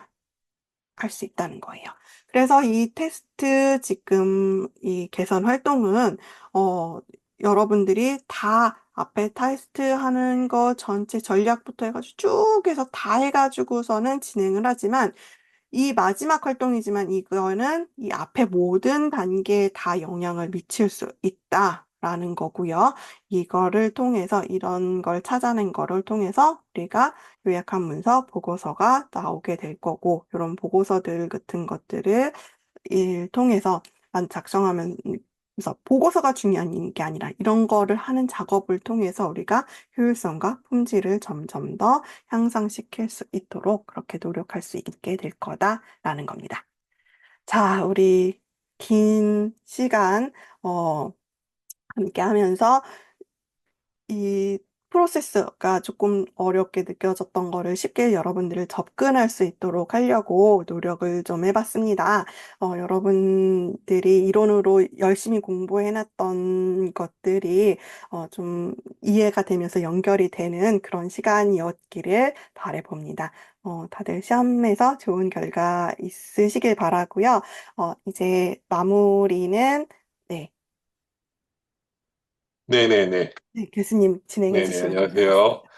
할 수 있다는 거예요. 그래서 이 테스트 지금 이 개선 활동은 어, 여러분들이 다 앞에 테스트 하는 거 전체 전략부터 해가지고 쭉 해서 다 해가지고서는 진행을 하지만 이 마지막 활동이지만 이거는 이 앞에 모든 단계에 다 영향을 미칠 수 있다라는 거고요. 이거를 통해서 이런 걸 찾아낸 거를 통해서 우리가 요약한 문서 보고서가 나오게 될 거고 이런 보고서들 같은 것들을 통해서 작성하면서 보고서가 중요한 게 아니라 이런 거를 하는 작업을 통해서 우리가 효율성과 품질을 점점 더 향상시킬 수 있도록 그렇게 노력할 수 있게 될 거다라는 겁니다. 자, 우리 긴 시간 함께 하면서 이 프로세스가 조금 어렵게 느껴졌던 거를 쉽게 여러분들을 접근할 수 있도록 하려고 노력을 좀 해봤습니다. 여러분들이 이론으로 열심히 공부해놨던 것들이 좀 이해가 되면서 연결이 되는 그런 시간이었기를 바라봅니다. 다들 시험에서 좋은 결과 있으시길 바라고요. 이제 마무리는 네, 네네네. 네, 교수님 진행해 네네, 주시면 안녕하세요. 감사하겠습니다.